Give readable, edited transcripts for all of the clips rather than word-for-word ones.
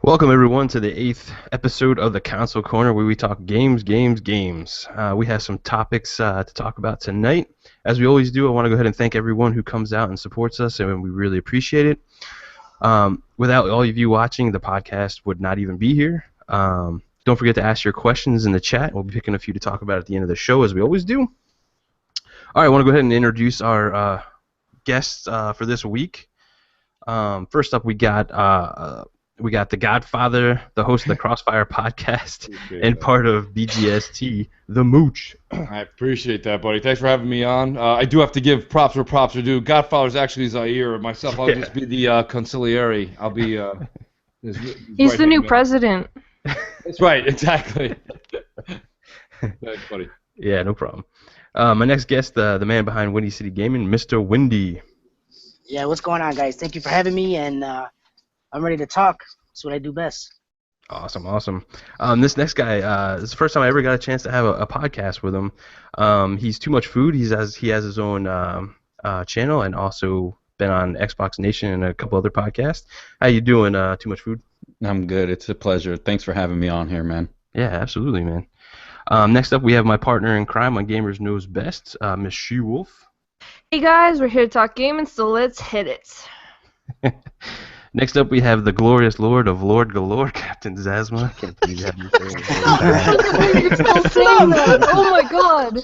Welcome everyone to the 8th episode of the Console Corner, where we talk games. We have some topics to talk about tonight. As we always do, I want to go ahead and thank everyone who comes out and supports us, and we really appreciate it. Without all of you watching, the podcast would not even be here. Don't forget to ask your questions in the chat. We'll be picking a few to talk about at the end of the show, as we always do. All right, I want to go ahead and introduce our guests for this week. First up, we got the Godfather, the host of the Crossfire podcast, and part of BGST, TheMooch. I appreciate that, buddy. Thanks for having me on. I do have to give props where props are due. Godfather's actually Zaire. Myself, I'll just be the consigliere. I'll be... He's the new president. That's right, exactly. Thanks, buddy. Yeah, no problem. My next guest, the man behind WIndyCityGaming, Mr. Windy. Yeah, what's going on, guys? Thank you for having me, and I'm ready to talk. That's what I do best. Awesome. This next guy, this is the first time I ever got a chance to have a podcast with him. He's Too Much Food. He has his own channel and also been on Xbox Nation and a couple other podcasts. How you doing, Too Much Food? I'm good. It's a pleasure. Thanks for having me on here, man. Yeah, absolutely, man. Next up, we have my partner in crime on Gamers Knows Best, Miss SheWolf. Hey guys, we're here to talk gaming, so let's hit it. Next up, we have the glorious lord of Lord Galore, Captain Zazz. Can't believe you have me saying that. You're still saying that. Oh my god.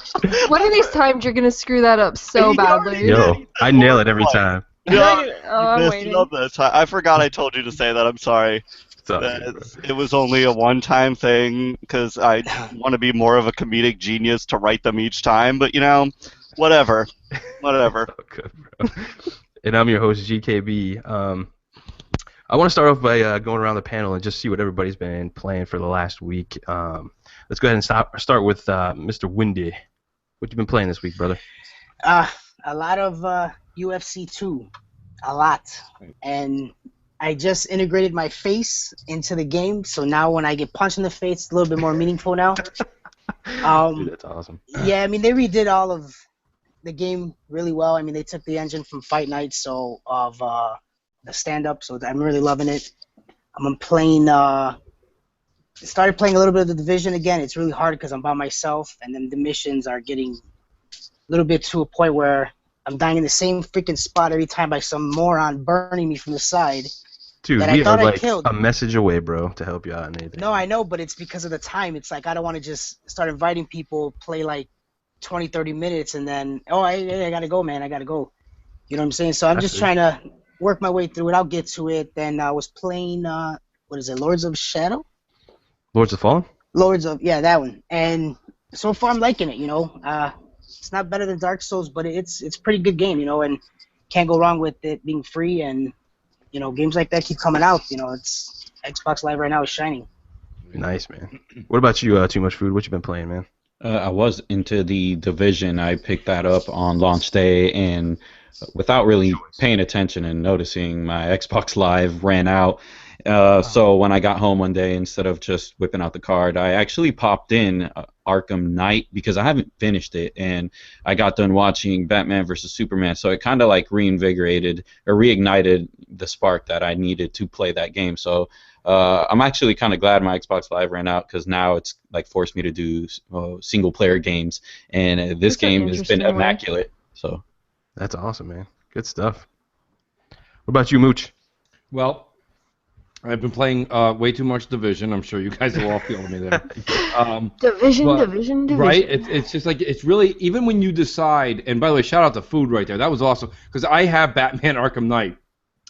One of these times you're going to screw that up so badly. Yo, I nail it every time. Yeah, I'm you waiting. missed this. I forgot I told you to say that. I'm sorry. It was only a one-time thing because I want to be more of a comedic genius to write them each time. But, you know, whatever. Okay, bro. And I'm your host, GKB. I want to start off by going around the panel and just see what everybody's been playing for the last week. Let's go ahead and start with Mr. Windy. What you been playing this week, brother? A lot of UFC 2. A lot. And I just integrated my face into the game, so now when I get punched in the face, it's a little bit more meaningful now. Dude, that's awesome. Yeah, I mean, they redid all of the game really well. I mean, they took the engine from Fight Night, so of... the stand-up, so I'm really loving it. I'm playing, started playing a little bit of The Division again. It's really hard because I'm by myself, and then the missions are getting a little bit to a point where I'm dying in the same freaking spot every time by some moron burning me from the side. Dude, that we I thought are I like killed. a message away, bro, to help you out in anything. No, I know, but it's because of the time. It's like I don't want to just start inviting people, play like 20, 30 minutes, and then, oh, I got to go, man. I got to go. You know what I'm saying? So I'm just trying to work my way through it. I'll get to it. Then I was playing, what is it, Lords of Shadow? Lords of Fallen? Yeah, that one. And so far I'm liking it, you know. It's not better than Dark Souls, but it's a pretty good game, you know, and can't go wrong with it being free. And, you know, games like that keep coming out. You know, it's Xbox Live right now is shining. Nice, man. What about you, Too Much Food? What you been playing, man? I was into The Division. I picked that up on launch day, and without really paying attention and noticing, my Xbox Live ran out. So when I got home one day, instead of just whipping out the card, I actually popped in Arkham Knight because I haven't finished it, and I got done watching Batman vs. Superman, so it kind of like reignited the spark that I needed to play that game. So I'm actually kind of glad my Xbox Live ran out because now it's like forced me to do single-player games, and this game has been immaculate. So. That's awesome, man. Good stuff. What about you, Mooch? Well, I've been playing way too much Division. I'm sure you guys will all feel me there. Division. Right? It's just like, it's really, even when you decide, and by the way, shout out to Food right there. That was awesome. Because I have Batman Arkham Knight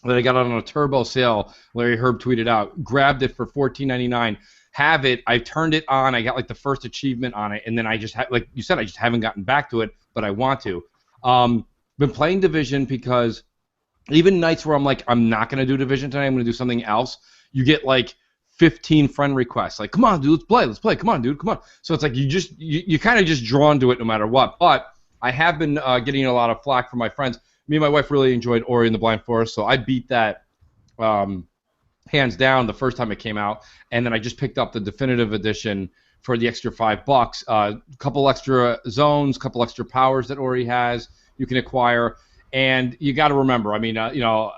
that I got on a turbo sale. Larry Herb tweeted out. Grabbed it for $14.99. Have it. I turned it on. I got like the first achievement on it. And then I just, like you said, I just haven't gotten back to it, but I want to. Been playing Division because even nights where I'm like, I'm not going to do Division tonight, I'm going to do something else, you get like 15 friend requests. Like, come on, dude, let's play. Come on, dude, come on. So it's like you kind of just drawn to it no matter what. But I have been getting a lot of flack from my friends. Me and my wife really enjoyed Ori and the Blind Forest, so I beat that hands down the first time it came out. And then I just picked up the definitive edition for the extra $5. A couple extra zones, couple extra powers that Ori has. You can acquire, and you got to remember. I mean, you know,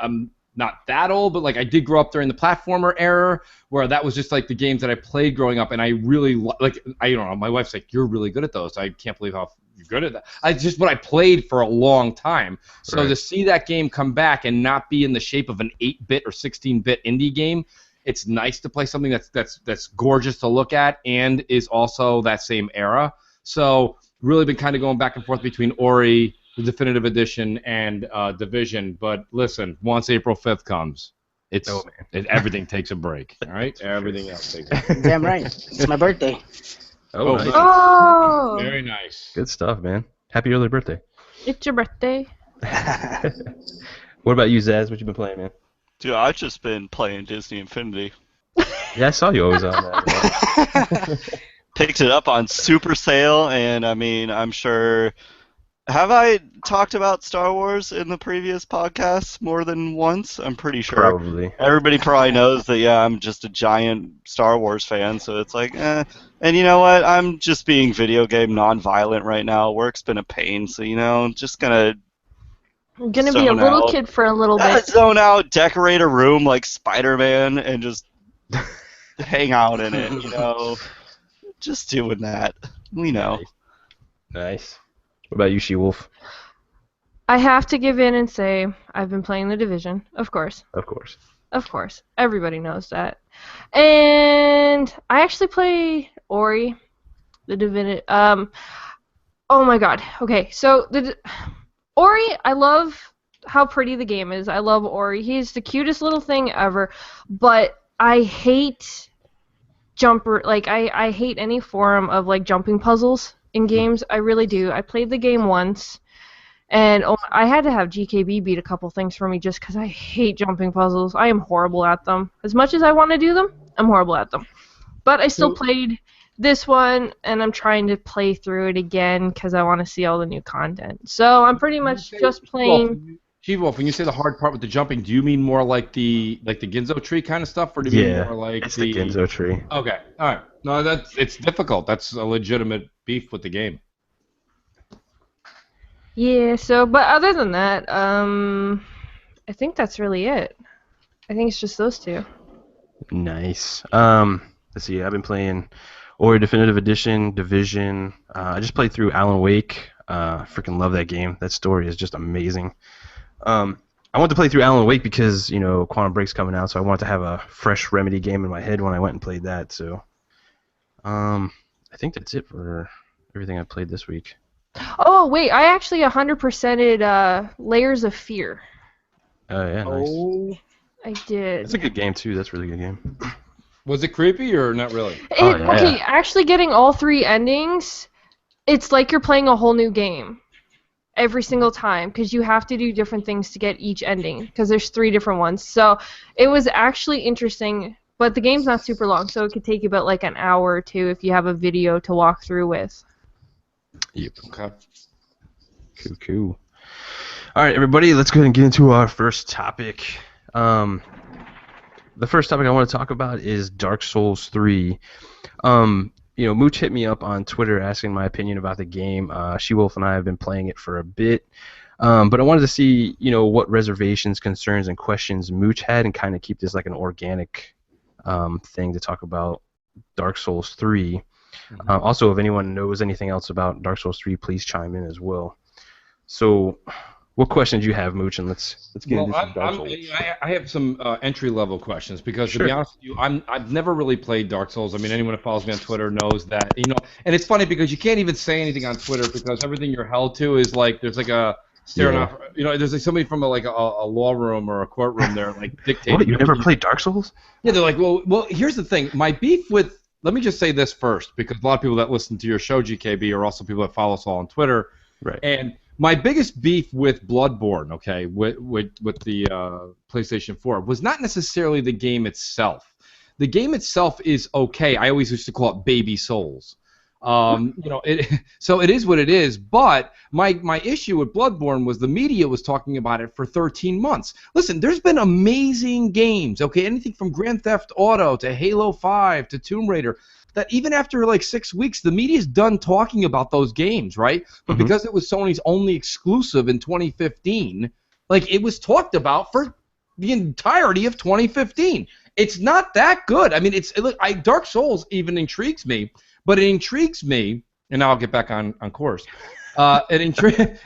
not that old, but like I did grow up during the platformer era, where that was just like the games that I played growing up, and I really like. I don't know. My wife's like, "You're really good at those." I can't believe how you're good at that. I just what I played for a long time. So to see that game come back and not be in the shape of an 8-bit or 16-bit indie game, it's nice to play something that's gorgeous to look at and is also that same era. So really been kind of going back and forth between Ori, the Definitive Edition, and Division. But listen, once April 5th comes, everything takes a break. All right, everything else takes a break. Damn right. It's my birthday. Oh, nice. Oh, Very nice. Good stuff, man. Happy early birthday. it's your birthday. What about you, Zazz? What you been playing, man? Dude, I've just been playing Disney Infinity. Yeah, I saw you always on that. Picked it up on super sale, and I mean, I'm sure. Have I talked about Star Wars in the previous podcasts more than once? I'm pretty sure. Probably. Everybody probably knows that, yeah, I'm just a giant Star Wars fan, so it's like, eh. And you know what? I'm just being video game non-violent right now. Work's been a pain, so, you know, just gonna I'm gonna be a zone little out. kid for a little bit. Zone out, decorate a room like Spider-Man, and just hang out in it, you know? Just doing that. We know. Nice. What about you, SheWolf? I have to give in and say I've been playing The Division, of course. Of course. Of course. Everybody knows that. And I actually play Ori, the Divinity. Oh my god. Okay, so Ori, I love how pretty the game is. I love Ori. He's the cutest little thing ever. But I hate I hate any form of like jumping puzzles in games. I really do. I played the game once, and I had to have GKB beat a couple things for me just because I hate jumping puzzles. I am horrible at them. As much as I want to do them, I'm horrible at them. But I still played this one, and I'm trying to play through it again because I want to see all the new content. So I'm pretty much just playing. SheWolf, when you say the hard part with the jumping, do you mean more like the Ginzo tree kind of stuff, or do you mean more like it's the Ginzo tree. Okay, all right. No, it's difficult. That's a legitimate beef with the game. Yeah. So, but other than that, I think that's really it. I think it's just those two. Nice. Let's see. I've been playing Ori Definitive Edition, Division. I just played through Alan Wake. Freaking love that game. That story is just amazing. I wanted to play through Alan Wake because, you know, Quantum Break's coming out, so I wanted to have a fresh Remedy game in my head when I went and played that. So, I think that's it for everything I played this week. Oh wait, I actually 100%ed Layers of Fear. Yeah, nice. Oh. I did. It's a good game too. That's a really good game. Was it creepy or not really? Okay, actually getting all 3 endings, it's like you're playing a whole new game every single time because you have to do different things to get each ending because there's 3 different ones. So it was actually interesting, but the game's not super long, so it could take you about like an hour or 2 if you have a video to walk through with. Yep. Okay. Cool. All right, everybody, let's go ahead and get into our first topic. The first topic I want to talk about is Dark Souls 3. You know, Mooch hit me up on Twitter asking my opinion about the game. SheWolf and I have been playing it for a bit. But I wanted to see, you know, what reservations, concerns, and questions Mooch had and kind of keep this like an organic thing to talk about Dark Souls 3. Mm-hmm. Also, if anyone knows anything else about Dark Souls 3, please chime in as well. So, what questions do you have, Mooch? And let's get into some Dark Souls. I have some entry-level questions because, to be honest with you, I've never really played Dark Souls. I mean, anyone who follows me on Twitter knows that, you know. And it's funny because you can't even say anything on Twitter because everything you're held to is like there's like a staring off. You know, there's like somebody from a law room or a courtroom there like dictating. What? You never played Dark Souls? Yeah, they're like, well, here's the thing. My beef with let me just say this first because a lot of people that listen to your show, GKB, are also people that follow us all on Twitter. Right. And my biggest beef with Bloodborne, okay, with the PlayStation 4, was not necessarily the game itself. The game itself is okay. I always used to call it Baby Souls. You know, so it is what it is. But my issue with Bloodborne was the media was talking about it for 13 months. Listen, there's been amazing games, okay, anything from Grand Theft Auto to Halo 5 to Tomb Raider. That even after like 6 weeks, the media's done talking about those games, right? But because it was Sony's only exclusive in 2015, like it was talked about for the entirety of 2015. It's not that good. I mean, Dark Souls even intrigues me, but it intrigues me, and now I'll get back on course. It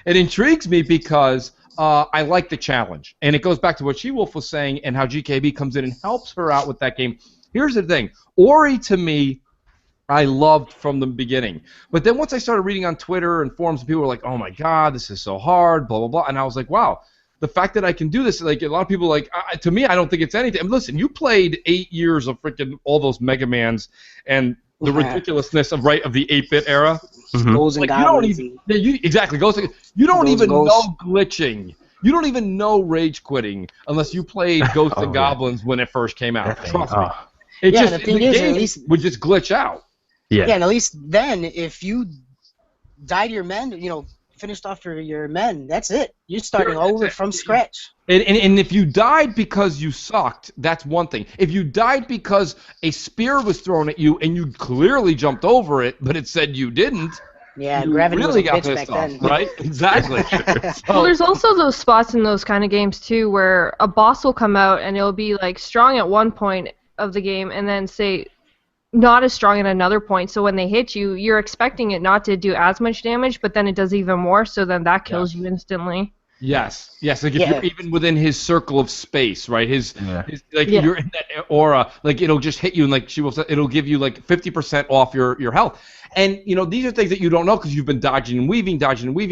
intrigues me because I like the challenge, and it goes back to what SheWolf was saying and how GKB comes in and helps her out with that game. Here's the thing. Ori, to me, I loved from the beginning. But then once I started reading on Twitter and forums, people were like, oh, my God, this is so hard, blah, blah, blah. And I was like, wow, the fact that I can do this, like a lot of people like, to me, I don't think it's anything. I mean, listen, you played 8 years of freaking all those Mega Mans and the ridiculousness of the 8-bit era. Goals and goblins. Exactly. You don't even know glitching. You don't even know rage quitting unless you played Ghosts and Goblins when it first came out. Trust me. The game would just glitch out. Yeah, and at least then, if you died your men, finished off your men, that's it. You're starting over from scratch. And if you died because you sucked, that's one thing. If you died because a spear was thrown at you and you clearly jumped over it, but it said you didn't, yeah, gravity really was a got bitch pissed back off, then. right? Exactly. Well, there's also those spots in those kind of games too where a boss will come out and it'll be like strong at one point of the game and then say not as strong at another point. So when they hit you, you're expecting it not to do as much damage, but then it does even more. So then that kills you instantly. Yes. Like if you're even within his circle of space, right? You're in that aura, like it'll just hit you, and like SheWolf said, it'll give you like 50% off your health. And these are things that you don't know because you've been dodging and weaving.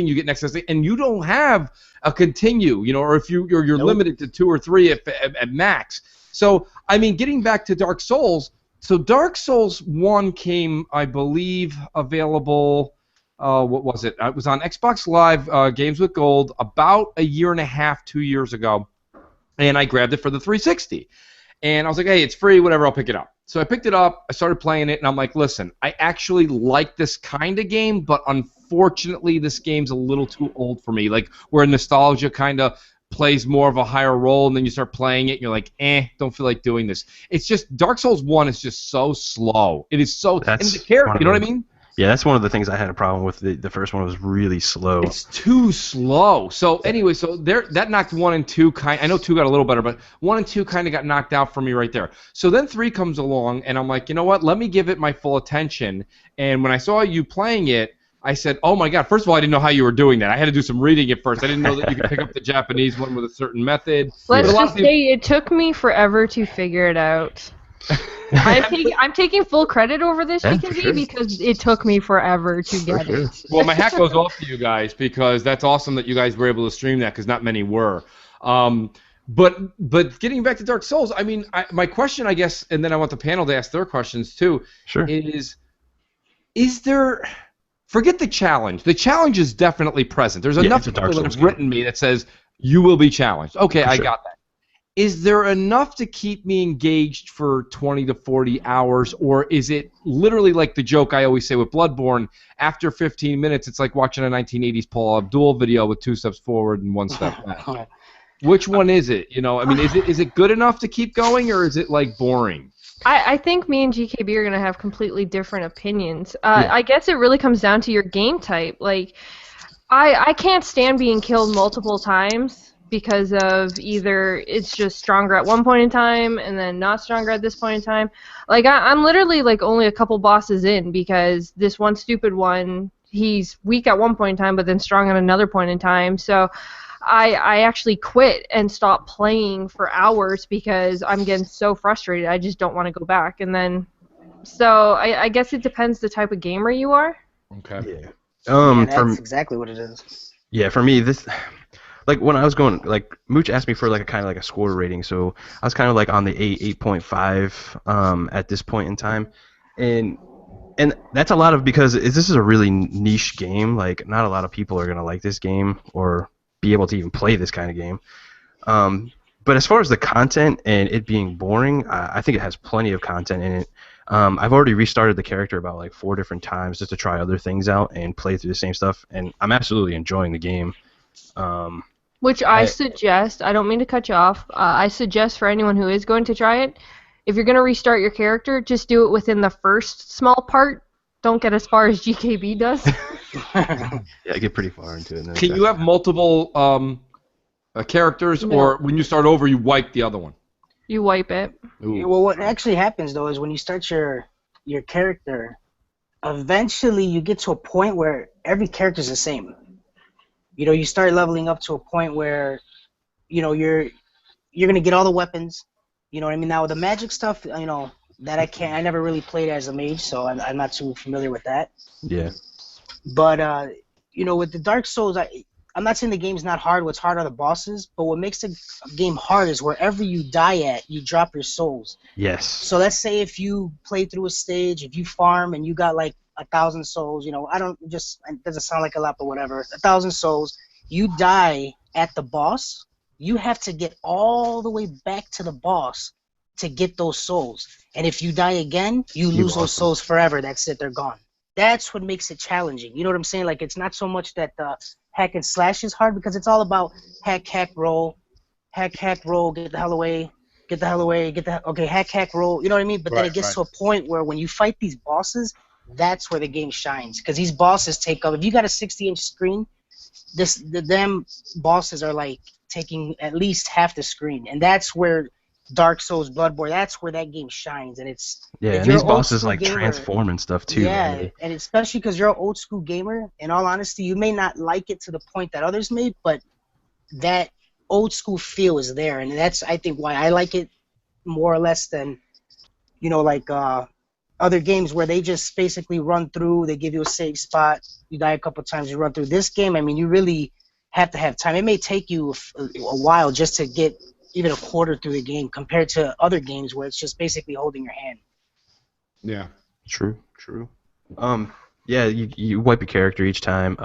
You get next to thing, and you don't have a continue, or if you're limited to 2 or 3 at max. So I mean, getting back to Dark Souls. So Dark Souls 1 came, I believe, available. What was it? It was on Xbox Live Games with Gold about 1.5 years, 2 years ago, and I grabbed it for the 360. And I was like, hey, it's free, whatever, I'll pick it up. So I picked it up, I started playing it, and I'm like, listen, I actually like this kind of game, but unfortunately this game's a little too old for me. Like, where nostalgia kind of plays more of a higher role, and then you start playing it, and you're like, don't feel like doing this. It's just, Dark Souls 1 is just so slow. It is so, and the character, you know what I mean? Yeah, that's one of the things I had a problem with. The first one was really slow. It's too slow. So anyway, that knocked 1 and 2 I know 2 got a little better, but 1 and 2 kind of got knocked out for me right there. So then 3 comes along, and I'm like, you know what? Let me give it my full attention. And when I saw you playing it, I said, oh my God, first of all, I didn't know how you were doing that. I had to do some reading at first. I didn't know that you could pick up the Japanese one with a certain method. Let's just say it took me forever to figure it out. I'm taking full credit over this, because it took me forever to get it. Well, my hat goes off to you guys, because that's awesome that you guys were able to stream that, because not many were. But getting back to Dark Souls, I mean, my question, I guess, and then I want the panel to ask their questions too, is there... Forget the challenge. The challenge is definitely present. There's enough people that have written me that says, you will be challenged. Okay, I got that. Is there enough to keep me engaged for 20 to 40 hours, or is it literally like the joke I always say with Bloodborne, after 15 minutes it's like watching a 1980s Paul Abdul video with 2 steps forward and 1 step back? Which one is it? I mean, is it good enough to keep going, or is it like boring? I think me and GKB are going to have completely different opinions. I guess it really comes down to your game type. Like, I can't stand being killed multiple times because of either it's just stronger at one point in time and then not stronger at this point in time. Like, I'm literally like only a couple bosses in because this one stupid one, he's weak at one point in time but then strong at another point in time. So I actually quit and stopped playing for hours because I'm getting so frustrated. I just don't want to go back. And then, so I guess it depends the type of gamer you are. Okay. Yeah. That's exactly what it is. Yeah, for me, this, like when I was going, like Mooch asked me for like a kind of like a score rating, so I was kind of like on the 8.5 at this point in time, and that's a lot of, because this is a really niche game. Like, not a lot of people are gonna like this game or be able to even play this kind of game. But as far as the content and it being boring, I think it has plenty of content in it. I've already restarted the character about like 4 different times just to try other things out and play through the same stuff, and I'm absolutely enjoying the game. Which I suggest, I don't mean to cut you off, I suggest for anyone who is going to try it, if you're going to restart your character, just do it within the first small part. Don't get as far as GKB does. Yeah, I get pretty far into it. Can you have multiple characters, No. or when you start over, you wipe the other one? You wipe it. Ooh. Well, what actually happens though is when you start your character, eventually you get to a point where every character is the same. You know, you start leveling up to a point where, you know, you're gonna get all the weapons. You know what I mean? Now the magic stuff, you know, that I never really played as a mage, so I'm not too familiar with that. Yeah. But you know, with the Dark Souls, I'm not saying the game's not hard. What's hard are the bosses, but what makes the game hard is wherever you die at, you drop your souls. Yes. So let's say if you play through a stage, if you farm and you got like 1,000 souls, you know, it doesn't sound like a lot, but whatever, 1,000 souls, you die at the boss, you have to get all the way back to the boss to get those souls. And if you die again, you lose those souls forever. That's it, they're gone. That's what makes it challenging. You know what I'm saying? Like, it's not so much that the hack and slash is hard, because it's all about hack, roll, hack, roll, get the hell away, okay, hack, roll, you know what I mean? But then it gets to a point where when you fight these bosses, that's where the game shines, because these bosses take up, if you got a 60-inch screen, the damn bosses are like taking at least half the screen, and that's where Dark Souls, Bloodborne, that's where that game shines. And it's and these bosses like transform and stuff too. Yeah, right? And especially because you're an old school gamer, in all honesty, you may not like it to the point that others may, but that old school feel is there, and that's, I think, why I like it more or less than, you know, like other games where they just basically run through, they give you a safe spot, you die a couple times, you run through. This game, I mean, you really have to have time. It may take you a while just to get even a quarter through the game compared to other games where it's just basically holding your hand. Yeah. True. Yeah, you wipe your character each time.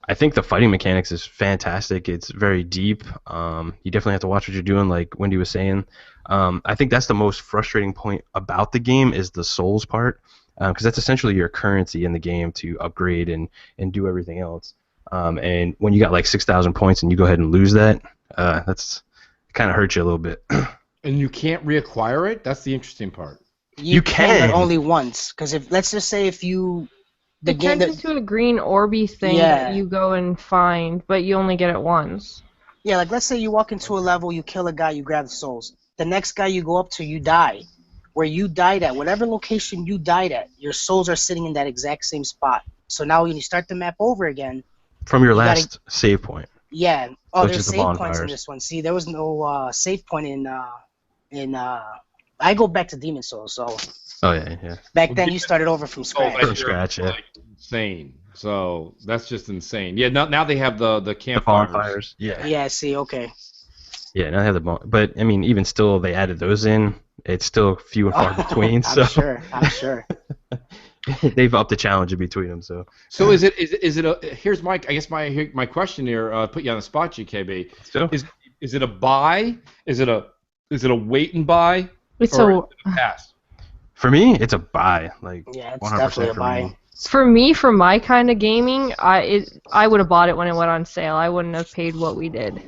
I think the fighting mechanics is fantastic. It's very deep. You definitely have to watch what you're doing, like Wendy was saying. I think that's the most frustrating point about the game is the souls part, because that's essentially your currency in the game to upgrade and do everything else. And when you got like 6,000 points and you go ahead and lose that, that's kind of hurts you a little bit. And you can't reacquire it? That's the interesting part. You can, but only once. Because if, let's just say if you... It turns into a green orby thing that you go and find, but you only get it once. Yeah, like let's say you walk into a level, you kill a guy, you grab the souls. The next guy you go up to, you die. Where you died at, whatever location you died at, your souls are sitting in that exact same spot. So now when you start the map over again... From your last save point. Yeah. Oh, Which there's is the save points in this one. See, there was no save point in I go back to Demon Souls, so... Oh, yeah. Back then, you started over from scratch. From scratch, yeah. Like, insane. So that's just insane. Yeah. Now they have the campfires. The bonfires. Yeah. Yeah. See. Okay. Yeah. Now they have the but I mean, even still, they added those in. It's still few and far between. I'm sure. They've upped the challenge in between them. So is it a? Here's my my question here. Put you on the spot, GKB. So is it a buy? Is it a wait and buy? It's a pass. For me, it's a buy. Like, yeah, it's 100% definitely a for buy. me. For me, for my kind of gaming, I would have bought it when it went on sale. I wouldn't have paid what we did.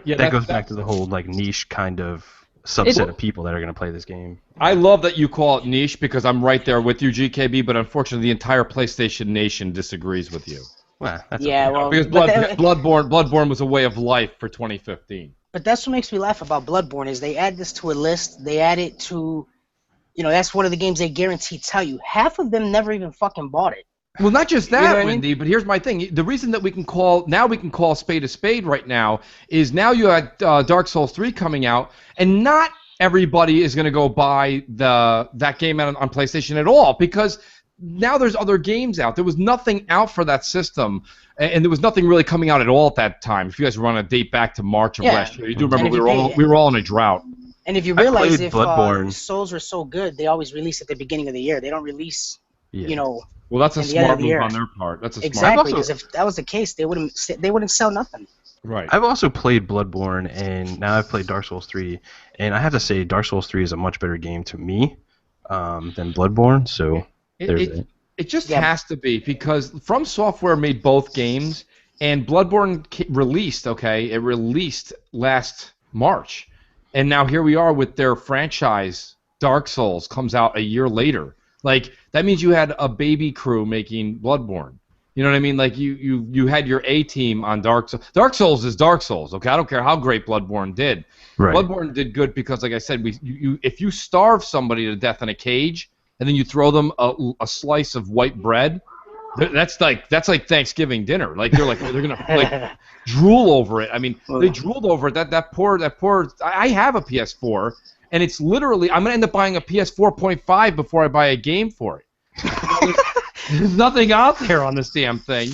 Yeah, that goes back to the whole like niche kind of subset of people that are going to play this game. I love that you call it niche because I'm right there with you, GKB. But unfortunately, the entire PlayStation Nation disagrees with you. Well, that's yeah, okay. well, because Bloodborne was a way of life for 2015. But that's what makes me laugh about Bloodborne is they add this to a list. They add it to, you know, that's one of the games they guarantee tell you. Half of them never even fucking bought it. Well, not just that, You know what I Wendy, mean? but here's my thing. The reason that we can call spade a spade right now is now you had Dark Souls 3 coming out, and not everybody is going to go buy that game on PlayStation at all because now there's other games out. There was nothing out for that system, and there was nothing really coming out at all at that time. If you guys want to date back to March of last year, you do remember we were all in a drought. And if you realize if Bloodborne. Souls were so good, they always release at the beginning of the year. They don't release, you know. Well, that's a in the end of smart the move year. on their part. That's a Exactly, because if that was the case, they wouldn't sell nothing. Right. I've also played Bloodborne, and now I've played Dark Souls 3, and I have to say Dark Souls 3 is a much better game to me than Bloodborne. So it just has to be because From Software made both games, and Bloodborne released. Okay, it released last March. And now here we are with their franchise, Dark Souls, comes out a year later. Like, that means you had a baby crew making Bloodborne. You know what I mean? Like you had your A team on Dark Souls. Dark Souls is Dark Souls. Okay, I don't care how great Bloodborne did. Right. Bloodborne did good because, like I said, if you starve somebody to death in a cage and then you throw them a slice of white bread, that's like Thanksgiving dinner. Like they're gonna like drool over it. I mean, they drooled over it. That poor. I have a PS4, and it's literally I'm gonna end up buying a PS4.5 before I buy a game for it. There's nothing out there on this damn thing.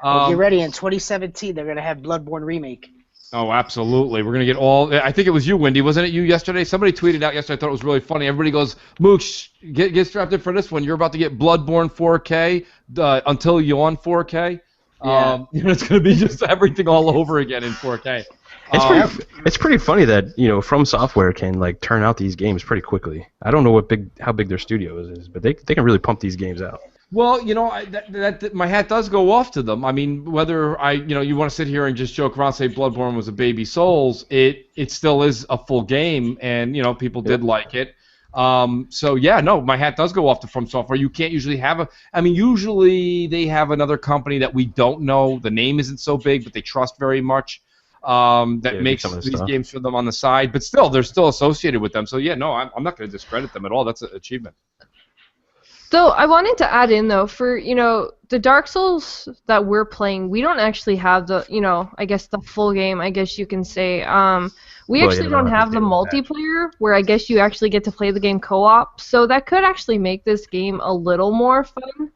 Well, get ready. In 2017, they're gonna have Bloodborne remake. Oh, absolutely. We're gonna get all. I think it was you, Windy. Wasn't it you yesterday? Somebody tweeted out yesterday. I thought it was really funny. Everybody goes, "Mooch, get strapped in for this one. You're about to get Bloodborne 4K until you on 4K. Yeah. It's gonna be just everything all over again in 4K." It's pretty funny that From Software can like turn out these games pretty quickly. I don't know how big their studio is, but they can really pump these games out. Well, my hat does go off to them. I mean, whether you want to sit here and just joke around, say Bloodborne was a baby Souls, it still is a full game, and people did like it. So yeah, no, my hat does go off to From Software. You can't usually have usually they have another company that we don't know. The name isn't so big, but they trust very much. That makes these games for them on the side, but still, they're still associated with them. So yeah, no, I'm not going to discredit them at all. That's an achievement. So I wanted to add in though, for the Dark Souls that we're playing, we don't actually have the I guess the full game, I guess you can say. We actually don't have the multiplayer where I guess you actually get to play the game co-op. So that could actually make this game a little more fun.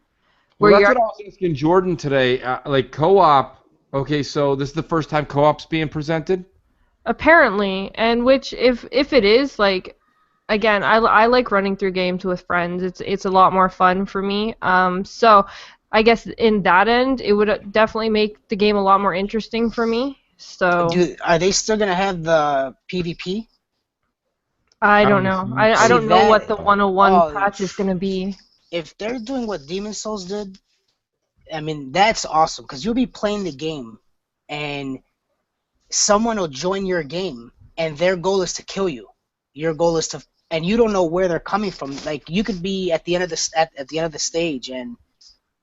Well, that's what I was asking Jordan today. Like co-op. Okay, so this is the first time co-op's being presented? Apparently, and which if it is, like, again, I like running through games with friends. It's a lot more fun for me. So I guess in that end, it would definitely make the game a lot more interesting for me. So are they still gonna have the PvP? I don't know. I don't know what the 101 patch is gonna be. If they're doing what Demon Souls did, I mean, that's awesome, because you'll be playing the game, and someone will join your game, and their goal is to kill you. Your goal is to, and you don't know where they're coming from. Like, you could be at the end of the stage, and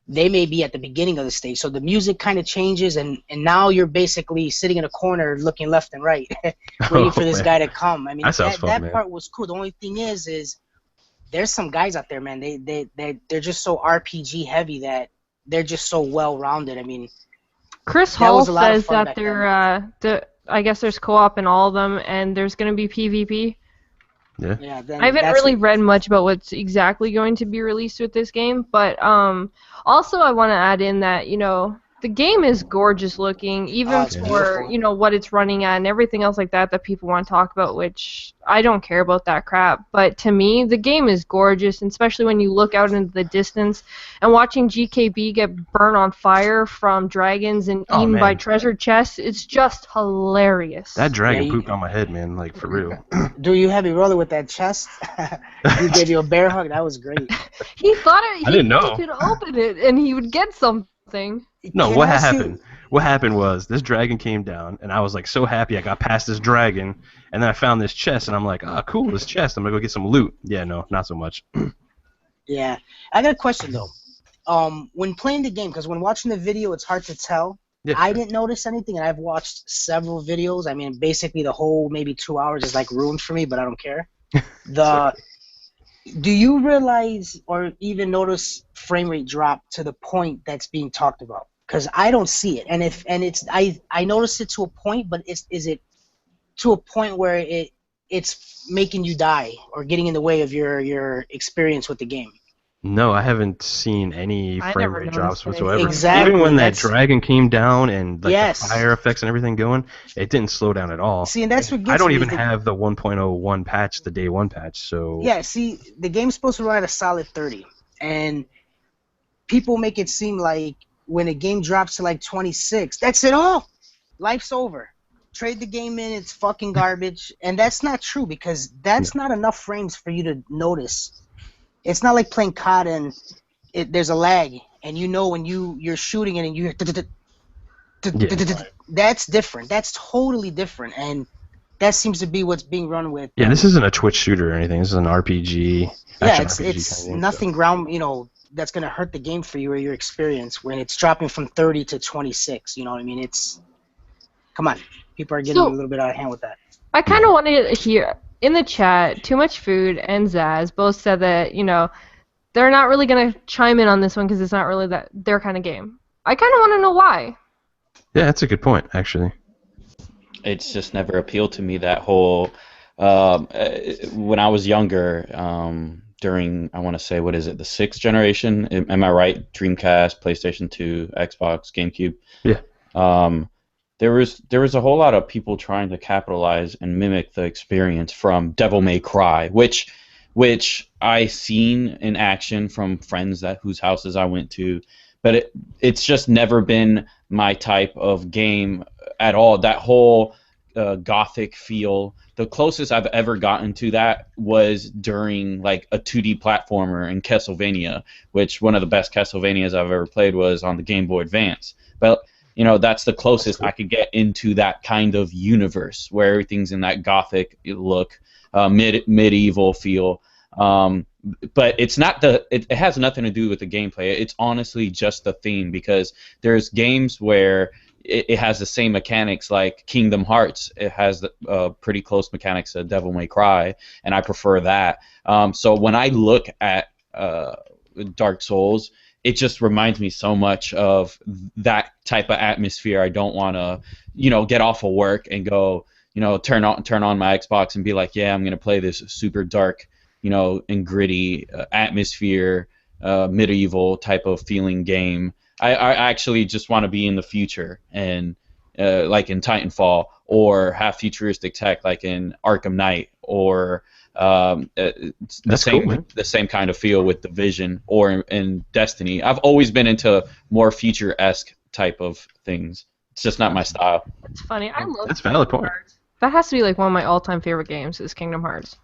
they may be at the beginning of the stage. So the music kind of changes, and now you're basically sitting in a corner, looking left and right, waiting for this guy to come. I mean, that part was cool. The only thing is there's some guys out there, man. They're just so RPG heavy that they're just so well-rounded. I mean, Chris Hall says that I guess there's co-op in all of them, and there's going to be PvP. Yeah. I haven't really read much about what's exactly going to be released with this game, but also I want to add in that the game is gorgeous looking, even for what it's running at and everything else like that people want to talk about, which I don't care about that crap. But to me, the game is gorgeous, and especially when you look out into the distance and watching GKB get burned on fire from dragons and eaten by treasure chests. It's just hilarious. That dragon pooped on my head, man, like for real. Do you heavy roller with that chest? He gave you a bear hug. That was great. He thought I didn't know. He could open it and he would get something. No, what happened? What happened was this dragon came down, and I was like so happy I got past this dragon, and then I found this chest, and I'm like, cool, this chest. I'm gonna go get some loot. Yeah, no, not so much. Yeah, I got a question though. When playing the game, because when watching the video, it's hard to tell. Yeah, I didn't notice anything, and I've watched several videos. I mean, basically the whole maybe 2 hours is like ruined for me, but I don't care. Do you realize or even notice frame rate drop to the point that's being talked about? Because I don't see it, I notice it to a point, but is it to a point where it's making you die or getting in the way of your experience with the game? No, I haven't seen any frame rate drops whatsoever. Exactly. Even when that dragon came down and like the fire effects and everything going, it didn't slow down at all. See, and that's what gets I don't even have the 1.01 patch, the day one patch, so... Yeah, see, the game's supposed to run at a solid 30, and people make it seem like when a game drops to like 26, that's it all. Life's over. Trade the game in, it's fucking garbage. And that's not true, because that's not enough frames for you to notice. It's not like playing COD and there's a lag, and when you're shooting it and you hear... That's different. That's totally different, and that seems to be what's being run with. Yeah, this isn't a Twitch shooter or anything. This is an RPG. Yeah, it's nothing ground, that's gonna hurt the game for you or your experience when it's dropping from 30 to 26. You know what I mean? It's come on, people are getting a little bit out of hand with that. I kind of wanted to hear in the chat. Too Much Food and Zazz both said that they're not really gonna chime in on this one because it's not really their kind of game. I kind of want to know why. Yeah, that's a good point, actually. It's just never appealed to me, that whole when I was younger, during, I want to say, what is it, the 6th generation? Am I right? Dreamcast, PlayStation 2, Xbox, GameCube. Yeah. There was a whole lot of people trying to capitalize and mimic the experience from Devil May Cry, which I seen in action from friends whose houses I went to, but it's just never been my type of game at all. That whole gothic feel. The closest I've ever gotten to that was during like a 2D platformer in Castlevania, which one of the best Castlevanias I've ever played was on the Game Boy Advance. But that's the closest I could get into that kind of universe where everything's in that gothic look, medieval feel. But it's not it has nothing to do with the gameplay. It's honestly just the theme, because there's games where it has the same mechanics like Kingdom Hearts. It has pretty close mechanics to Devil May Cry, and I prefer that. So when I look at Dark Souls, it just reminds me so much of that type of atmosphere. I don't want to, get off of work and go, turn on my Xbox and be like, yeah, I'm gonna play this super dark, and gritty atmosphere, medieval type of feeling game. I actually just want to be in the future, and like in Titanfall, or have futuristic tech like in Arkham Knight, or the same kind of feel with Division or in Destiny. I've always been into more future-esque type of things. It's just not my style. It's funny. I love That's a valid point. That has to be like one of my all-time favorite games is Kingdom Hearts.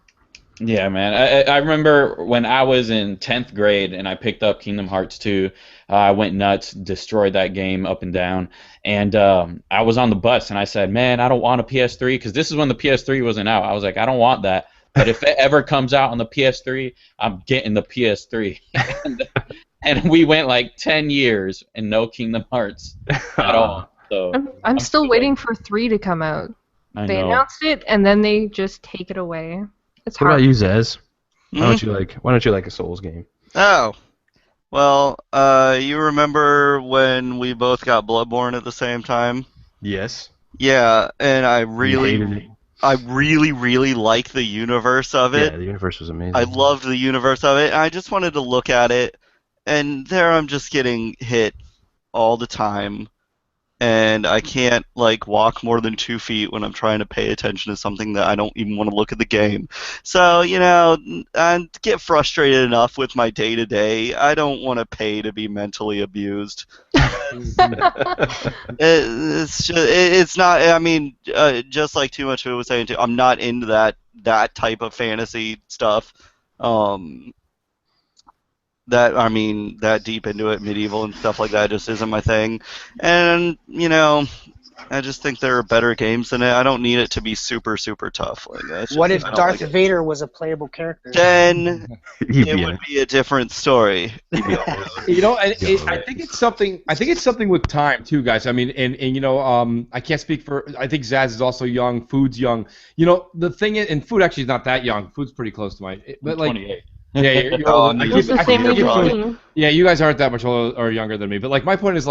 Yeah, man. I remember when I was in 10th grade and I picked up Kingdom Hearts 2, I went nuts, destroyed that game up and down, and I was on the bus and I said, man, I don't want a PS3, because this is when the PS3 wasn't out. I was like, I don't want that, but if it ever comes out on the PS3, I'm getting the PS3. And we went like 10 years and no Kingdom Hearts at all. So I'm still waiting for 3 to come out. They announced it and then they just take it away. It's what hard. about you, Zazz? Why don't you like a Souls game? Oh, well, you remember when we both got Bloodborne at the same time? Yes. Yeah, and I really like the universe of it. Yeah, the universe was amazing. I loved the universe of it. And I just wanted to look at it, and there I'm just getting hit all the time. And I can't walk more than 2 feet when I'm trying to pay attention to something that I don't even want to look at the game. So, I get frustrated enough with my day-to-day. I don't want to pay to be mentally abused. It's not, I mean, just like Too Much was saying too, I'm not into that type of fantasy stuff. That deep into it, medieval and stuff like that just isn't my thing. And, I just think there are better games than it. I don't need it to be super, super tough. What if Darth Vader was a playable character? Then it would be a different story. I think it's something. I think it's something with time too, guys. I mean, and I can't speak for. I think Zazz is also young. Food's young. The thing is, and Food actually is not that young. Food's pretty close to my. But 28. Yeah, you're old. Yeah, you guys aren't that much older or younger than me. But my point is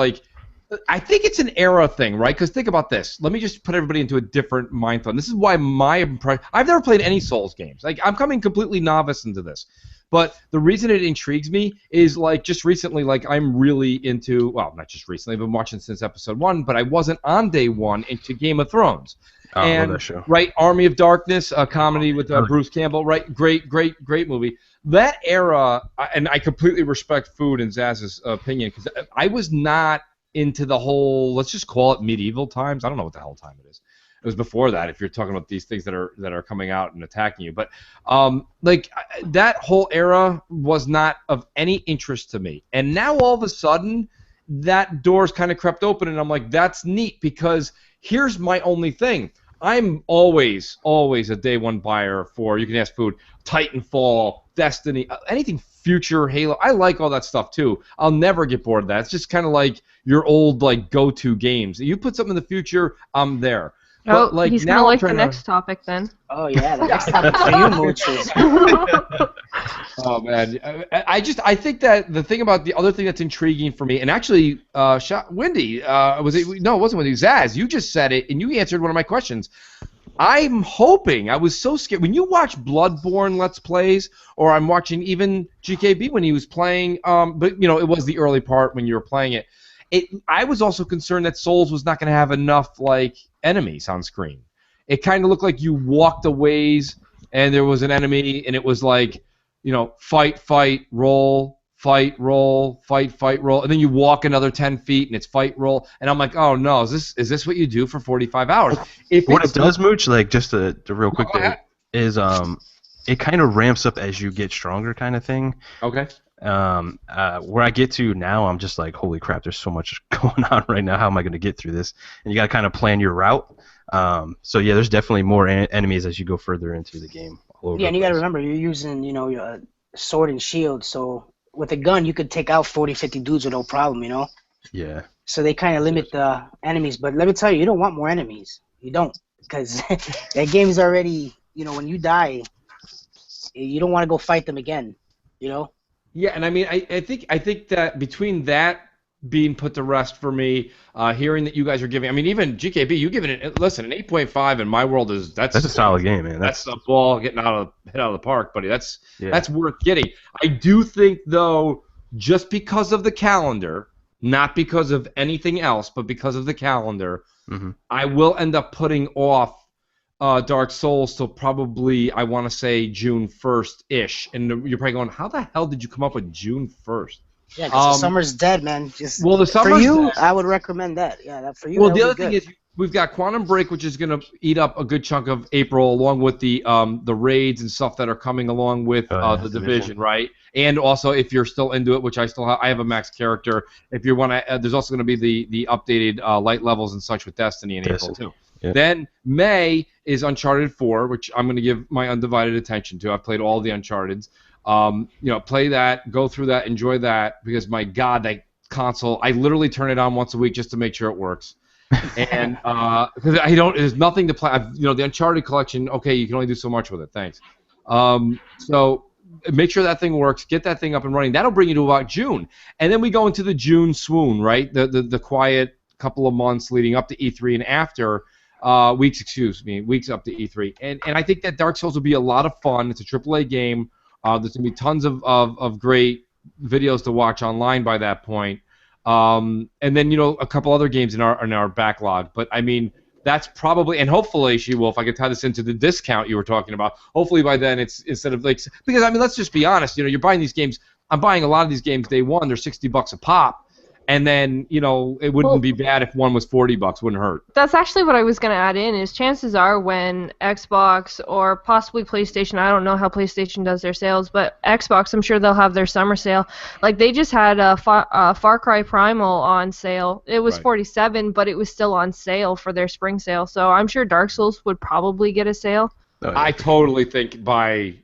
I think it's an era thing, right? Because think about this. Let me just put everybody into a different mind thought. This is why my impression. I've never played any Souls games. I'm coming completely novice into this. But the reason it intrigues me is just recently, I'm really into, well, not just recently, I've been watching since episode 1, but I wasn't on day 1 into Game of Thrones. Oh, I love that show. Right, Army of Darkness, a comedy with Bruce Campbell, right? Great movie. That era, and I completely respect Food and Zazz's opinion, because I was not into the whole, let's just call it medieval times. I don't know what the hell time it is. It was before that, if you're talking about these things that are coming out and attacking you. But that whole era was not of any interest to me. And now all of a sudden, that door's kind of crept open, and I'm like, that's neat, because here's my only thing. I'm always a day one buyer for, you can ask food, Titanfall, Destiny, anything future, Halo. I like all that stuff too. I'll never get bored of that. It's just kind of like your old like go-to games. You put something in the future, I'm there. Oh, But, like, he's now gonna I'm like the trying to- next topic then. Oh yeah, the next topic for you, Mooch, is Oh man, I think that the thing about the other thing that's intriguing for me, and actually, Windy, was it? No, it wasn't Windy. Zazz, you just said it, and you answered one of my questions. I'm hoping. I was so scared when you watch Bloodborne Let's Plays, or I'm watching even GKB when he was playing. But you know, it was the early part when you were playing it. I was also concerned that Souls was not going to have enough like enemies on screen. It kind of looked like you walked a ways and there was an enemy, and it was like, you know, fight, roll, fight, roll, fight, roll, and then you walk another 10 feet and it's fight, roll, and I'm like, oh no, is this what you do for 45 hours? What it does, Mooch, like just the real quick Go thing, ahead. is it kind of ramps up as you get stronger, kind of thing. Okay. Where I get to now, I'm just like, holy crap, there's so much going on right now. How am I going to get through this? And you got to kind of plan your route. So yeah, there's definitely more enemies as you go further into the game. All over yeah, and the you got to place. remember you're using your sword and shield, so with a gun you could take out 40, 50 dudes with no problem, you know. Yeah. So they kind of limit the enemies, but let me tell you, you don't want more enemies. You don't, because that game's already, when you die, you don't want to go fight them again, you know. Yeah, and I mean, I think that between that being put to rest for me, hearing that you guys are giving, I mean, even GKB, you giving it. Listen, an 8.5 in my world that's a solid game, man. That's the ball getting hit out of the park, buddy. That's Yeah. worth getting. I do think though, just because of the calendar, not because of anything else, but because of the calendar, I will end up putting off Dark Souls till probably, I want to say, June 1st-ish. And you're probably going, how the hell did you come up with June 1st? Yeah, because the summer's dead, man. Well, the for summer's you, dead. I would recommend that. Yeah, that for you. Well, that the would other be thing good. is we've got Quantum Break, which is going to eat up a good chunk of April, along with the raids and stuff that are coming along with the Division, right? And also, if you're still into it, which I still have, I have a max character. If you want to, there's also going to be the updated light levels and such with Destiny in April too. Yeah. Then May is Uncharted 4, which I'm going to give my undivided attention to. I've played all the Uncharteds. Play that, go through that, enjoy that, because my God, that console, I literally turn it on once a week just to make sure it works. And because there's nothing to play. The Uncharted collection, okay, you can only do so much with it. Thanks. So make sure that thing works, get that thing up and running. That'll bring you to about June, and then we go into the June swoon, right? The quiet couple of months leading up to E3 and after. Weeks up to E3, and I think that Dark Souls will be a lot of fun. It's a AAA game. There's gonna be tons of great videos to watch online by that point, and then a couple other games in our backlog. But I mean, that's probably, and hopefully, SheWolf, I could tie this into the discount you were talking about. Hopefully by then it's instead of like, because I mean, let's just be honest. You're buying these games. I'm buying a lot of these games day one. They're $60 a pop. And then, it wouldn't be bad if one was $40. Wouldn't hurt. That's actually what I was going to add in, is chances are when Xbox or possibly PlayStation, I don't know how PlayStation does their sales, but Xbox, I'm sure they'll have their summer sale. Like, they just had Far Cry Primal on sale. It was $47, but it was still on sale for their spring sale. So I'm sure Dark Souls would probably get a sale. Oh, yeah. I totally think by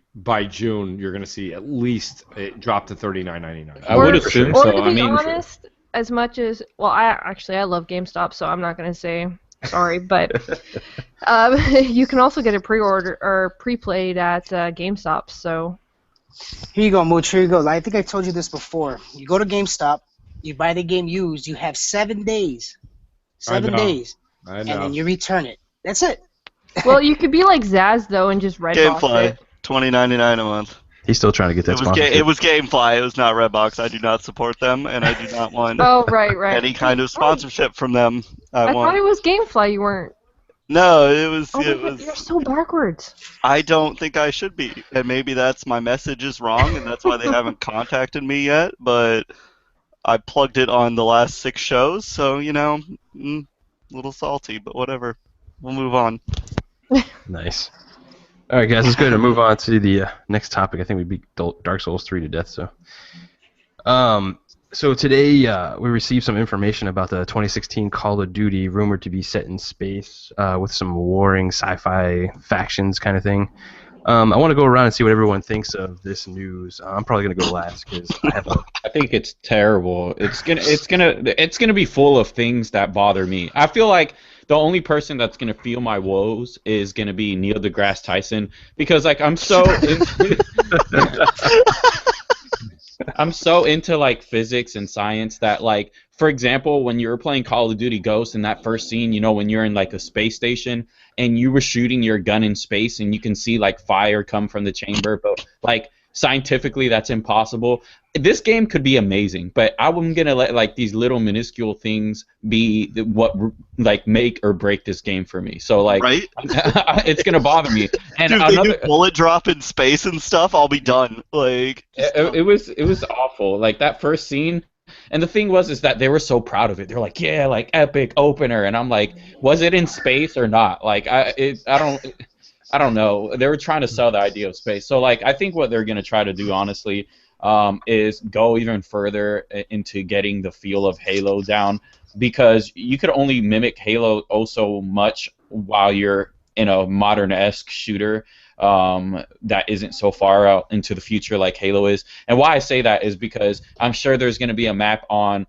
June you're going to see at least it drop to $39.99. I would assume or so. to I be mean, honest, as much as, well, I love GameStop, so I'm not going to say sorry, but you can also get it pre-order or pre-played at GameStop. So Here you go, Mooch. Here you go. I think I told you this before. You go to GameStop, you buy the game used, you have 7 days. 7 days. I And know. then you return it. That's it. well, you could be like Zazz though and just Redbox Gamefly, it. $20.99 a month. He's still trying to get that sponsorship. It was Gamefly. It was not Redbox. I do not support them, and I do not want Oh, right. any kind of sponsorship from them. I thought it was GameFly. You weren't. No, it was. Oh, It my God, was. you're so backwards. I don't think I should be, and maybe that's my message is wrong, and that's why they haven't contacted me yet. But I plugged it on the last 6 shows, so a little salty, but whatever. We'll move on. Nice. All right, guys, let's go ahead and move on to the next topic. I think we beat Dark Souls 3 to death. So, So today we received some information about the 2016 Call of Duty, rumored to be set in space with some warring sci-fi factions kind of thing. I want to go around and see what everyone thinks of this news. I'm probably gonna go last because I have a. I think it's terrible. It's gonna be full of things that bother me. I feel like the only person that's gonna feel my woes is gonna be Neil deGrasse Tyson because like I'm so into like physics and science that like for example when you were playing Call of Duty Ghosts in that first scene, you know, when you're in like a space station and you were shooting your gun in space and you can see like fire come from the chamber, but like scientifically that's impossible. This game could be amazing, but I'm gonna let like these little minuscule things be what like make or break this game for me. So like, Right? it's gonna bother me. And Dude, if they do bullet drop in space and stuff, I'll be done. Like, it was awful. Like that first scene. And the thing was is that they were so proud of it. They're like, yeah, like epic opener. And I'm like, was it in space or not? Like I don't know. They were trying to sell the idea of space. So like I think what they're gonna try to do honestly is go even further into getting the feel of Halo down because you could only mimic Halo oh so much while you're in a modern-esque shooter that isn't so far out into the future like Halo is. And why I say that is because I'm sure there's going to be a map on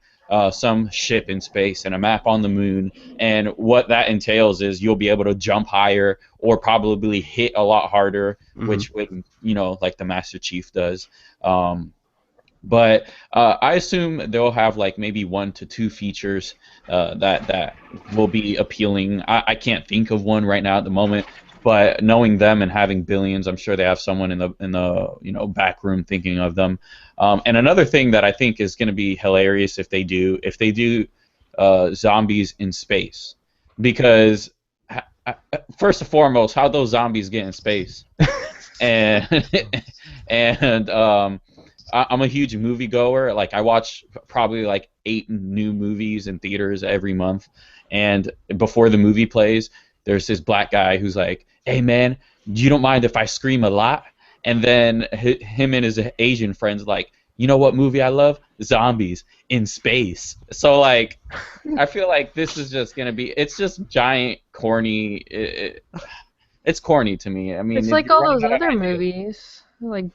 some ship in space and a map on the moon, and what that entails is you'll be able to jump higher or probably hit a lot harder, which would, you know, like the Master Chief does. But I assume they'll have like maybe 1 to 2 features that will be appealing. I can't think of one right now at the moment, but knowing them and having billions, I'm sure they have someone in the you know back room thinking of them. And another thing that I think is going to be hilarious if they do zombies in space, because first and foremost, how those zombies get in space, and and I'm a huge moviegoer. Like I watch probably like 8 new movies in theaters every month, and before the movie plays, there's this black guy who's like, "Hey man, you don't mind if I scream a lot?" And then him and his Asian friends like, "You know what movie I love? Zombies in space." So like, I feel like this is just gonna be. It's just giant corny. It's corny to me. I mean, It's like all those other movies, like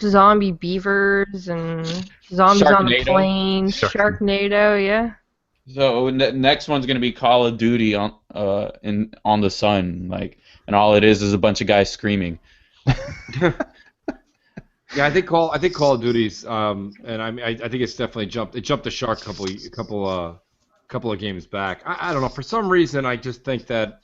zombie beavers and zombies on the Sharknado. plane, Sharknado, yeah. So next one's gonna be Call of Duty on the sun, like, and all it is a bunch of guys screaming. Yeah, I think Call of Duty's and I think it's definitely jumped the shark a couple of games back. I don't know, for some reason I just think that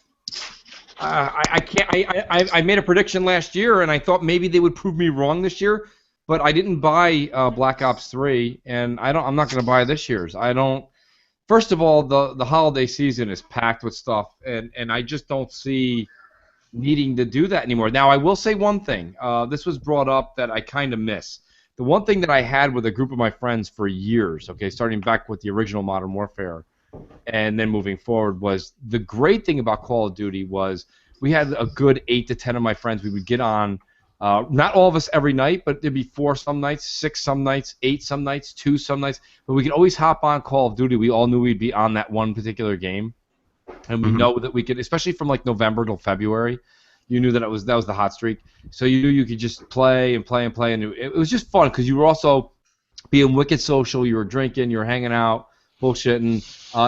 I made a prediction last year and I thought maybe they would prove me wrong this year, but I didn't buy Black Ops 3 and I'm not going to buy this year's. I don't. First of all, the holiday season is packed with stuff, and I just don't see needing to do that anymore. Now, I will say one thing. This was brought up that I kind of miss. The one thing that I had with a group of my friends for years, okay, starting back with the original Modern Warfare and then moving forward, was the great thing about Call of Duty was we had a good 8 to 10 of my friends. We would get on. Not all of us every night, but there'd be 4 some nights, 6 some nights, 8 some nights, 2 some nights. But we could always hop on Call of Duty. We all knew we'd be on that one particular game, and we know that we could, especially from like November till February. You knew that that was the hot streak. So you knew you could just play and play and play, and it was just fun because you were also being wicked social. You were drinking, you were hanging out, bullshitting.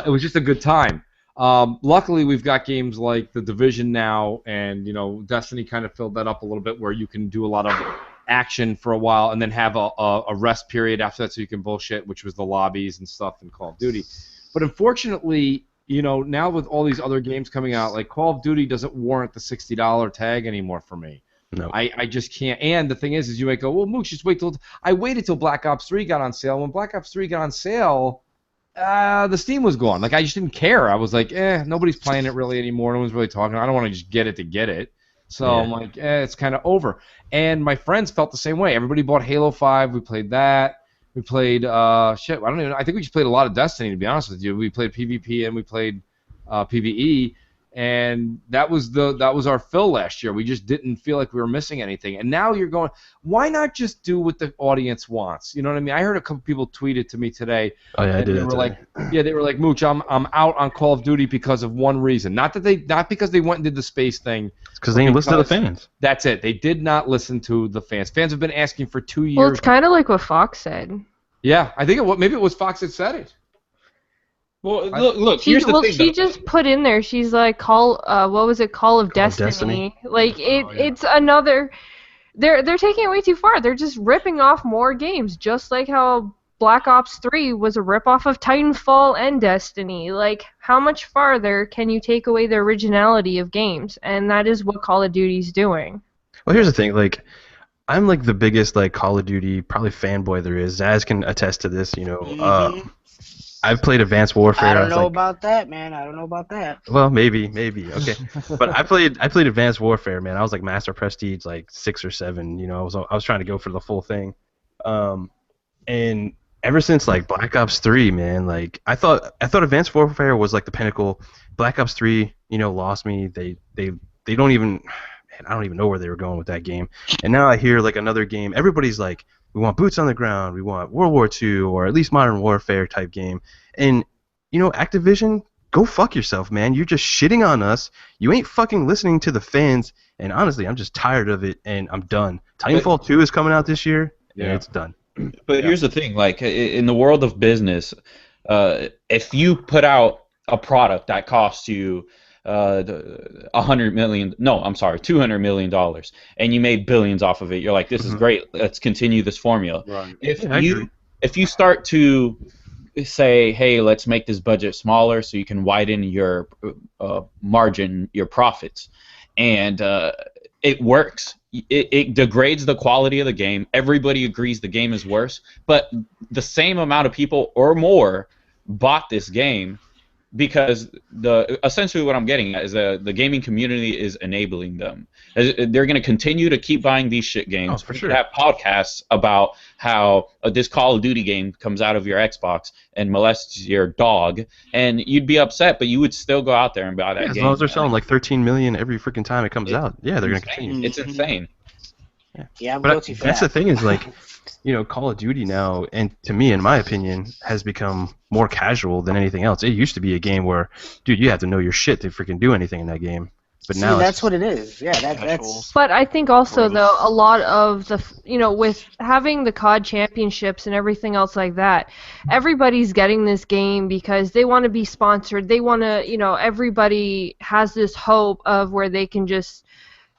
It was just a good time. Luckily, we've got games like The Division now, and you know, Destiny kind of filled that up a little bit, where you can do a lot of action for a while and then have a rest period after that, so you can bullshit, which was the lobbies and stuff in Call of Duty. But unfortunately, you know, now with all these other games coming out, like Call of Duty doesn't warrant the $60 tag anymore for me. No. I just can't. And the thing is you might go, well, Mooch, just wait till. I waited till Black Ops 3 got on sale. When Black Ops 3 got on sale, the Steam was gone. Like, I just didn't care. I was like, nobody's playing it really anymore. No one's really talking. I don't want to just get it to get it. So I'm like, it's kind of over. And my friends felt the same way. Everybody bought Halo 5. We played that. We played, I think we just played a lot of Destiny, to be honest with you. We played PvP and we played PvE. And that was our fill last year. We just didn't feel like we were missing anything. And now you're going, why not just do what the audience wants? You know what I mean? I heard a couple people tweet it to me today. Oh yeah, I did. They were like, they were like, Mooch, I'm out on Call of Duty because of one reason. Not because they went and did the space thing. Because they didn't listen to the fans. That's it. They did not listen to the fans. Fans have been asking for 2 years. Well, it's kind of like what Fox said. Yeah, I think maybe it was Fox that said it. Well, look. Here's the thing. She just put in there. She's like, Call of Destiny. Like it's another. They're taking it way too far. They're just ripping off more games, just like how Black Ops 3 was a ripoff of Titanfall and Destiny. Like, how much farther can you take away the originality of games? And that is what Call of Duty's doing. Well, here's the thing. Like, I'm like the biggest like Call of Duty probably fanboy there is. Zazz can attest to this. You know, I've played Advanced Warfare. I don't know about that, man. I don't know about that. Well, maybe. Okay. But I played Advanced Warfare, man. I was like Master Prestige like 6 or 7. You know, I was trying to go for the full thing. And ever since like Black Ops 3, man, like I thought Advanced Warfare was like the pinnacle. Black Ops 3, you know, lost me. They don't even. Man, I don't even know where they were going with that game. And now I hear like another game. Everybody's like, we want boots on the ground. We want World War II or at least Modern Warfare type game. And, you know, Activision, go fuck yourself, man. You're just shitting on us. You ain't fucking listening to the fans. And honestly, I'm just tired of it, and I'm done. Titanfall 2 is coming out this year, and it's done. But here's the thing. Like, in the world of business, if you put out a product that costs you $200 million, and you made billions off of it. You're like, this is great. Let's continue this formula. Right. If you start to say, hey, let's make this budget smaller so you can widen your margin, your profits, and it works. It degrades the quality of the game. Everybody agrees the game is worse, but the same amount of people or more bought this game. Because essentially what I'm getting at is the gaming community is enabling them. They're going to continue to keep buying these shit games. Oh, for sure. Have podcasts about how this Call of Duty game comes out of your Xbox and molests your dog, and you'd be upset, but you would still go out there and buy that game. As long as they're selling like 13 million every freaking time it comes out. Yeah, they're going to continue. It's insane. Yeah, I'm But guilty for that's that. the thing is like, you know, Call of Duty now, and to me, in my opinion, has become more casual than anything else. It used to be a game where, dude, you have to know your shit to freaking do anything in that game. But now that's what it is. Yeah, that's. But I think also, though, a lot of the, you know, with having the COD championships and everything else like that, everybody's getting this game because they want to be sponsored. They want to, you know, everybody has this hope of where they can just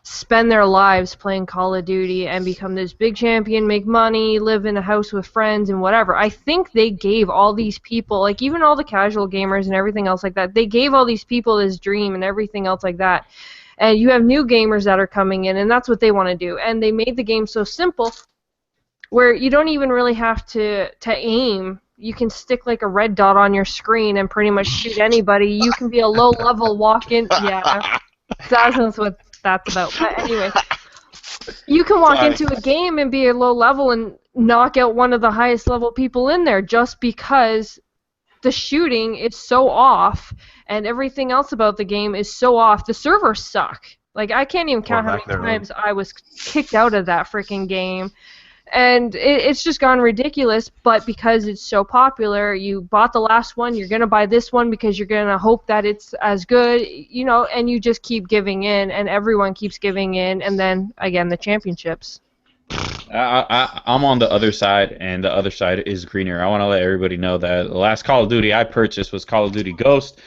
spend their lives playing Call of Duty and become this big champion, make money, live in a house with friends and whatever. I think they gave all these people, like even all the casual gamers and everything else like that, they gave all these people this dream and everything else like that. And you have new gamers that are coming in, and that's what they want to do. And they made the game so simple where you don't even really have to aim. You can stick like a red dot on your screen and pretty much shoot anybody. You can be a low-level walk-in. Yeah, Zazz knows what that's about. But anyway, you can walk into a game and be a low level and knock out one of the highest level people in there just because the shooting is so off and everything else about the game is so off. The servers suck. Like, I can't even count how many times I was kicked out of that freaking game. And it's just gone ridiculous, but because it's so popular, you bought the last one, you're going to buy this one because you're going to hope that it's as good, you know, and you just keep giving in, and everyone keeps giving in, and then, again, the championships. I'm on the other side, and the other side is greener. I want to let everybody know that the last Call of Duty I purchased was Call of Duty Ghost.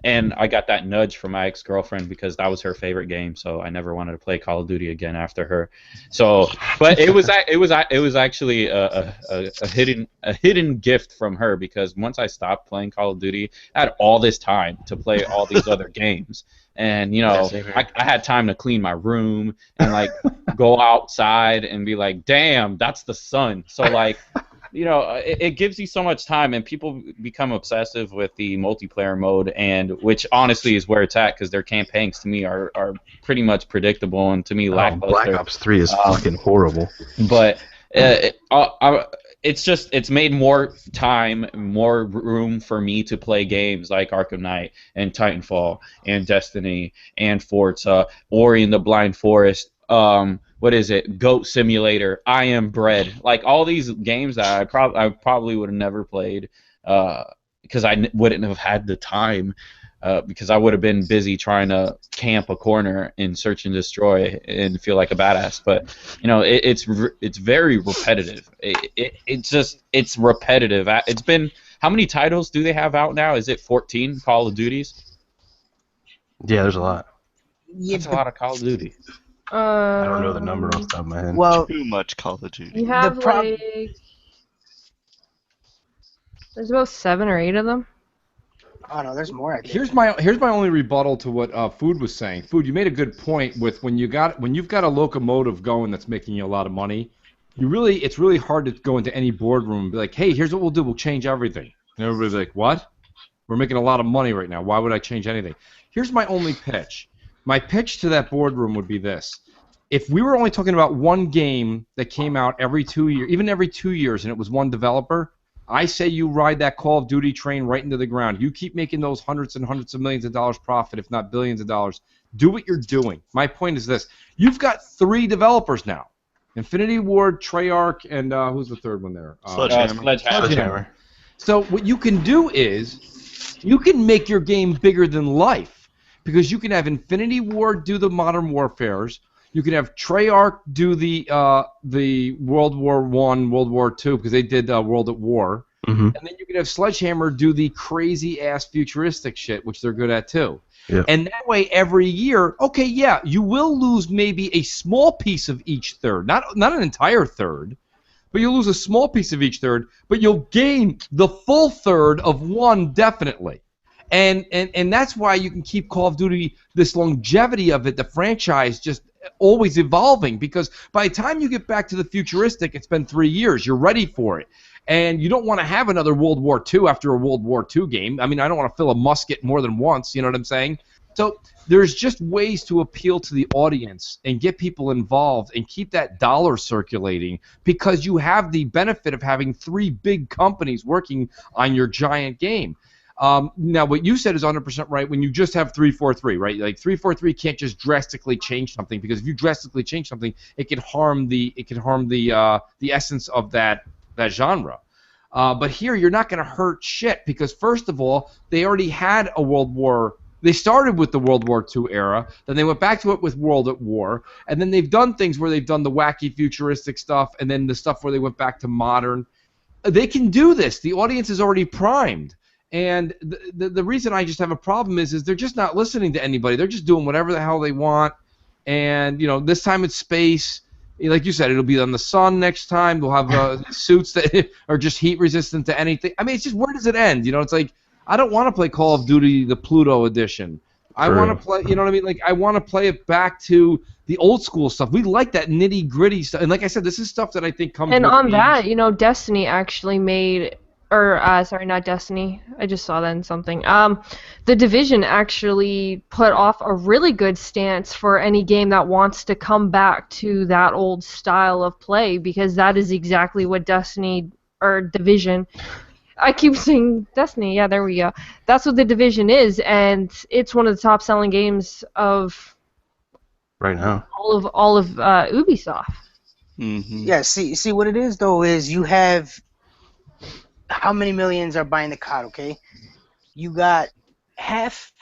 And I got that nudge from my ex-girlfriend because that was her favorite game, so I never wanted to play Call of Duty again after her. So, but it was actually a hidden gift from her because once I stopped playing Call of Duty, I had all this time to play all these other games, and you know, I had time to clean my room and like go outside and be like, damn, that's the sun. So like. You know, it gives you so much time, and people become obsessive with the multiplayer mode, and which honestly is where it's at because their campaigns to me are pretty much predictable and to me lackluster. Black Ops 3 is fucking horrible. But it's made more time, more room for me to play games like Arkham Knight and Titanfall and Destiny and Forza, Ori and the Blind Forest. What is it? Goat Simulator, I Am Bread. Like all these games that I probably would have never played because wouldn't have had the time. Because I would have been busy trying to camp a corner and search and destroy and feel like a badass. But it's very repetitive. It's repetitive. It's been, how many titles do they have out now? Is it 14 Call of Duties? Yeah, there's a lot. Yeah, That's a lot of Call of Duty. I don't know the number off the top of my head. well, Too much Call of Duty. You have The prob- like there's about 7 or 8 of them. oh no, there's more. I think. Here's my only rebuttal to what Food was saying. Food, you made a good point with when you've got a locomotive going that's making you a lot of money. It's really hard to go into any boardroom and be like, hey, here's what we'll do. We'll change everything. And everybody's like, what? We're making a lot of money right now. Why would I change anything? Here's my only pitch. My pitch to that boardroom would be this. If we were only talking about one game that came out every 2 years, even every 2 years, and it was one developer, I say you ride that Call of Duty train right into the ground. You keep making those hundreds and hundreds of millions of dollars profit, if not billions of dollars. Do what you're doing. My point is this. You've got 3 developers now. Infinity Ward, Treyarch, and who's the third one there? Sledgehammer. So what you can do is you can make your game bigger than life because you can have Infinity Ward do the Modern Warfares. You can have Treyarch do the World War I, World War II, because they did World at War. Mm-hmm. And then you can have Sledgehammer do the crazy-ass futuristic shit, which they're good at too. Yeah. And that way, every year, okay, yeah, you will lose maybe a small piece of each third. Not an entire third, but you'll lose a small piece of each third, but you'll gain the full third of one definitely. And that's why you can keep Call of Duty, this longevity of it, the franchise just always evolving, because by the time you get back to the futuristic, it's been 3 years. You're ready for it. And you don't want to have another World War II after a World War II game. I mean, I don't want to fill a musket more than once, you know what I'm saying? So there's just ways to appeal to the audience and get people involved and keep that dollar circulating, because you have the benefit of having 3 big companies working on your giant game. Now, what you said is 100% right. When you just have 343, right? Like 343 can't just drastically change something, because if you drastically change something, it can harm the essence of that genre. But here, you're not going to hurt shit, because first of all, they already had a World War. They started with the World War II era, then they went back to it with World at War, and then they've done things where they've done the wacky futuristic stuff, and then the stuff where they went back to modern. They can do this. The audience is already primed. And the reason I just have a problem is they're just not listening to anybody. They're just doing whatever the hell they want. And, this time it's space. Like you said, it'll be on the sun next time. They'll have suits that are just heat resistant to anything. I mean, it's just, where does it end? It's like, I don't want to play Call of Duty, the Pluto edition. I want to play, you know what I mean? Like, I want to play it back to the old school stuff. We like that nitty-gritty stuff. And like I said, this is stuff that I think comes And with on age. that, Destiny actually made... sorry, not Destiny. I just saw that in something. The Division actually put off a really good stance for any game that wants to come back to that old style of play, because that is exactly what Destiny, or Division... I keep saying Destiny, yeah, there we go. That's what the Division is, and it's one of the top-selling games of... Right now. All of Ubisoft. Mm-hmm. Yeah, see what it is, though, is you have... How many millions are buying the COD, okay? You got half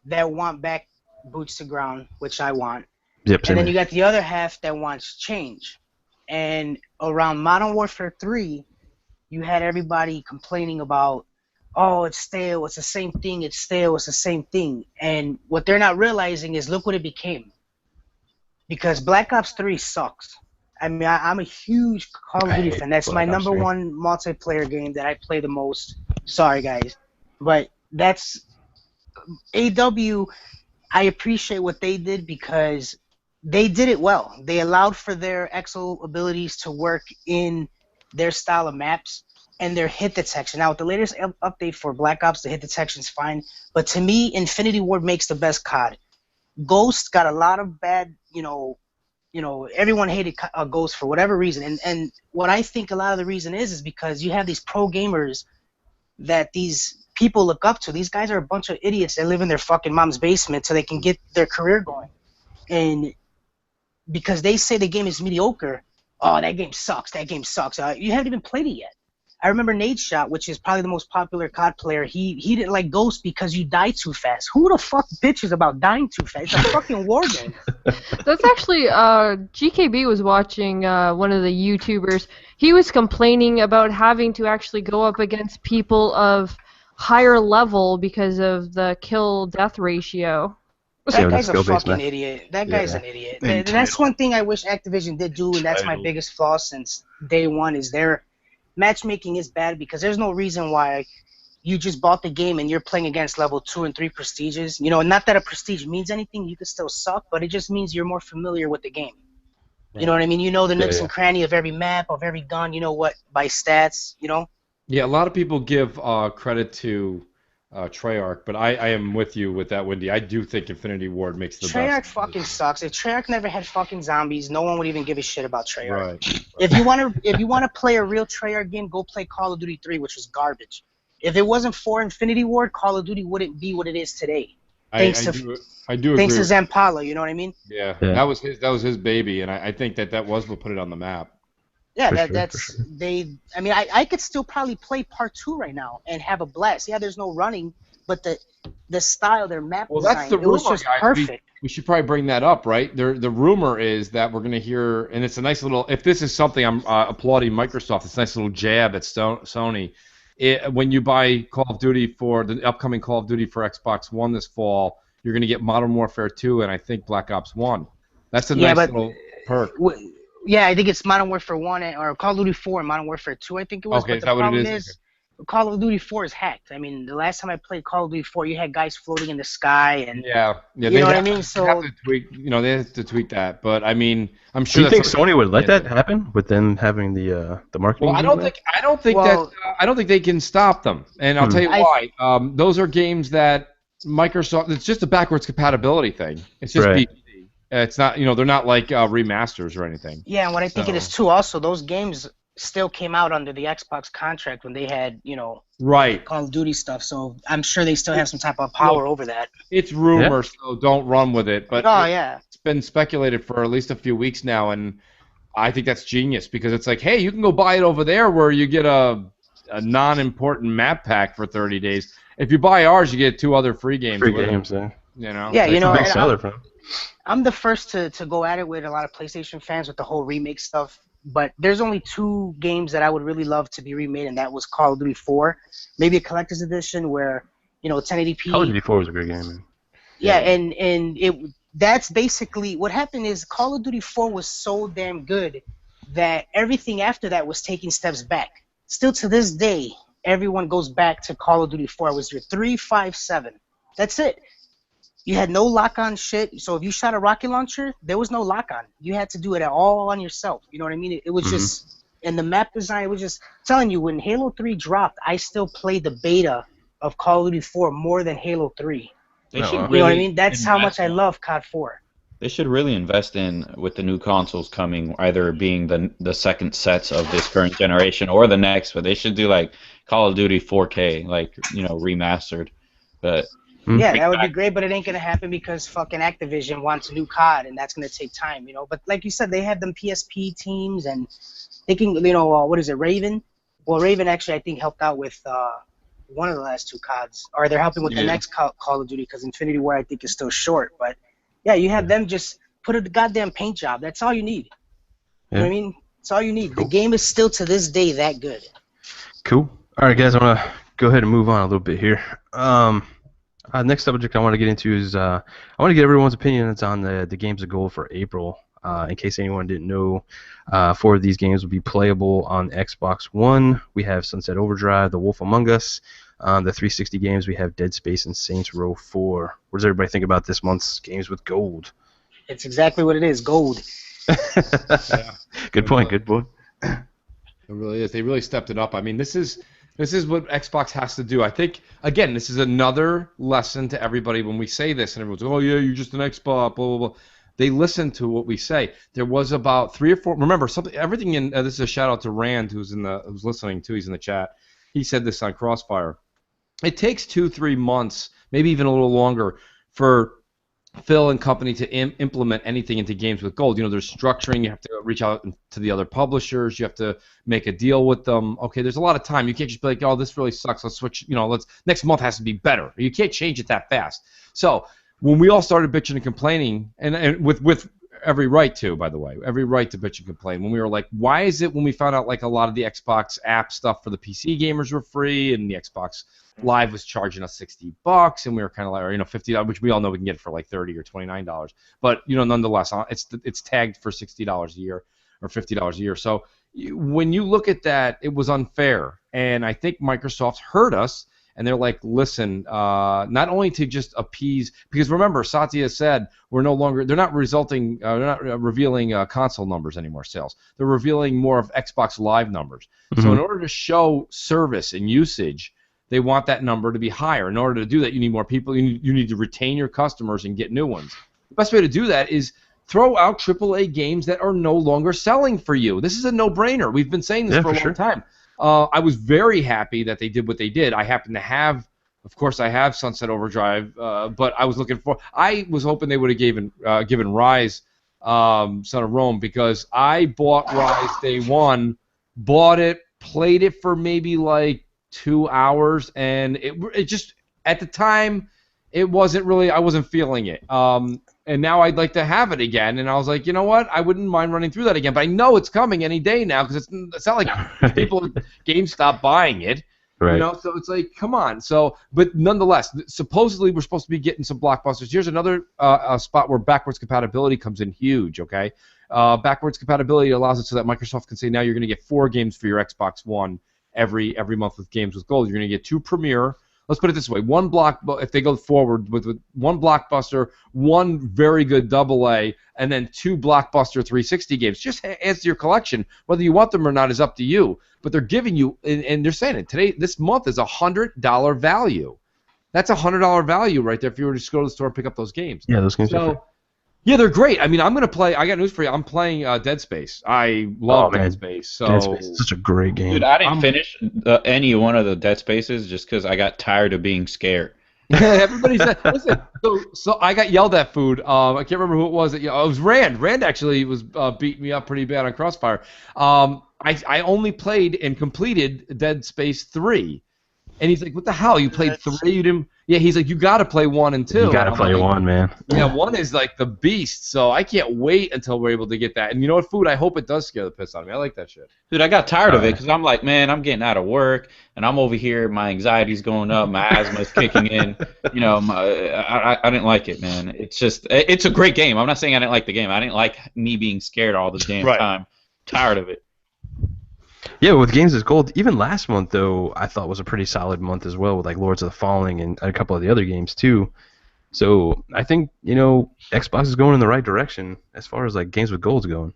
that want back boots to ground, which I want. Yep, And then same you got the other half that wants change. And around Modern Warfare 3, you had everybody complaining about, oh, it's stale, it's the same thing, it's stale, it's the same thing. And what they're not realizing is, look what it became. Because Black Ops 3 sucks. I mean, I'm a huge Call of Duty fan. That's my number one multiplayer game that I play the most. Sorry, guys. But that's... AW, I appreciate what they did, because they did it well. They allowed for their exo abilities to work in their style of maps and their hit detection. Now, with the latest update for Black Ops, the hit detection's fine. But to me, Infinity Ward makes the best COD. Ghost got a lot of bad, everyone hated Ghost for whatever reason. And what I think a lot of the reason is because you have these pro gamers that these people look up to. These guys are a bunch of idiots that live in their fucking mom's basement so they can get their career going. And because they say the game is mediocre, oh, that game sucks, that game sucks. You haven't even played it yet. I remember Nate Shot, which is probably the most popular COD player. He didn't like Ghost because you die too fast. Who the fuck bitches about dying too fast? It's a fucking war game. That's actually GKB was watching one of the YouTubers. He was complaining about having to actually go up against people of higher level because of the kill-death ratio. That guy's a fucking idiot. That guy's an idiot. And that's one thing I wish Activision did do, and that's my biggest flaw since day one, is their matchmaking is bad because there's no reason why you just bought the game and you're playing against level 2 and 3 prestiges. Not that a prestige means anything. You could still suck, but it just means you're more familiar with the game. You know what I mean? You know the nooks and cranny of every map, of every gun. You know what by stats. Yeah, a lot of people give credit to Treyarch, but I am with you with that, Windy. I do think Infinity Ward makes the best. Treyarch fucking sucks. If Treyarch never had fucking zombies, no one would even give a shit about Treyarch. Right. If you want to play a real Treyarch game, go play Call of Duty 3, which was garbage. If it wasn't for Infinity Ward, Call of Duty wouldn't be what it is today. I do agree. Thanks to Zampala, you know what I mean? Yeah. That was his baby, and I think that was what put it on the map. Yeah, I could still probably play part 2 right now and have a blast. Yeah, there's no running, but the style, their map design, that's the rumor, it was just perfect. We should probably bring that up, right? The rumor is that we're going to hear, and it's a nice little, if this is something I'm applauding Microsoft, it's a nice little jab at Sony. When you buy Call of Duty for the upcoming Call of Duty for Xbox One this fall, you're going to get Modern Warfare 2 and I think Black Ops 1. That's a nice little perk. Yeah, I think it's Modern Warfare 1 or Call of Duty 4 and Modern Warfare 2, I think it was. Okay, but is that what it is? Call of Duty 4 is hacked. I mean, the last time I played Call of Duty 4, you had guys floating in the sky, and you know what I mean. So they have to tweak that. But I mean, I'm sure. Do you think Sony would let that happen with them having the marketing? Well, I don't think they can stop them, and I'll tell you why. Those are games that Microsoft. It's just a backwards compatibility thing. It's just PC. It's not, they're not like remasters or anything. Yeah, and what I think it is too. Also, those games still came out under the Xbox contract when they had, right, Call of Duty stuff. So I'm sure they still have some type of power over that. It's rumors, so don't run with it. But it's been speculated for at least a few weeks now, and I think that's genius because it's like, hey, you can go buy it over there where you get a non-important map pack for 30 days. If you buy ours, you get 2 other free games. Yeah. Yeah, I'm the first to go at it with a lot of PlayStation fans with the whole remake stuff, but there's only 2 games that I would really love to be remade, and that was Call of Duty 4, maybe a collector's edition where 1080p. Call of Duty 4 was a great game, man. Yeah, and that's basically what happened. Is Call of Duty 4 was so damn good that everything after that was taking steps back. Still to this day, everyone goes back to Call of Duty 4. It was your 3.57. That's it. You had no lock-on shit, so if you shot a rocket launcher, there was no lock-on. You had to do it all on yourself. You know what I mean? It was just, and the map design, it was just telling you, when Halo 3 dropped, I still played the beta of Call of Duty 4 more than Halo 3. You know what I mean? That's how much I love COD 4. They should really invest in, with the new consoles coming, either being the second sets of this current generation or the next, but they should do like Call of Duty 4K, like, remastered. But yeah, that would be great, but it ain't gonna happen because fucking Activision wants a new COD, and that's gonna take time, But like you said, they have them PSP teams, and they can, what is it, Raven? Well, Raven actually, I think, helped out with one of the last 2 CODs, or they're helping with the next Call of Duty because Infinity War, I think, is still short. But yeah, you have them just put a goddamn paint job. That's all you need. You know what I mean? That's all you need. Cool. The game is still to this day that good. Cool. All right, guys, I want to go ahead and move on a little bit here. Next subject I want to get into is I want to get everyone's opinions on the games of gold for April. In case anyone didn't know, 4 of these games will be playable on Xbox One. We have Sunset Overdrive, The Wolf Among Us. The 360 games, we have Dead Space and Saints Row 4. What does everybody think about this month's games with gold? It's exactly what it is, gold. Good point. It really is. They really stepped it up. I mean, this is what Xbox has to do. I think, again, this is another lesson to everybody when we say this, and everyone's like, oh, yeah, you're just an Xbox, blah, blah, blah. They listen to what we say. There was about 3 or 4. Remember something. Everything in this is a shout out to Rand, who's listening too. He's in the chat. He said this on Crossfire. It takes 2-3 months, maybe even a little longer, for Phil and company to implement anything into Games with Gold. You know, there's structuring. You have to reach out to the other publishers. You have to make a deal with them. Okay, there's a lot of time. You can't just be like, oh, this really sucks. Let's switch. You know, next month has to be better. You can't change it that fast. So when we all started bitching and complaining, and with every right to, by the way, every right to bitch and complain, when we were like, why is it when we found out like a lot of the Xbox app stuff for the PC gamers were free and the Xbox Live was charging us $60, and we were kind of like, or, you know, $50, which we all know we can get for like $30 or $29, but you know, nonetheless, it's tagged for $60 a year or $50 a year. So when you look at that, it was unfair, and I think Microsoft's heard us. And they're like, listen, not only to just appease, because remember, Satya said they're not revealing console numbers anymore, sales. They're revealing more of Xbox Live numbers. Mm-hmm. So in order to show service and usage, they want that number to be higher. In order to do that, you need more people. You need to retain your customers and get new ones. The best way to do that is throw out AAA games that are no longer selling for you. This is a no-brainer. We've been saying this for a long time. I was very happy that they did what they did. I happen to have, of course, I have Sunset Overdrive, but I was hoping they would have given Rise, Son of Rome, because I bought Rise day one, bought it, played it for maybe like 2 hours, and it just, at the time, it wasn't really, I wasn't feeling it. And now I'd like to have it again, and I was like, you know what? I wouldn't mind running through that again, but I know it's coming any day now because it's not like people at GameStop buying it, right? You know, so it's like, come on. So, but nonetheless, supposedly we're supposed to be getting some blockbusters. Here's another spot where backwards compatibility comes in huge. Okay, backwards compatibility allows it so that Microsoft can say now you're going to get 4 games for your Xbox One every month with Games with Gold. You're going to get 2 Premier. Let's put it this way: if they go forward with 1 blockbuster, 1 very good AA, and then 2 blockbuster 360 games, just adds to your collection. Whether you want them or not is up to you. But they're giving you, and they're saying it this month is $100 value. That's $100 value right there if you were to just go to the store and pick up those games. Yeah, those games are free. Yeah, they're great. I mean, I'm going to play. I got news for you. I'm playing Dead Space. I love Dead Space. So Dead Space is such a great game. Dude, I didn't finish any one of the Dead Spaces just because I got tired of being scared. Everybody said, listen, so I got yelled at food. I can't remember who it was. It was Rand. Rand actually was beating me up pretty bad on Crossfire. I only played and completed Dead Space 3. And he's like, what the hell? You played 3? You didn't... Yeah, he's like, you got to play 1 and 2. You got to play like, 1, man. Yeah, 1 is like the beast, so I can't wait until we're able to get that. And you know what, food? I hope it does scare the piss out of me. I like that shit. Dude, I got tired of it because I'm like, man, I'm getting out of work, and I'm over here, my anxiety's going up, my asthma's kicking in. You know, I didn't like it, man. It's just, it's a great game. I'm not saying I didn't like the game. I didn't like me being scared all the damn time. Tired of it. Yeah, with Games with Gold, even last month, though, I thought was a pretty solid month as well with like Lords of the Fallen and a couple of the other games, too. So I think, you know, Xbox is going in the right direction as far as like Games with Gold's going.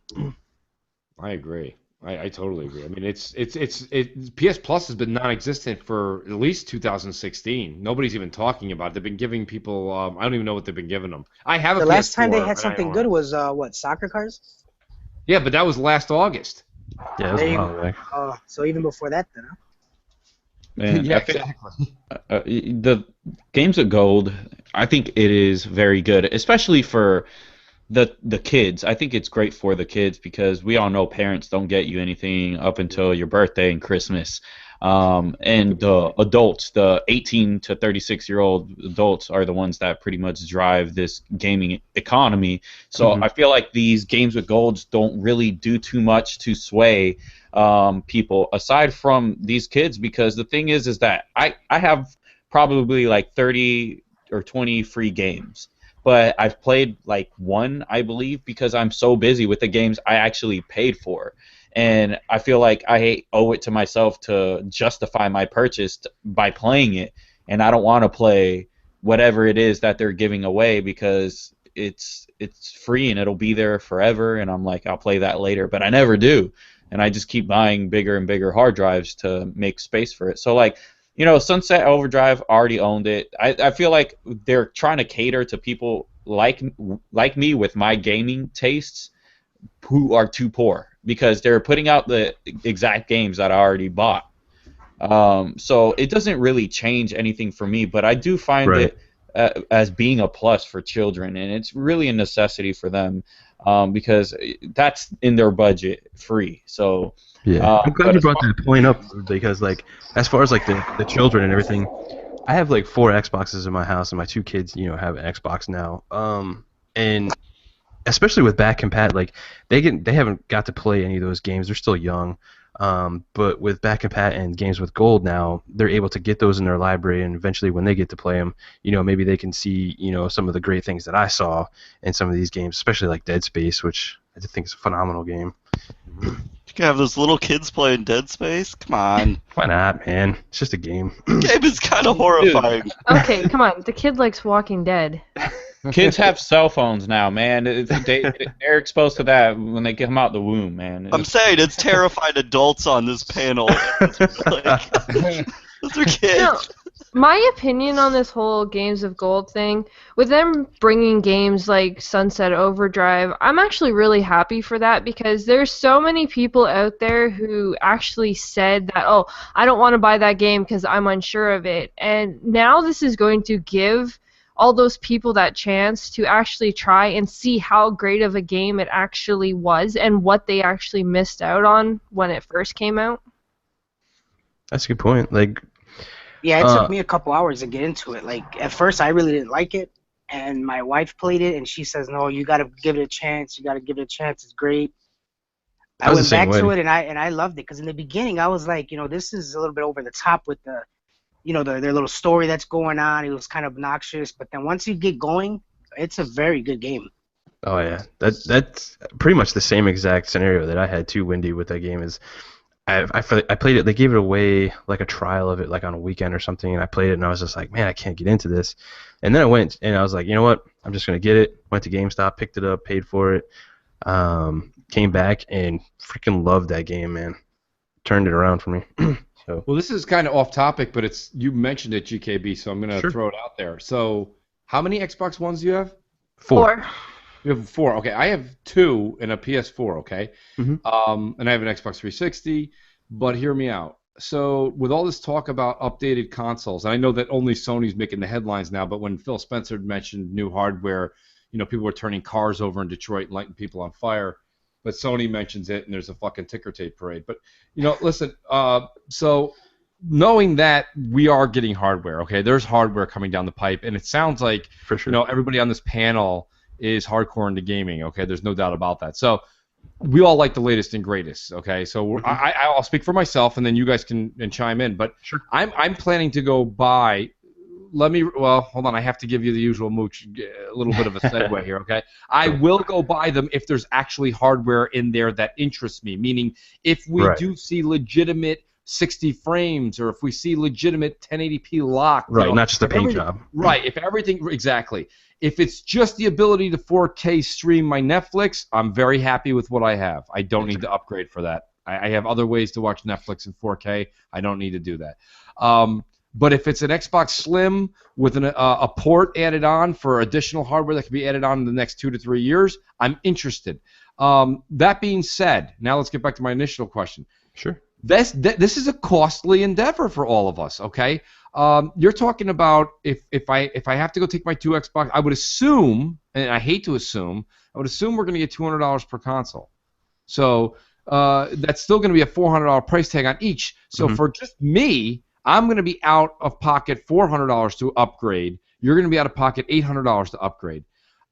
I agree. I totally agree. I mean, it's PS Plus has been non-existent for at least 2016. Nobody's even talking about it. They've been giving people, I don't even know what they've been giving them. I have the PS4, last time they had something good was, soccer cars? Yeah, but that was last August. Yeah, that was a while back. So even before that, then, huh? Man, yeah, exactly. The Games of Gold, I think it is very good, especially for the kids. I think it's great for the kids because we all know parents don't get you anything up until your birthday and Christmas. And the adults, the 18 to 36-year-old adults, are the ones that pretty much drive this gaming economy. So I feel like these Games with Golds don't really do too much to sway people aside from these kids, because the thing is that I have probably like 30 or 20 free games, but I've played like 1, I believe, because I'm so busy with the games I actually paid for. And I feel like I owe it to myself to justify my purchase by playing it, and I don't want to play whatever it is that they're giving away because it's free and it'll be there forever, and I'm like, I'll play that later, but I never do, and I just keep buying bigger and bigger hard drives to make space for it. So like, you know, Sunset Overdrive already owned it. I feel like they're trying to cater to people like me with my gaming tastes who are too poor because they're putting out the exact games that I already bought. So it doesn't really change anything for me, but I do find Right. it as being a plus for children, and it's really a necessity for them because that's in their budget free. So Yeah, I'm glad but you as brought far, that point up because, like, as far as like the children and everything, I have like 4 Xboxes in my house, and my 2 kids, have an Xbox now. And especially with back compat, like they haven't got to play any of those games. They're still young. But with back compat and games with gold now, they're able to get those in their library, and eventually when they get to play them, maybe they can see, some of the great things that I saw in some of these games, especially like Dead Space, which I just think is a phenomenal game. You can have those little kids playing Dead Space? Come on. Why not, man? It's just a game. The game is kind of horrifying. Okay, come on. The kid likes Walking Dead. kids have cell phones now, man. They're exposed to that when they come out the womb, man. I'm saying it's terrified adults on this panel. Like, those are kids. No, my opinion on this whole Games of Gold thing, with them bringing games like Sunset Overdrive, I'm actually really happy for that because there's so many people out there who actually said that, oh, I don't want to buy that game because I'm unsure of it. And now this is going to give all those people that chance to actually try and see how great of a game it actually was and what they actually missed out on when it first came out. That's a good point. Like, Yeah, it took me a couple hours to get into it. Like, at first, I really didn't like it, and my wife played it, and she says, "No, you got to give it a chance. You got to give it a chance. It's great." I went back to it, and I loved it because in the beginning, I was like, this is a little bit over the top with the, their little story that's going on. It was kind of obnoxious, but then once you get going, it's a very good game. Oh yeah, that's pretty much the same exact scenario that I had too, Windy, with that game. Is I played it. They gave it away like a trial of it, like on a weekend or something, and I played it, and I was just like, man, I can't get into this. And then I went, and I was like, you know what? I'm just gonna get it. Went to GameStop, picked it up, paid for it, came back, and freaking loved that game, man. Turned it around for me. So. Well, this is kind of off topic, but you mentioned it, GKB, so I'm gonna throw it out there. So, how many Xbox Ones do you have? 4. You have 4. Okay, I have 2 and a PS4. Okay, Mm-hmm. and I have an Xbox 360. But hear me out. So with all this talk about updated consoles, and I know that only Sony's making the headlines now, but when Phil Spencer mentioned new hardware, people were turning cars over in Detroit and lighting people on fire. But Sony mentions it, and there's a fucking ticker tape parade. But listen. So knowing that we are getting hardware, okay, there's hardware coming down the pipe, and it sounds like For sure. everybody on this panel is hardcore into gaming. Okay, there's no doubt about that. So we all like the latest and greatest. Okay, so I'll speak for myself, and then you guys can chime in. But Sure. I'm planning to go buy. Well, hold on. I have to give you the usual mooch, a little bit of a segue here, okay? I will go buy them if there's actually hardware in there that interests me, meaning if we do see legitimate 60 frames or if we see legitimate 1080p lock. Right, not just a paint job. Right, exactly. If it's just the ability to 4K stream my Netflix, I'm very happy with what I have. I don't need to upgrade for that. I have other ways to watch Netflix in 4K. I don't need to do that. But if it's an Xbox Slim with a port added on for additional hardware that can be added on in the next 2 to 3 years, I'm interested. That being said, now let's get back to my initial question. Sure. This is a costly endeavor for all of us, okay? You're talking about if I have to go take my 2 Xbox, I would assume, and I hate to assume, we're going to get $200 per console. So that's still going to be a $400 price tag on each. So for just me, I'm going to be out of pocket $400 to upgrade. You're going to be out of pocket $800 to upgrade.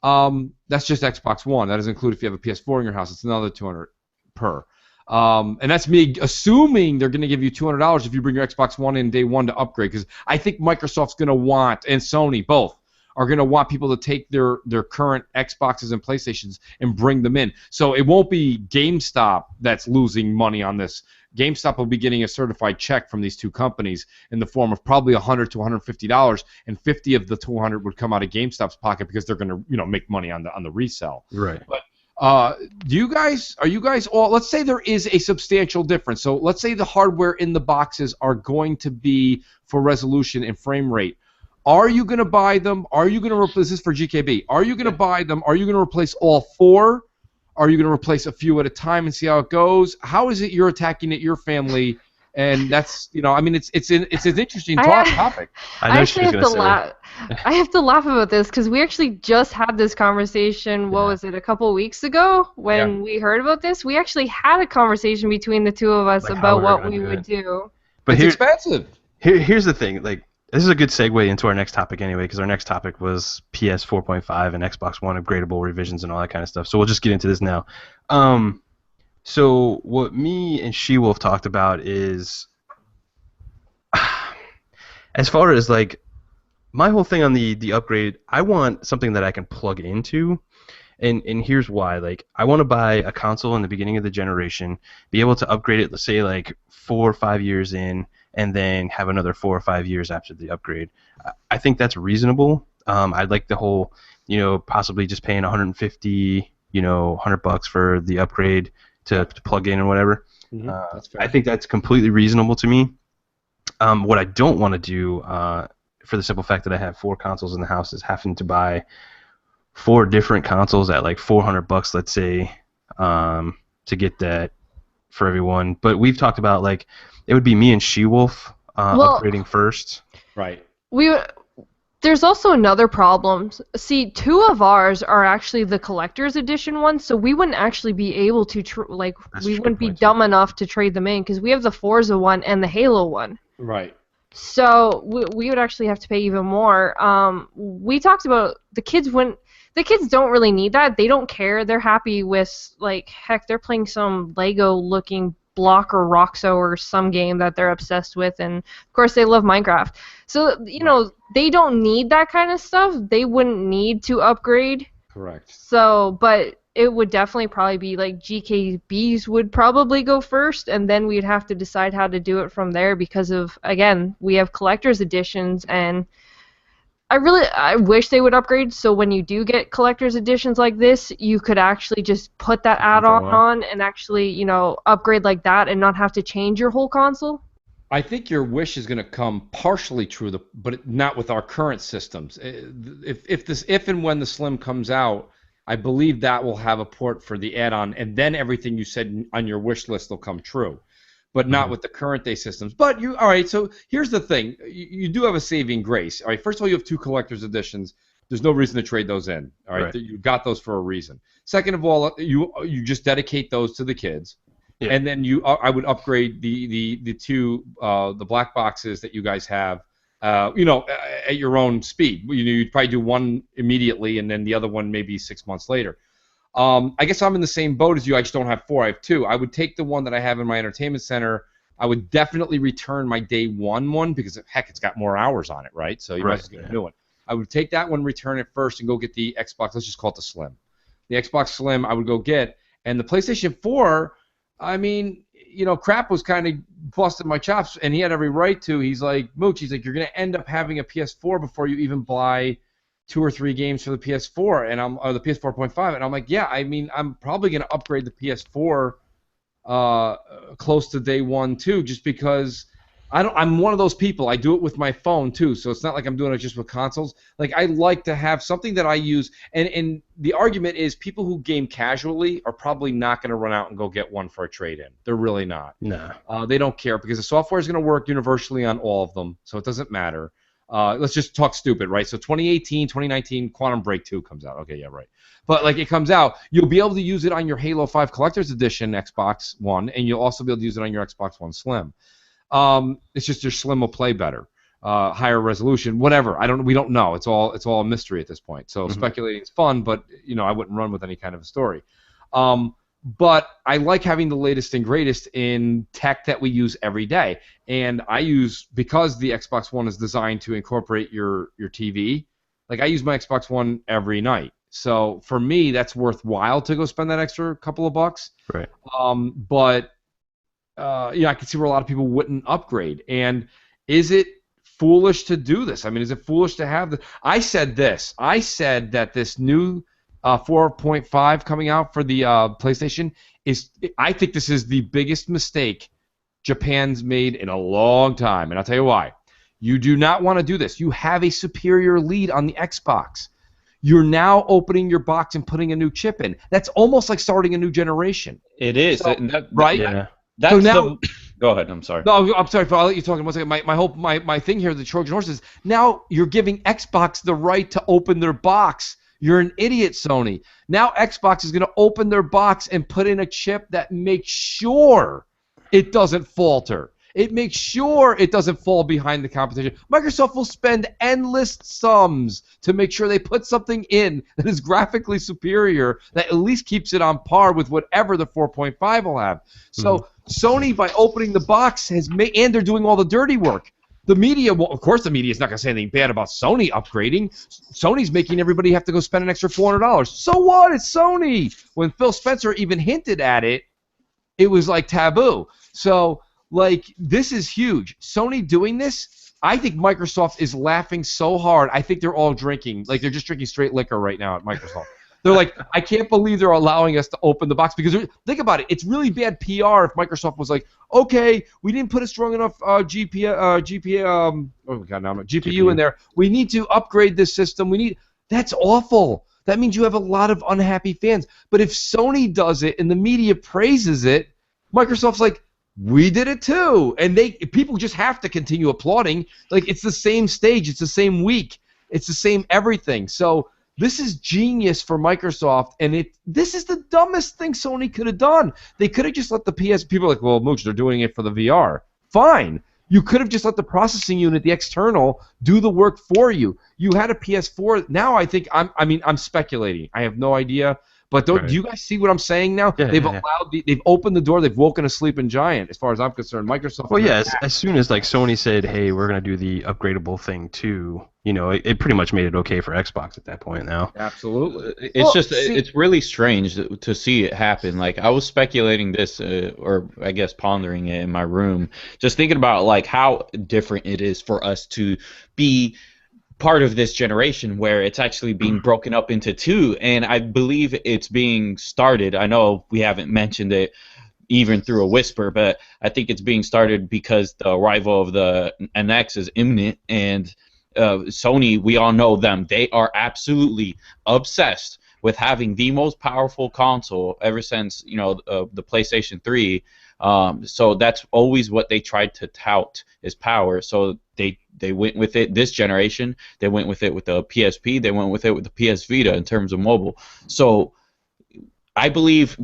That's just Xbox One. That doesn't include if you have a PS4 in your house. It's another $200 per. And that's me assuming they're going to give you $200 if you bring your Xbox One in day one to upgrade. Because I think Microsoft's going to want, and Sony both, are going to want people to take their current Xboxes and PlayStations and bring them in. So it won't be GameStop that's losing money on this. GameStop will be getting a certified check from these two companies in the form of probably $100 to $150, and 50 of the 200 would come out of GameStop's pocket because they're going to make money on the resell. Right. But are you guys all? Let's say there is a substantial difference. So let's say the hardware in the boxes are going to be for resolution and frame rate. Are you going to buy them? Are you going to replace this for GKB? Are you going to buy them? Are you going to replace all 4? Are you going to replace a few at a time and see how it goes? How is it you're attacking it, your family? And that's, I mean, it's an interesting topic. I actually have to laugh. I have to laugh about this because we actually just had this conversation. What was it? A couple of weeks ago when we heard about this. We actually had a conversation between the two of us about what we would do. But it's expensive. Here's the thing. Like, this is a good segue into our next topic anyway, because our next topic was PS 4.5 and Xbox One upgradable revisions and all that kind of stuff. So we'll just get into this now. So what me and SheWolf talked about is, as far as like my whole thing on the upgrade, I want something that I can plug into, and here's why. Like, I want to buy a console in the beginning of the generation, be able to upgrade it, let's say like 4 or 5 years in, and then have another 4 or 5 years after the upgrade. I think that's reasonable. I'd like the whole, possibly just paying 150, $100 for the upgrade to plug in and whatever. That's fair. I think that's completely reasonable to me. What I don't want to do, for the simple fact that I have 4 consoles in the house, is having to buy 4 different consoles at like $400, let's say, to get that for everyone. But we've talked about, like, it would be me and SheWolf upgrading first. Right. There's also another problem. See, 2 of ours are actually the collector's edition ones, so we wouldn't actually be able to, we wouldn't be dumb enough to trade them in, because we have the Forza one and the Halo one. Right. So we would actually have to pay even more. We talked about the kids don't really need that. They don't care. They're happy with, like, heck, they're playing some Lego-looking Block or Roxo or some game that they're obsessed with, and of course they love Minecraft. So, they don't need that kind of stuff. They wouldn't need to upgrade. Correct. So, but it would definitely probably be like GKBs would probably go first, and then we'd have to decide how to do it from there because of, again, we have collector's editions, and I wish they would upgrade so when you do get collector's editions like this, you could actually just put that add-on on and actually, upgrade like that and not have to change your whole console. I think your wish is going to come partially true, but not with our current systems. If and when the Slim comes out, I believe that will have a port for the add-on, and then everything you said on your wish list will come true. But not with the current day systems. But all right, so here's the thing. You do have a saving grace. All right, first of all, you have 2 collector's editions. There's no reason to trade those in. All right, you got those for a reason. Second of all, you just dedicate those to the kids. Yeah. And then I would upgrade the 2 the black boxes that you guys have, at your own speed. You'd probably do one immediately, and then the other one maybe 6 months later. I guess I'm in the same boat as you. I just don't have 4. I have 2. I would take the one that I have in my entertainment center. I would definitely return my day 1 one because, heck, it's got more hours on it, right? So you might as well get a new one. I would take that one, return it first, and go get the Xbox. Let's just call it the Slim. The Xbox Slim I would go get. And the PlayStation 4, I mean, Crap was kind of busting my chops, and he had every right to. He's like, Mooch, you're going to end up having a PS4 before you even buy 2 or 3 games for the PS4, or the PS4.5, and I'm like, yeah, I mean, I'm probably going to upgrade the PS4 close to day 1 too, just because I'm one of those people. I do it with my phone too, so it's not like I'm doing it just with consoles. Like, I like to have something that I use, and the argument is people who game casually are probably not going to run out and go get one for a trade-in. They're really not. No. They don't care because the software is going to work universally on all of them, so it doesn't matter. Let's just talk stupid, right? So 2018, 2019, Quantum Break 2 comes out. Okay, yeah, right. But, like, it comes out. You'll be able to use it on your Halo 5 Collector's Edition Xbox One, and you'll also be able to use it on your Xbox One Slim. It's just your Slim will play better, higher resolution, whatever. We don't know. It's all a mystery at this point. So speculating is fun, but, I wouldn't run with any kind of a story. But I like having the latest and greatest in tech that we use every day. And because the Xbox One is designed to incorporate your TV, like, I use my Xbox One every night. So for me, that's worthwhile to go spend that extra couple of bucks. Right. But I can see where a lot of people wouldn't upgrade. And is it foolish to do this? I mean, is it foolish to have I said this. I said that this new 4.5 coming out for the PlayStation I think this is the biggest mistake Japan's made in a long time, and I'll tell you why. You do not want to do this. You have a superior lead on the Xbox. You're now opening your box and putting a new chip in. That's almost like starting a new generation. It is, So, and right? Yeah. That's So now, Go ahead. I'm sorry. no, I'm sorry, I'll let you talk in 1 second. My thing here, the Trojan horse, is now you're giving Xbox the right to open their box. You're an idiot, Sony. Now Xbox is going to open their box and put in a chip that makes sure it doesn't falter. It makes sure it doesn't fall behind the competition. Microsoft will spend endless sums to make sure they put something in that is graphically superior, that at least keeps it on par with whatever the 4.5 will have. So Sony, by opening the box, has made, and they're doing all the dirty work. The media, well, of course the media is not going to say anything bad about Sony upgrading. Sony's making everybody have to go spend an extra $400. So what? It's Sony. When Phil Spencer even hinted at it, it was like taboo. So, like, this is huge. Sony doing this, I think Microsoft is laughing so hard. I think they're all drinking. Like, they're just drinking straight liquor right now at Microsoft. They're like, I can't believe they're allowing us to open the box. Because think about it. It's really bad PR if Microsoft was like, okay, we didn't put a strong enough GPU in there. We need to upgrade this system. That's awful. That means you have a lot of unhappy fans. But if Sony does it and the media praises it, Microsoft's like, we did it too. And people just have to continue applauding. Like, it's the same stage. It's the same week. It's the same everything. So this is genius for Microsoft, and this is the dumbest thing Sony could have done. They could have just let the PS... People are like, well, Mooch, they're doing it for the VR. Fine. You could have just let the processing unit, the external, do the work for you. You had a PS4. Now I think I'm speculating. I have no idea. But do you guys see what I'm saying now? Yeah, they've opened the door. They've woken a sleeping giant, as far as I'm concerned. Microsoft. Well, yeah. As soon as like Sony said, "Hey, we're gonna do the upgradable thing too," it pretty much made it okay for Xbox at that point. Now, Absolutely. It's really strange to see it happen. Like, I was speculating this, or I guess pondering it in my room, just thinking about like how different it is for us to be part of this generation where it's actually being broken up into two, and I believe it's being started. I know we haven't mentioned it even through a whisper, but I think it's being started because the arrival of the NX is imminent, and Sony, we all know them. They are absolutely obsessed with having the most powerful console ever since the PlayStation 3. So that's always what they tried to tout, is power. So they went with it this generation. They went with it with the PSP. They went with it with the PS Vita in terms of mobile. So I believe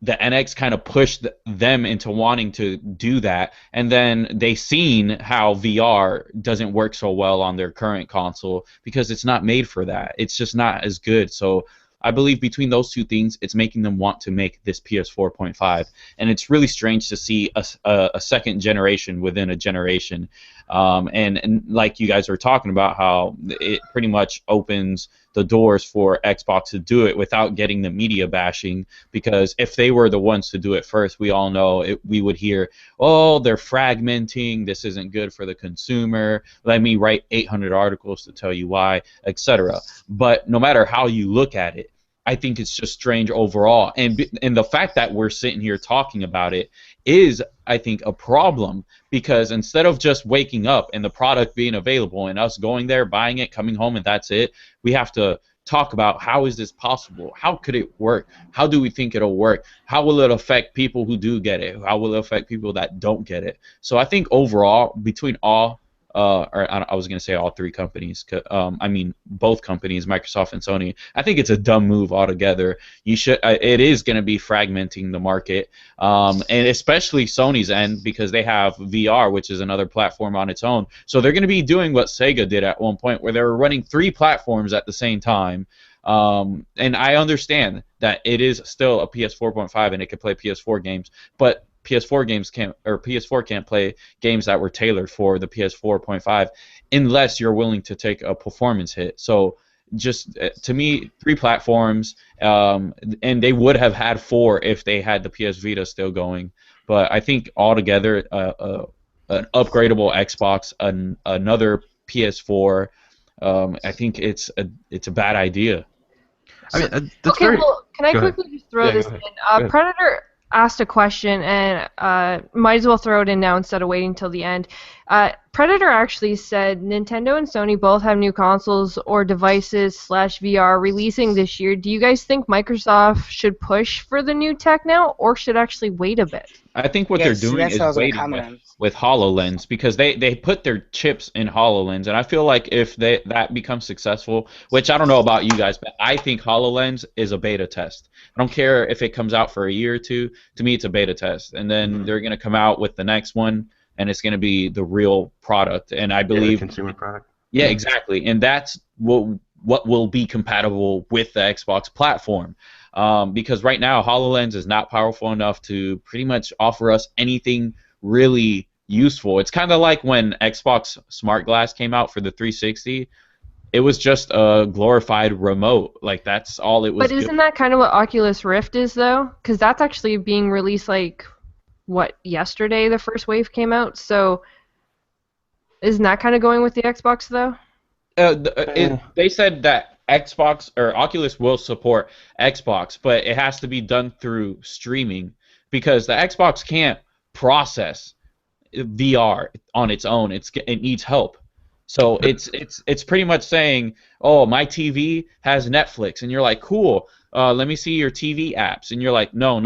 the NX kind of pushed them into wanting to do that, and then they seen how VR doesn't work so well on their current console because it's not made for that. It's just not as good. So I believe between those two things, it's making them want to make this PS4.5, and it's really strange to see a second generation within a generation, and like you guys are talking about, how it pretty much opens the doors for Xbox to do it without getting the media bashing, because if they were the ones to do it first, we all know we would hear, oh, they're fragmenting, this isn't good for the consumer, let me write 800 articles to tell you why, etc. But no matter how you look at it, I think it's just strange overall, and the fact that we're sitting here talking about it is, I think, a problem, because instead of just waking up and the product being available and us going there, buying it, coming home, and that's it, we have to talk about how is this possible? How could it work? How do we think it'll work? How will it affect people who do get it? How will it affect people that don't get it? So I think overall, between all I was going to say all three companies. I mean both companies, Microsoft and Sony. I think it's a dumb move altogether. It is going to be fragmenting the market, and especially Sony's end, because they have VR, which is another platform on its own. So they're going to be doing what Sega did at one point, where they were running 3 platforms at the same time. And I understand that it is still a PS4.5 and it can play PS4 games, but PS4 can't play games that were tailored for the PS4.5 unless you're willing to take a performance hit. So just to me, 3 platforms, and they would have had 4 if they had the PS Vita still going. But I think altogether, an upgradable Xbox, another PS4, I think it's a bad idea. I mean, well, can I quickly just throw this in? Predator asked a question, and might as well throw it in now instead of waiting till the end. Predator actually said Nintendo and Sony both have new consoles or devices / VR releasing this year. Do you guys think Microsoft should push for the new tech now, or should actually wait a bit? I think what they're Yes, doing that's is what I was gonna waiting comment on. with HoloLens because they put their chips in HoloLens, and I feel like if that becomes successful, which I don't know about you guys, but I think HoloLens is a beta test. I don't care if it comes out for a year or two. To me, it's a beta test, and then they're gonna come out with the next one, and it's gonna be the real product. And I Yeah, the believe, consumer product. yeah, exactly, and that's what will be compatible with the Xbox platform. Because right now HoloLens is not powerful enough to pretty much offer us anything really useful. It's kind of like when Xbox Smart Glass came out for the 360. It was just a glorified remote. Like that's all it was. But isn't that kind of what Oculus Rift is, though? Because that's actually being released, like, what, yesterday the first wave came out? So isn't that kind of going with the Xbox, though? They said that Xbox or Oculus will support Xbox, but it has to be done through streaming because the Xbox can't process VR on its own. It needs help. So it's pretty much saying, oh, my TV has Netflix, and you're like, cool. Let me see your TV apps, and you're like, no.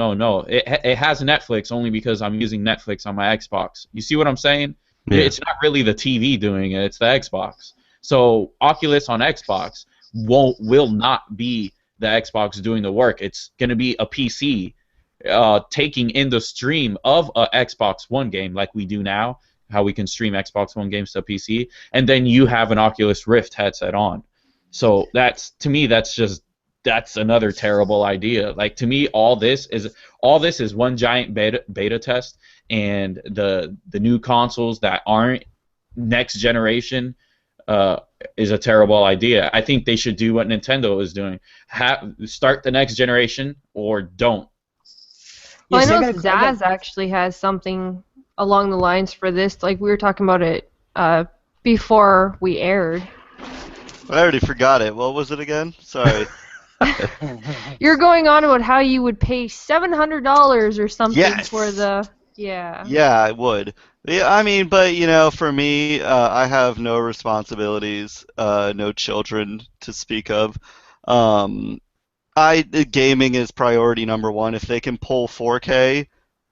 It has Netflix only because I'm using Netflix on my Xbox. You see what I'm saying? Yeah. It's not really the TV doing it; it's the Xbox. So Oculus on Xbox will not be the Xbox doing the work. It's going to be a PC taking in the stream of a Xbox One game like we do now, how we can stream Xbox One games to PC, and then you have an Oculus Rift headset on. So to me that's another terrible idea. Like to me all this is one giant beta test, and the new consoles that aren't next generation is a terrible idea. I think they should do what Nintendo is doing. Start the next generation or don't. Well, Yes, I know they're gonna- Zazz actually has something along the lines for this. Like, we were talking about it before we aired. I already forgot it. What was it again? Sorry. You're going on about how you would pay $700 or something Yes. for the... Yeah. Yeah, I would. Yeah, I mean, but you know, for me, I have no responsibilities, no children to speak of. Gaming is priority number one. If they can pull 4K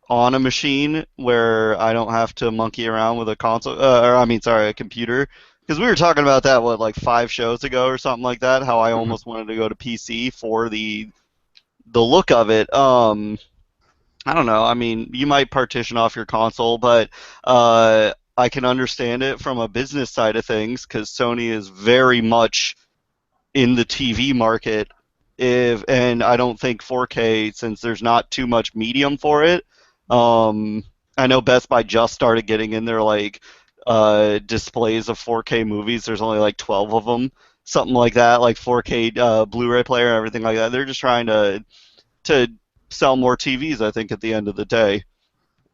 on a machine where I don't have to monkey around with a console, a computer, because we were talking about that like 5 shows ago or something like that. How I almost wanted to go to PC for the look of it. I don't know. I mean, you might partition off your console, but I can understand it from a business side of things because Sony is very much in the TV market. And I don't think 4K, since there's not too much medium for it. I know Best Buy just started getting in there like displays of 4K movies. There's only like 12 of them, something like that, like 4K Blu-ray player, everything like that. They're just trying to sell more TVs, I think, at the end of the day.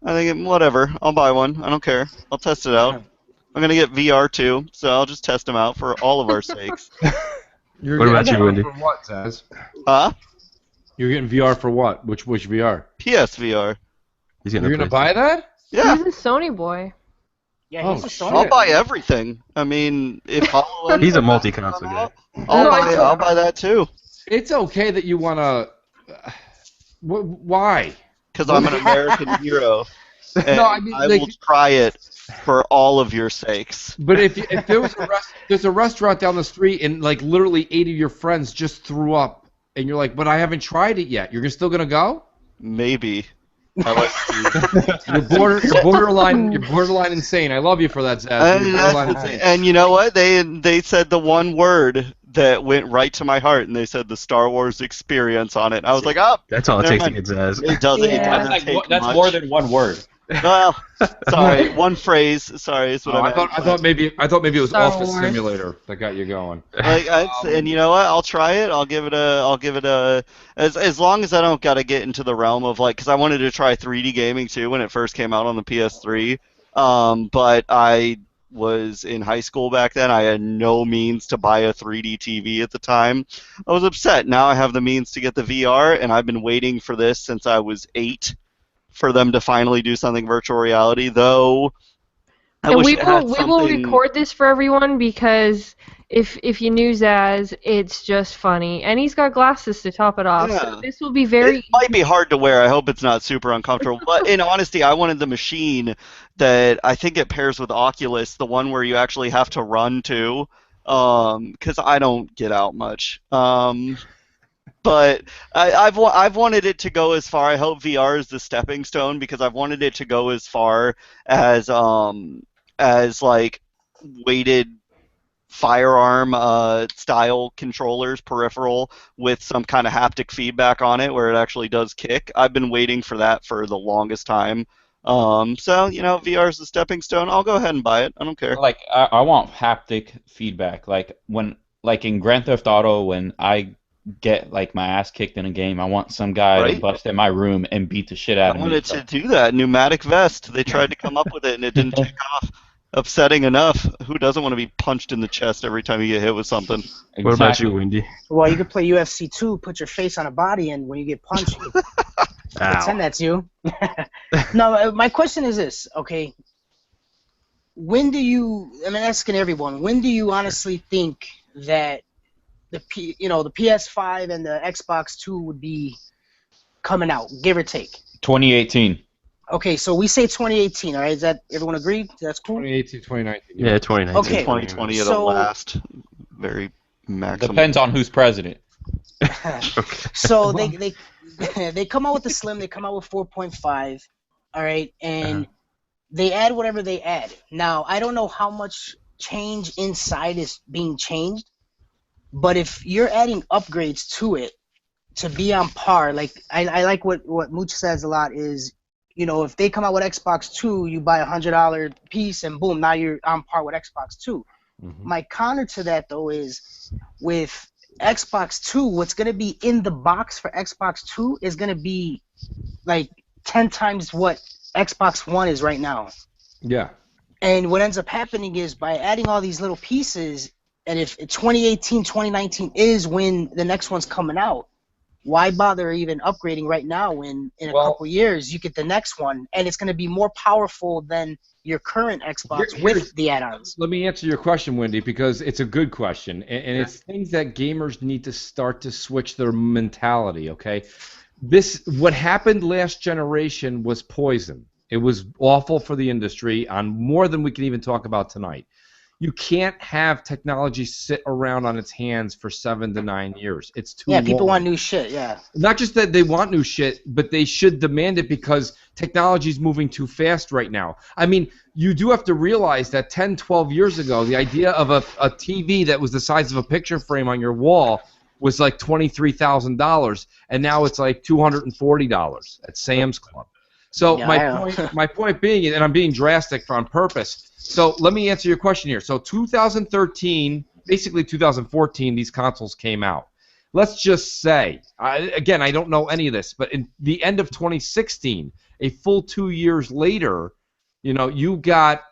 I think, whatever, I'll buy one. I don't care. I'll test it out. I'm going to get VR too, so I'll just test them out for all of our sakes. What about you, Wendy? For what, Zazz? Huh? You're getting VR for what? Which VR? PSVR. He's getting You're a gonna PlayStation. buy that? Yeah, He's a Sony boy. Yeah, he's Oh, a Sony. I'll buy everything. I mean, if HoloLens He's a come multi-console guy. out, I'll buy that too. It's okay that you wanna. Why? Because I'm an American hero. And No, I mean, like- will try it for all of your sakes. But if there was there's a restaurant down the street and like literally 8 of your friends just threw up, and you're like, but I haven't tried it yet. You're still gonna go? Maybe. I like food. You're borderline insane. I love you for that, Zaz. You're borderline insane. And you know what? They said the one word that went right to my heart, and they said the Star Wars experience on it. I was like, oh, That's all it never takes to mind. get Zazz. It doesn't. It Yeah. doesn't take That's much. more than one word. Well, sorry, one phrase. Sorry, is what Oh, I I meant. thought maybe it was Star Office Wars. Simulator that got you going. And you know what? I'll try it. I'll give it a. As long as I don't gotta get into the realm of like, because I wanted to try 3D gaming too when it first came out on the PS3. But I was in high school back then. I had no means to buy a 3D TV at the time. I was upset. Now I have the means to get the VR, and I've been waiting for this since I was 8 for them to finally do something virtual reality. Though I And wish we it had will something. record this for everyone because if you knew Zazz, it's just funny, and he's got glasses to top it off. So Yeah. this will be It very might be hard to wear. I hope it's not super uncomfortable. But in honesty, I wanted the machine that I think it pairs with Oculus, the one where you actually have to run too. 'Cause I don't get out much. But I've wanted it to go as far. I hope VR is the stepping stone because I've wanted it to go as far as like weighted firearm style controllers peripheral with some kind of haptic feedback on it where it actually does kick. I've been waiting for that for the longest time. So VR is the stepping stone. I'll go ahead and buy it. I don't care. Like I want haptic feedback. Like in Grand Theft Auto, when I get like my ass kicked in a game, I want some guy to Right? bust in my room and beat the shit out I of me. wanted So to do that. Pneumatic vest. They tried to come up with it and it didn't take off. Upsetting enough. Who doesn't want to be punched in the chest every time you get hit with something? What about you, exactly. Windy? Well, you could play UFC 2, put your face on a body, and when you get punched, you pretend Ow. that's you. No, my question is this, okay? When do you, I'm asking everyone, when do you honestly think that the PS5 and the Xbox 2 would be coming out, give or take? 2018. Okay, so we say 2018, all right? Is that everyone agree? That's cool? 2018, 2019. Yeah, 2019. Okay. 2020 at the So- last. Very maximum. Depends on who's president. Okay. So they come out with the Slim, they come out with 4.5, all right, and they add whatever they add. Now, I don't know how much change inside is being changed, but if you're adding upgrades to it to be on par, like I like what Mooch says a lot is, if they come out with Xbox 2, you buy a $100 piece and boom, now you're on par with Xbox 2. My counter to that though is with Xbox 2, what's going to be in the box for Xbox 2 is going to be like 10 times what Xbox One is right now. Yeah. And what ends up happening is by adding all these little pieces, and if 2018, 2019 is when the next one's coming out, why bother even upgrading right now when in a couple years you get the next one and it's going to be more powerful than your current Xbox with the add-ons? Let me answer your question, Wendy, because it's a good question, and it's things that gamers need to start to switch their mentality. Okay, what happened last generation was poison. It was awful for the industry on more than we can even talk about tonight. You can't have technology sit around on its hands for 7 to 9 years. It's too long. Yeah, people want new shit, yeah. Not just that they want new shit, but they should demand it because technology is moving too fast right now. I mean, you do have to realize that 10, 12 years ago, the idea of a TV that was the size of a picture frame on your wall was like $23,000, and now it's like $240 at Sam's Club. So Yeah, my point being, and I'm being drastic on purpose, so let me answer your question here. So 2013, basically 2014, these consoles came out. Let's just say, again, I don't know any of this, but in the end of 2016, a full 2 years later, you've got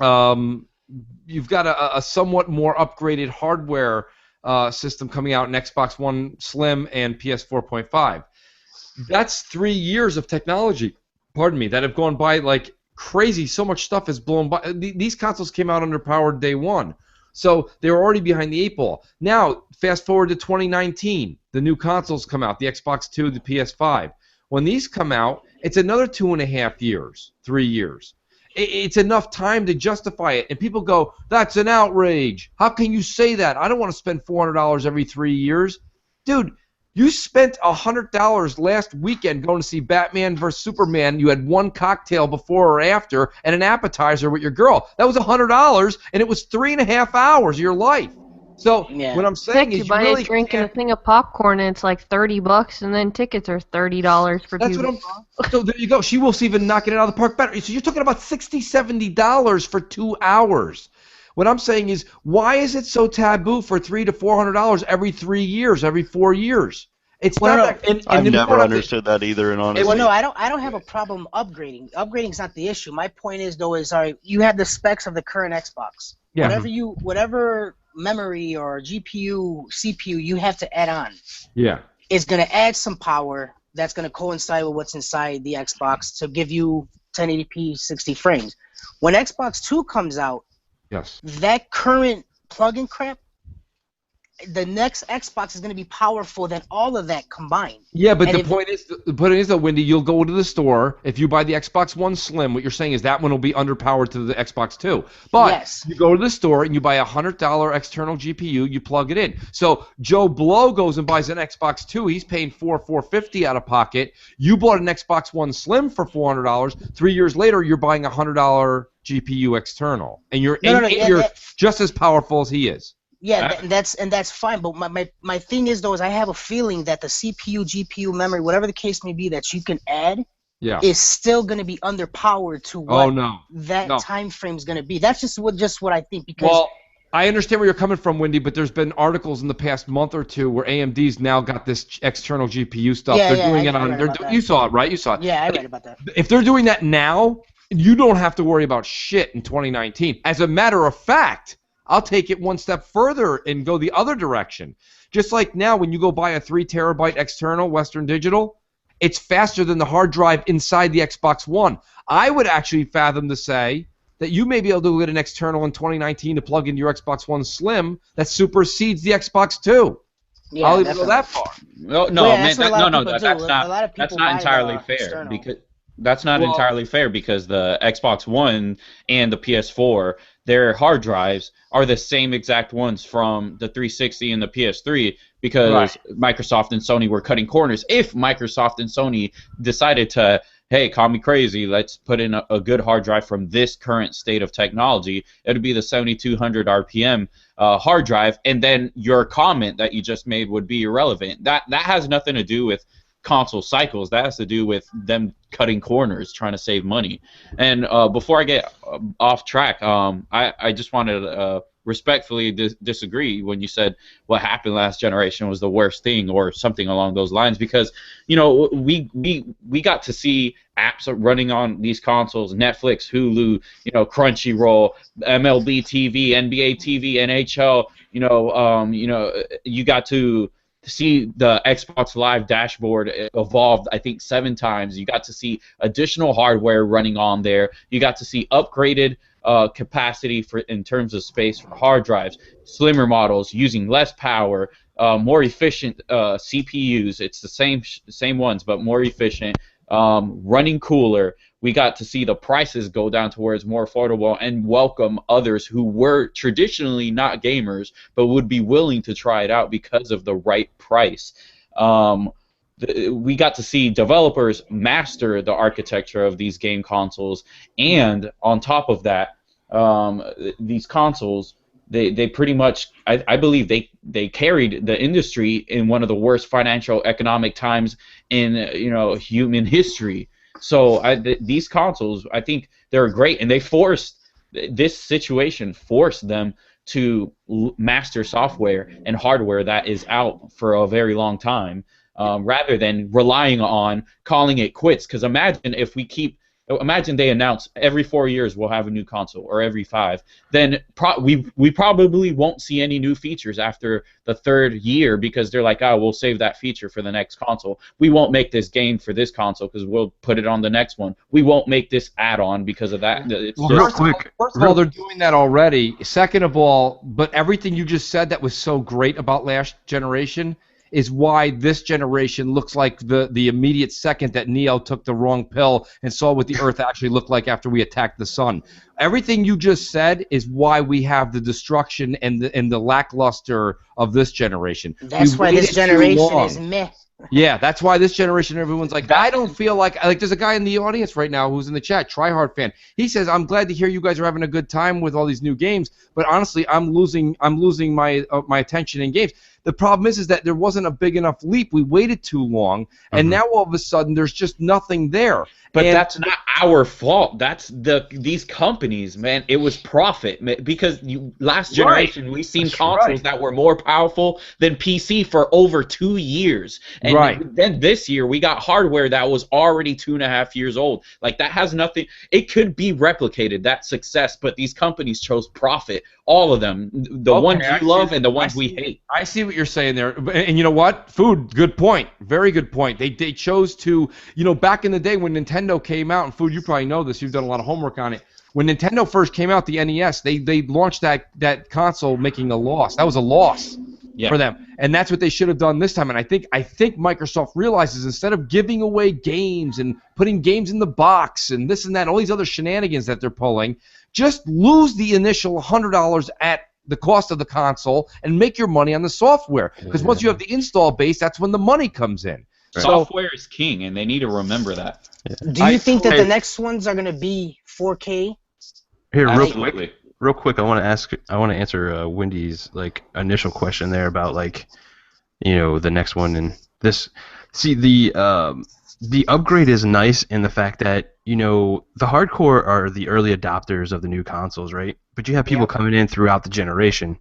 a somewhat more upgraded hardware system coming out in Xbox One Slim and PS 4.5. That's 3 years of technology, that have gone by like crazy. So much stuff has blown by. These consoles came out underpowered day one, so they were already behind the 8 ball. Now, fast forward to 2019, the new consoles come out, the Xbox 2, the PS5. When these come out, it's another 2.5 years, 3 years. It's enough time to justify it, and people go, "That's an outrage. How can you say that? I don't want to spend $400 every 3 years." Dude, you spent $100 last weekend going to see Batman vs. Superman. You had one cocktail before or after and an appetizer with your girl. That was $100, and it was 3.5 hours of your life. So what I'm saying Heck, you is, buy really a drink and a can't. thing of popcorn, and it's like $30, and then tickets are $30 for That's two. what I'm. So there you go. SheWolf's even knocking it out of the park better. So you're talking about $60, $70 for 2 hours. What I'm saying is, why is it so taboo for $300 to $400 every 3 years, every 4 years? It's not that. I've never understood that either, and honestly. Well, no, I don't have a problem upgrading. Upgrading's not the issue. My point is though, all right, you have the specs of the current Xbox. Yeah. Whatever memory or GPU, CPU you have to add on. Yeah. It's gonna add some power that's gonna coincide with what's inside the Xbox to give you 1080p 60 frames. When Xbox 2 comes out, Yes. that current plug-in crap, the next Xbox is going to be powerful than all of that combined. Yeah, but And the point is though, Wendy, you'll go to the store. If you buy the Xbox One Slim, what you're saying is that one will be underpowered to the Xbox 2. But Yes. you go to the store and you buy a $100 external GPU, you plug it in. So Joe Blow goes and buys an Xbox 2. He's paying $450 out of pocket. You bought an Xbox One Slim for $400. 3 years later, you're buying a $100 GPU external, and you're you're just as powerful as he is. Yeah, that's fine. But my thing is though, is I have a feeling that the CPU, GPU, memory, whatever the case may be, that you can add, is still going to be underpowered to what that time frame is going to be. That's just what I think. Because I understand where you're coming from, Wendy, but there's been articles in the past month or two where AMD's now got this external GPU stuff. Yeah, they're doing it on. You saw it, right? You saw it. Yeah, I read about that. If they're doing that now, you don't have to worry about shit in 2019. As a matter of fact, I'll take it one step further and go the other direction. Just like now, when you go buy a 3 terabyte external Western Digital, it's faster than the hard drive inside the Xbox One. I would actually fathom to say that you may be able to get an external in 2019 to plug into your Xbox One Slim that supersedes the Xbox 2. Yeah, I'll even go that far. No, that's not entirely fair because that's not entirely fair because the Xbox One and the PS4, their hard drives are the same exact ones from the 360 and the PS3 because Microsoft and Sony were cutting corners. If Microsoft and Sony decided to, hey, call me crazy, let's put in a good hard drive from this current state of technology, it would be the 7200 RPM hard drive, and then your comment that you just made would be irrelevant. That has nothing to do with console cycles. That has to do with them cutting corners, trying to save money. And before I get off track, I just wanted to respectfully disagree when you said what happened last generation was the worst thing or something along those lines, because we got to see apps running on these consoles, Netflix, Hulu, Crunchyroll, MLB TV, NBA TV, NHL, you got to see the Xbox Live dashboard evolved, I think, 7 times. You got to see additional hardware running on there. You got to see upgraded capacity in terms of space for hard drives, slimmer models using less power, more efficient CPUs. It's the same ones, but more efficient, running cooler. We got to see the prices go down to where it's more affordable and welcome others who were traditionally not gamers but would be willing to try it out because of the right price. We got to see developers master the architecture of these game consoles, and on top of that, these consoles, they pretty much, I believe they carried the industry in one of the worst financial economic times in human history. So these consoles, I think they're great, and this situation forced them to master software and hardware that is out for a very long time, rather than relying on calling it quits. Because imagine they announce every 4 years we'll have a new console, or every 5. Then we probably won't see any new features after the 3rd year because they're like, we'll save that feature for the next console. We won't make this game for this console because we'll put it on the next one. We won't make this add-on because of that. First of all, they're doing that already. Second of all, but everything you just said that was so great about last generation is why this generation looks like the immediate second that Neo took the wrong pill and saw what the Earth actually looked like after we attacked the sun. Everything you just said is why we have the destruction and the lackluster of this generation. That's why this generation is meh. Yeah, that's why this generation, everyone's like, I don't feel like there's a guy in the audience right now who's in the chat, Tryhard fan. He says, I'm glad to hear you guys are having a good time with all these new games, but honestly, I'm losing my attention in games. The problem is that there wasn't a big enough leap. We waited too long, and now all of a sudden there's just nothing there. But that's not our fault. That's these companies, man. It was profit, because last generation we've seen consoles that were more powerful than PC for over 2 years, and then this year we got hardware that was already 2.5 years old. Like, that has nothing. It could be replicated, that success, but these companies chose profit all of them, the ones you love and the ones we hate. I see what you're saying there, and you know what? Food, good point, very good point. They chose to, back in the day when Nintendo came out, and Food, you probably know this. You've done a lot of homework on it. When Nintendo first came out, the NES, they launched that console making a loss. That was a loss for them, and that's what they should have done this time. And I think Microsoft realizes instead of giving away games and putting games in the box and this and that, all these other shenanigans that they're pulling, just lose the initial $100 at the cost of the console and make your money on the software. Because once you have the install base, that's when the money comes in. Right. Software is king, and they need to remember that. Do you think that the next ones are going to be 4K? Here, real quick, I want to answer Wendy's initial question there about the next one and this. See, the upgrade is nice in the fact that the hardcore are the early adopters of the new consoles, right? But you have people coming in throughout the generation,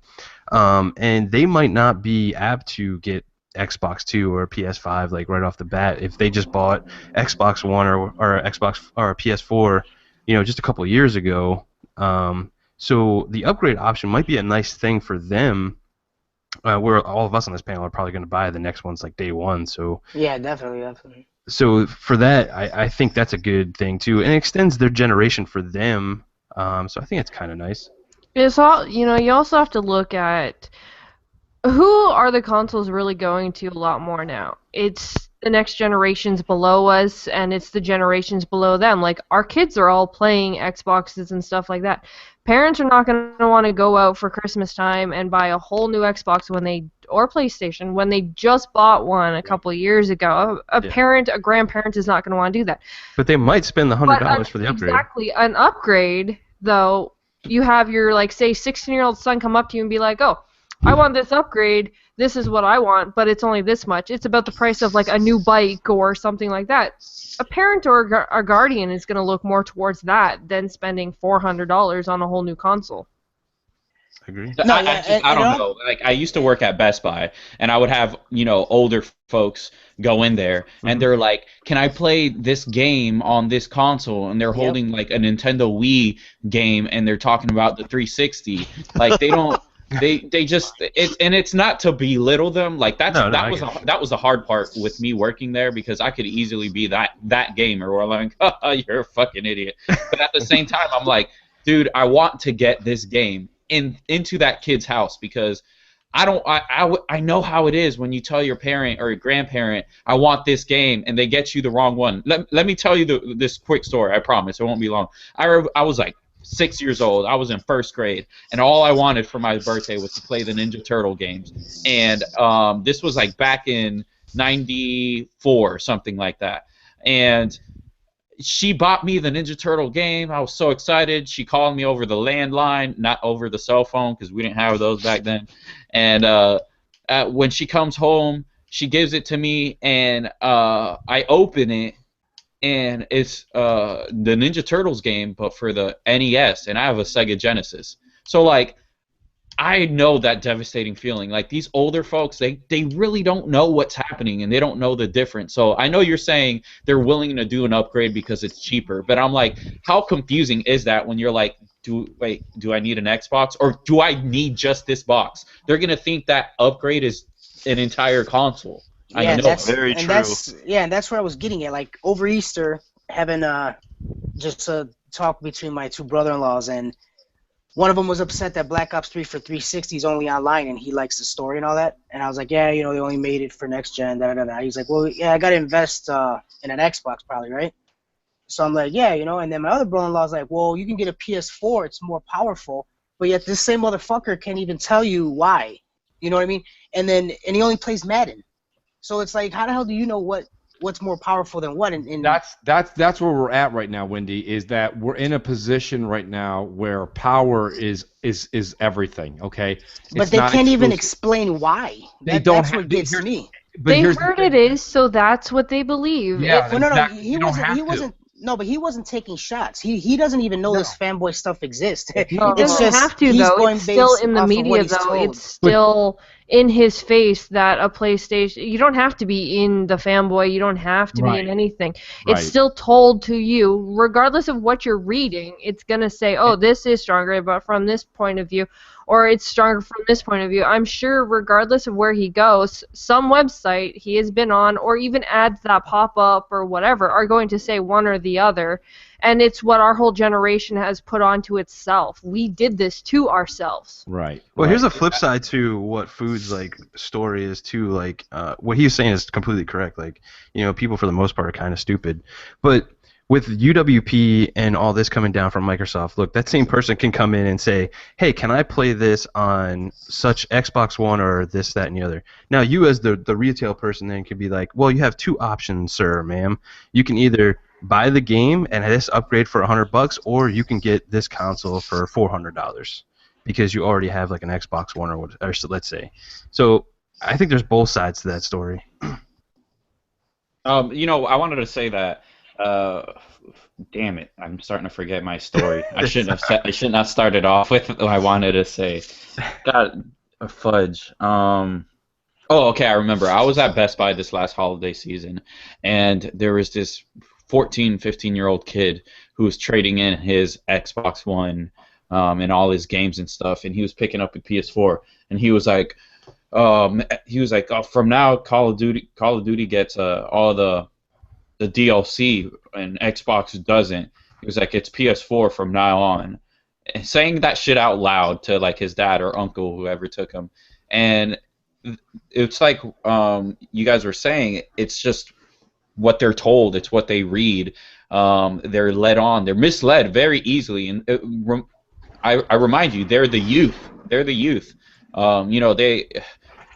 and they might not be apt to get Xbox 2 or PS5 right off the bat if they just bought Xbox One or Xbox or PS4, just a couple of years ago. So the upgrade option might be a nice thing for them. Where all of us on this panel are probably going to buy the next ones day one. So yeah, definitely. So for that, I think that's a good thing too, and it extends their generation for them. So I think it's kind of nice. It's all you also have to look at who are the consoles really going to a lot more now. It's the next generations below us, and it's the generations below them. Our kids are all playing Xboxes and stuff like that. Parents are not going to want to go out for Christmas time and buy a whole new Xbox or PlayStation when they just bought one a couple of years ago. A grandparent is not going to want to do that. But they might spend the $100 for the upgrade. Exactly. An upgrade, though, you have your, say, 16-year-old son come up to you and be like, oh, I want this upgrade. This is what I want, but it's only this much. It's about the price of, a new bike or something like that. A parent or a guardian is going to look more towards that than spending $400 on a whole new console. I agree. No, I don't know. I used to work at Best Buy, and I would have older folks go in there, and they're like, "Can I play this game on this console?" And they're holding a Nintendo Wii game, and they're talking about the 360. They don't. They just it's not to belittle them. That was the hard part with me working there, because I could easily be that gamer where you're a fucking idiot. But at the same time, I'm like, dude, I want to get this game into that kid's house, because I know how it is when you tell your parent or your grandparent, I want this game, and they get you the wrong one. Let me tell you this quick story. I promise it won't be long. I was 6 years old. I was in first grade, and all I wanted for my birthday was to play the Ninja Turtle games. And this was back in '94, something like that. And she bought me the Ninja Turtle game. I was so excited. She called me over the landline, not over the cell phone, because we didn't have those back then. And when she comes home, she gives it to me, and I open it, and it's the Ninja Turtles game, but for the NES, and I have a Sega Genesis. So I know that devastating feeling. These older folks, they really don't know what's happening, and they don't know the difference. So I know you're saying they're willing to do an upgrade because it's cheaper, but I'm like, how confusing is that when you're like, do I need an Xbox, or do I need just this box? They're gonna think that upgrade is an entire console. Yeah, I know, that's very true. And that's where I was getting at. Over Easter, having just a talk between my two brother-in-laws, and one of them was upset that Black Ops 3 for 360 is only online, and he likes the story and all that. And I was like, yeah, they only made it for next gen. He's like, well, yeah, I gotta invest in an Xbox probably, right? So I'm like, yeah, And then my other brother-in-law's like, well, you can get a PS4. It's more powerful, but yet this same motherfucker can't even tell you why. You know what I mean? And he only plays Madden. So it's how the hell do you know what's more powerful than what? And that's where we're at right now, Wendy. Is that we're in a position right now where power is everything. Okay. But they can't even explain why. That's what gets me. They heard it is, so that's what they believe. Yeah. But he wasn't taking shots. He doesn't even know this fanboy stuff exists. He doesn't have to, though. It's still in the media, though. It's still in his face that a PlayStation... You don't have to be in the fanboy. You don't have to be in anything. It's still told to you, regardless of what you're reading, it's going to say, oh, this is stronger, but from this point of view. or it's stronger from this point of view. I'm sure regardless of where he goes, some website he has been on, or even ads that pop up or whatever, are going to say one or the other. And it's what our whole generation has put onto itself. We did this to ourselves. Right. Well, right. here's the flip side to what Food's like story is too. Like, what he was saying is completely correct. Like, you know, people for the most part are kind of stupid, but with UWP and all this coming down from Microsoft, look, that same person can come in and say, hey, can I play this on such Xbox One or this, that, and the other? Now, you as the retail person then could be like, well, you have two options, sir, ma'am. You can either buy the game and this upgrade for $100, or you can get this console for $400 because you already have like an Xbox One or let's say. So I think there's both sides to that story. You know, I wanted to say that. Damn it! I'm starting to forget my story. I shouldn't have started off with what I wanted to say. God, fudge. Oh, okay. I remember. I was at Best Buy this last holiday season, and there was this 14, 15-year-old kid who was trading in his Xbox One and all his games and stuff, and he was picking up a PS4, and he was like, oh, from now Call of Duty gets all the DLC and Xbox doesn't. He was like, it's PS4 from now on. And saying that shit out loud to like his dad or uncle, whoever took him. And it's like you guys were saying, it's just what they're told, it's what they read. They're led on. They're misled very easily. And I remind you, they're the youth. They're the youth. You know,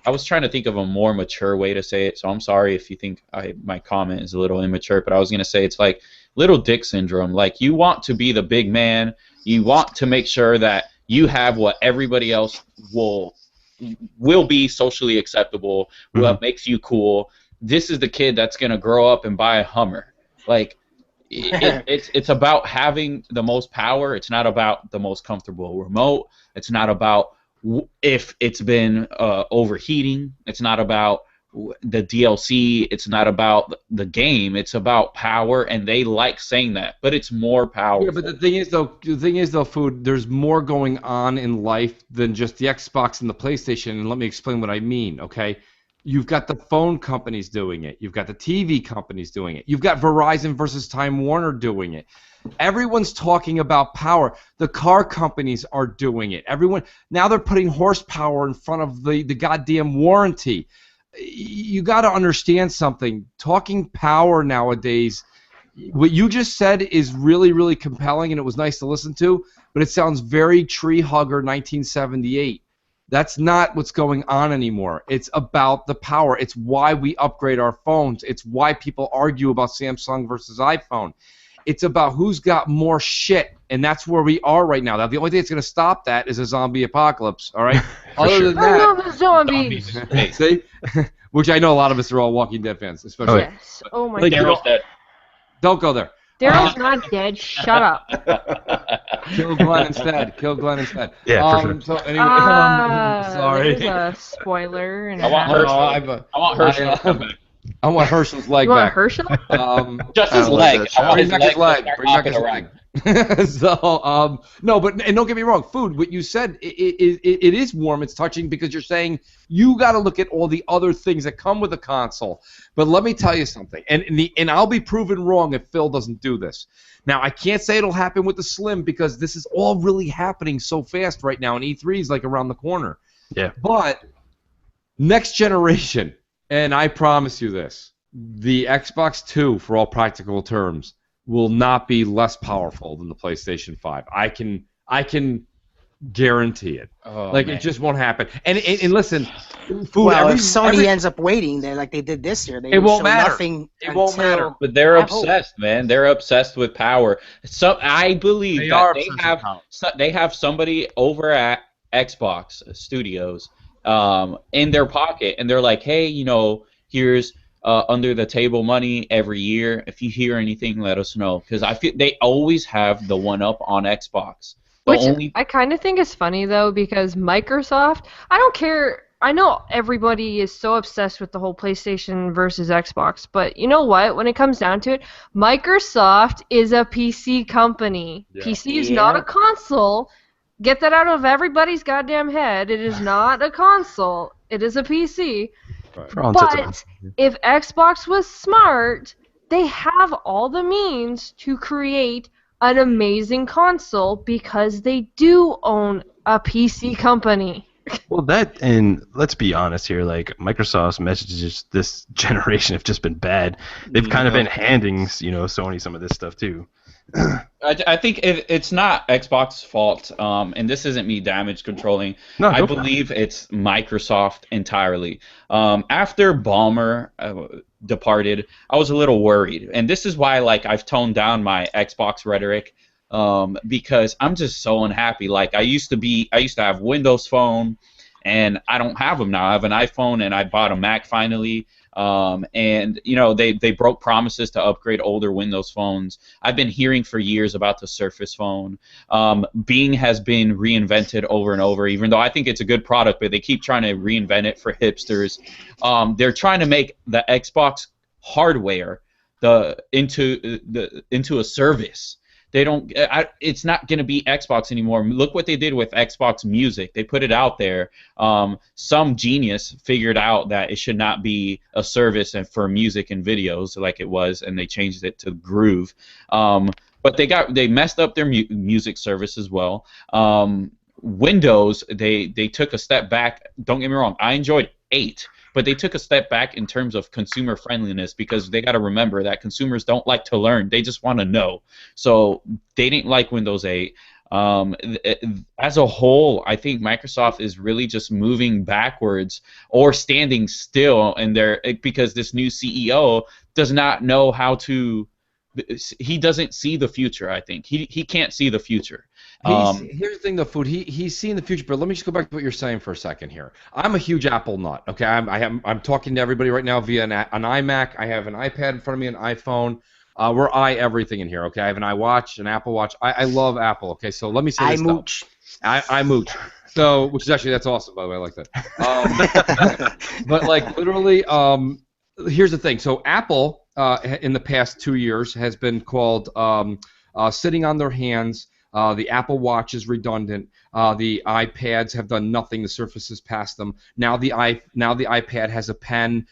I was trying to think of a more mature way to say it, so I'm sorry if you think my comment is a little immature, but I was going to say it's like little dick syndrome. Like, you want to be the big man. You want to make sure that you have what everybody else will be socially acceptable, what makes you cool. This is the kid that's going to grow up and buy a Hummer. Like, it's about having the most power. It's not about the most comfortable remote. It's not about if it's been overheating. It's not about the DLC. It's not about the game. It's about power, and they like saying that, but it's more powerful. Yeah, but the thing is though, Food, there's more going on in life than just the Xbox and the PlayStation, and let me explain what I mean, okay? You've got the phone companies doing it. You've got the TV companies doing it. You've got Verizon versus Time Warner doing it. Everyone's talking about power. The car companies are doing it. Now they're putting horsepower in front of the goddamn warranty. You got to understand something. Talking power nowadays, what you just said is really, really compelling, and it was nice to listen to, but it sounds very tree hugger 1978. That's not what's going on anymore. It's about the power. It's why we upgrade our phones. It's why people argue about Samsung versus iPhone. It's about who's got more shit, and that's where we are right now. Now, the only thing that's going to stop that is a zombie apocalypse, all right? Other than that, I love the zombies. See? Which I know a lot of us are all Walking Dead fans, especially. Yes. Oh my god. Daryl's dead. Don't go there. Daryl's not dead. Shut up. Kill Glenn instead. Kill Glenn instead. Yeah, for sure. So anyway, sorry. There's a spoiler. And I want Herschel to come back. I want Herschel's leg You want back. Herschel? Just his leg. I want Bring back his leg. to start Bring back his hopping leg. around. So, no, but and don't get me wrong, Food. What you said, it is warm. It's touching because you're saying you got to look at all the other things that come with a console. But let me tell you something, and I'll be proven wrong if Phil doesn't do this. Now, I can't say it'll happen with the Slim because this is all really happening so fast right now, and E3 is like around the corner. Yeah. But next generation, and I promise you this, the Xbox 2, for all practical terms, will not be less powerful than the PlayStation 5. I can guarantee it. Oh, like, man. it just won't happen. And listen, Food, Well, if Sony ends up waiting, like they did this year, they It will won't show matter. nothing. It won't until- matter. But they're I hope. obsessed, man. They're obsessed with power. So I believe They that are they obsessed have with power. they have somebody over at Xbox Studios in their pocket, and they're like, hey, you know, here's under the table money every year. If you hear anything, let us know, because I feel they always have the one up on Xbox. Which I kind of think is funny, though, because Microsoft, I don't care. I know everybody is so obsessed with the whole PlayStation versus Xbox, but you know what? When it comes down to it, Microsoft is a PC company. Yeah. PC is not a console. get that out of everybody's goddamn head. It is not a console. It is a PC. For all intents and But purposes. if Xbox was smart, they have all the means to create an amazing console because they do own a PC company. Well, that, and let's be honest here, like, Microsoft's messages this generation have just been bad. They've kind of been handing, Sony some of this stuff too. I think it's not Xbox's fault, and this isn't me damage controlling. No, I go for it. believe it's Microsoft entirely. After Ballmer departed, I was a little worried, and this is why, like, I've toned down my Xbox rhetoric, because I'm just so unhappy. Like, I used to have Windows Phone, and I don't have them now. I have an iPhone, and I bought a Mac finally. And they broke promises to upgrade older Windows phones. I've been hearing for years about the Surface phone. Bing has been reinvented over and over, even though I think it's a good product, but they keep trying to reinvent it for hipsters. They're trying to make the Xbox hardware into a service. They don't. It's not going to be Xbox anymore. Look what they did with Xbox Music. They put it out there. Some genius figured out that it should not be a service and for music and videos like it was, and they changed it to Groove. But they messed up their music service as well. Windows, they took a step back. Don't get me wrong. I enjoyed 8. But they took a step back in terms of consumer friendliness because they got to remember that consumers don't like to learn. They just want to know. So they didn't like Windows 8. As a whole, I think Microsoft is really just moving backwards or standing still because this new CEO does not know how to. He doesn't see the future. I think he can't see the future. Here's the thing, though, Food. He's seeing the future, but let me just go back to what you're saying for a second here. I'm a huge Apple nut. Okay, I'm talking to everybody right now via an iMac. I have an iPad in front of me, an iPhone. We're everything in here. Okay, I have an iWatch, an Apple Watch. I love Apple. Okay, so let me say this. Mooch. I Mooch. So, which is actually that's awesome, by the way. I like that. But like literally, here's the thing. So Apple, in the past 2 years, has been called sitting on their hands. The Apple Watch is redundant. The iPads have done nothing. The Surface has passed them. Now the iPad has a pen.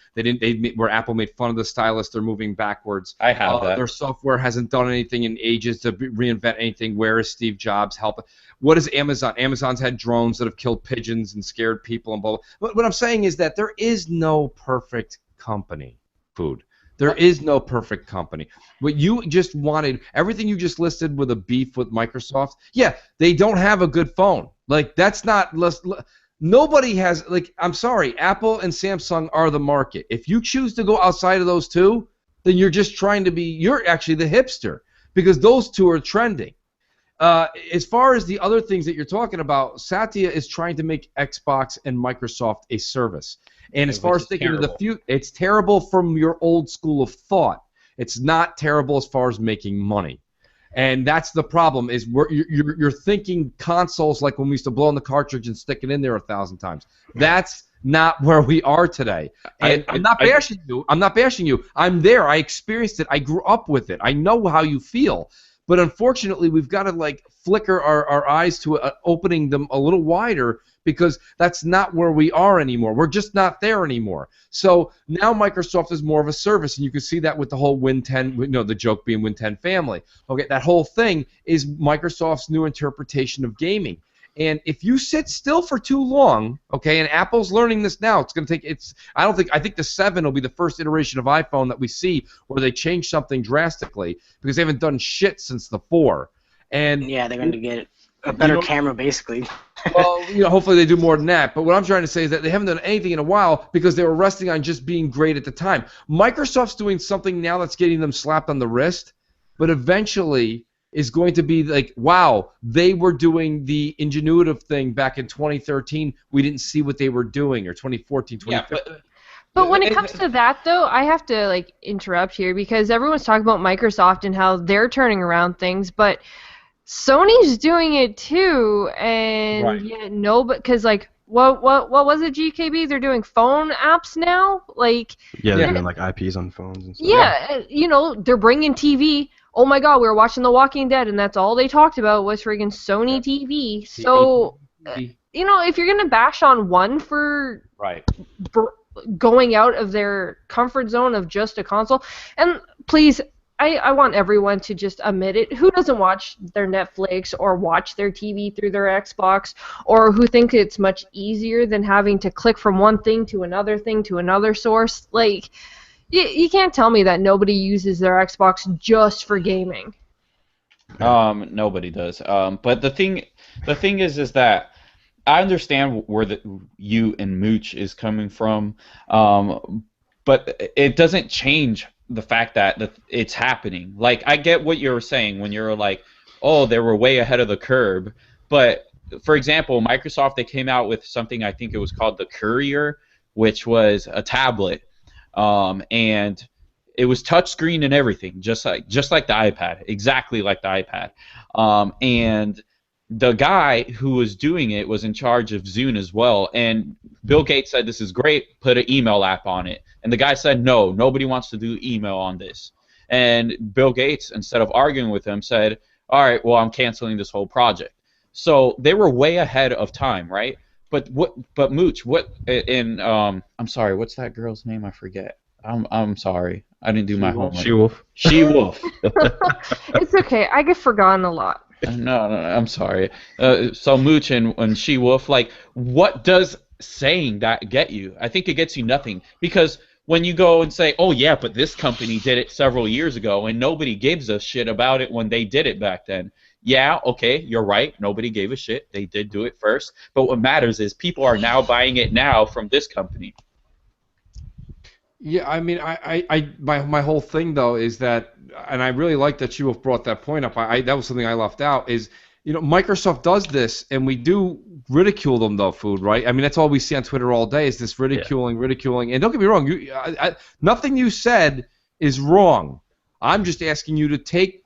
Where Apple made fun of the stylus. They're moving backwards. I have that. Their software hasn't done anything in ages to reinvent anything. Where is Steve Jobs? Help. What is Amazon? Amazon's had drones that have killed pigeons and scared people and blah, blah. But what I'm saying is that there is no perfect company. Food. There is no perfect company. What you just wanted, everything you just listed with a beef with Microsoft, yeah, they don't have a good phone. Like, that's not, nobody has, like, I'm sorry, Apple and Samsung are the market. If you choose to go outside of those two, then you're just trying to you're actually the hipster because those two are trending. As far as the other things that you're talking about, Satya is trying to make Xbox and Microsoft a service. And as far as thinking of the future, it's terrible from your old school of thought. It's not terrible as far as making money. And that's the problem, is you're thinking consoles like when we used to blow on the cartridge and stick it in there 1,000 times. That's not where we are today. And I'm not bashing you. I'm not bashing you. I'm there. I experienced it. I grew up with it. I know how you feel. But unfortunately, we've got to like flicker our eyes to opening them a little wider because that's not where we are anymore. We're just not there anymore. So now Microsoft is more of a service, and you can see that with the whole Win 10, the joke being Win 10 family. Okay, that whole thing is Microsoft's new interpretation of gaming. And if you sit still for too long, okay, and Apple's learning this now, it's going to take, I think the 7 will be the first iteration of iPhone that we see where they change something drastically because they haven't done shit since the 4. And yeah, they're going to get a better camera, basically. Well, hopefully they do more than that. But what I'm trying to say is that they haven't done anything in a while because they were resting on just being great at the time. Microsoft's doing something now that's getting them slapped on the wrist, but eventually is going to be like, wow, they were doing the ingenuitive thing back in 2013. We didn't see what they were doing, or 2014, 2015. Yeah, but when it comes to that, though, I have to interrupt here because everyone's talking about Microsoft and how they're turning around things, but Sony's doing it too, and right. yet because what was it, GKB? They're doing phone apps now, yeah, they're doing IPs on phones and stuff. Yeah, they're bringing TV oh my god, we were watching The Walking Dead, and that's all they talked about was friggin' Sony TV. So, you know, if you're gonna bash on one for Right. going out of their comfort zone of just a console, and please, I want everyone to just admit it. Who doesn't watch their Netflix or watch their TV through their Xbox, or who think it's much easier than having to click from one thing to another source? Like, you can't tell me that nobody uses their Xbox just for gaming. Nobody does. But the thing is that I understand where you and Mooch is coming from, but it doesn't change the fact that it's happening. Like, I get what you're saying when you're like, oh, they were way ahead of the curve. But for example, Microsoft, they came out with something, I think it was called the Courier, which was a tablet, and it was touchscreen and everything, just like the iPad, exactly like the iPad. And the guy who was doing it was in charge of Zune as well, and Bill Gates said, this is great, put an email app on it. And the guy said, no, nobody wants to do email on this. And Bill Gates, instead of arguing with him, said, all right, well, I'm canceling this whole project. So they were way ahead of time, right? But Mooch, I'm sorry, what's that girl's name? I forget. I'm sorry. I didn't do my homework. SheWolf. SheWolf. It's okay. I get forgotten a lot. No, I'm sorry. So Mooch and SheWolf, like, what does saying that get you? I think it gets you nothing, because when you go and say, oh yeah, but this company did it several years ago and nobody gives a shit about it when they did it back then. Yeah, okay, you're right. Nobody gave a shit. They did do it first. But what matters is people are now buying it now from this company. Yeah, I mean, my whole thing though is that, and I really like that you have brought that point up. That was something I left out. Is, you know, Microsoft does this, and we do ridicule them though, Food, right? I mean, that's all we see on Twitter all day is this ridiculing. And don't get me wrong, nothing you said is wrong. I'm just asking you to take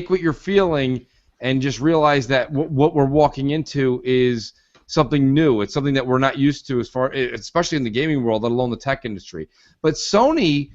what you're feeling and just realize that what we're walking into is something new. It's something that we're not used to, especially in the gaming world, let alone the tech industry. But Sony,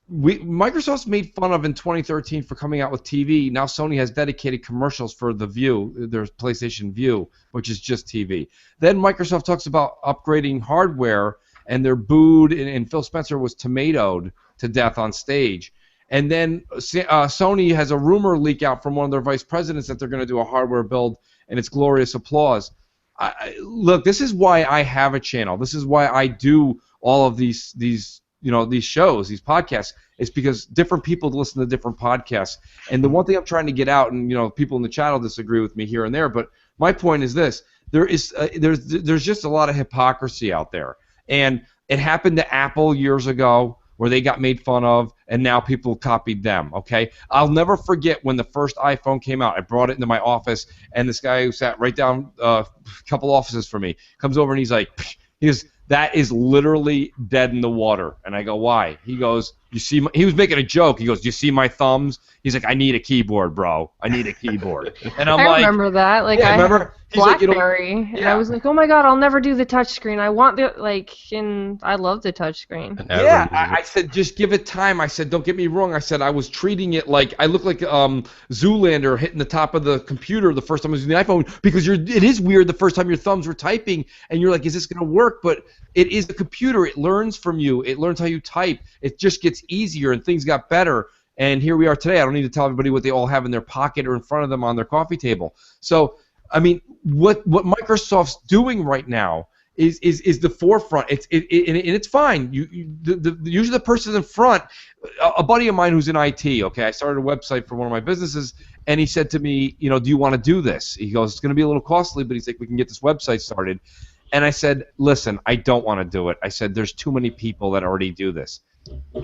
Microsoft's made fun of in 2013 for coming out with TV. Now Sony has dedicated commercials for the View, their PlayStation View, which is just TV. Then Microsoft talks about upgrading hardware, and they're booed, and Phil Spencer was tomatoed to death on stage. And then Sony has a rumor leak out from one of their vice presidents that they're going to do a hardware build, and it's glorious applause. Look, this is why I have a channel. This is why I do all of these shows, these podcasts. It's because different people listen to different podcasts. And the one thing I'm trying to get out, and people in the chat will disagree with me here and there, but my point is this: there's just a lot of hypocrisy out there, and it happened to Apple years ago, where they got made fun of, and now people copied them, okay? I'll never forget when the first iPhone came out. I brought it into my office, and this guy who sat right down a couple offices from me comes over, and he's like, that is literally dead in the water. And I go, why? He goes, he was making a joke. He goes, you see my thumbs? He's like, I need a keyboard, bro. I need a keyboard. And I'm I remember that. Like, yeah, I remember? BlackBerry, and I was like, oh my god, I'll never do the touchscreen. I want and I love the touchscreen. Yeah, I said, just give it time. I said, don't get me wrong. I said, I was treating it like, I look like Zoolander hitting the top of the computer the first time I was using the iPhone, because it is weird the first time your thumbs were typing, and you're like, is this going to work? But it is a computer. It learns from you. It learns how you type. It just gets easier, and things got better. And here we are today. I don't need to tell everybody what they all have in their pocket or in front of them on their coffee table. So, I mean, what Microsoft's doing right now is the forefront. And it's fine. Usually the person in front, a buddy of mine who's in IT. Okay, I started a website for one of my businesses, and he said to me, do you want to do this? He goes, it's going to be a little costly, but he's like, we can get this website started. And I said, listen, I don't want to do it. I said, there's too many people that already do this.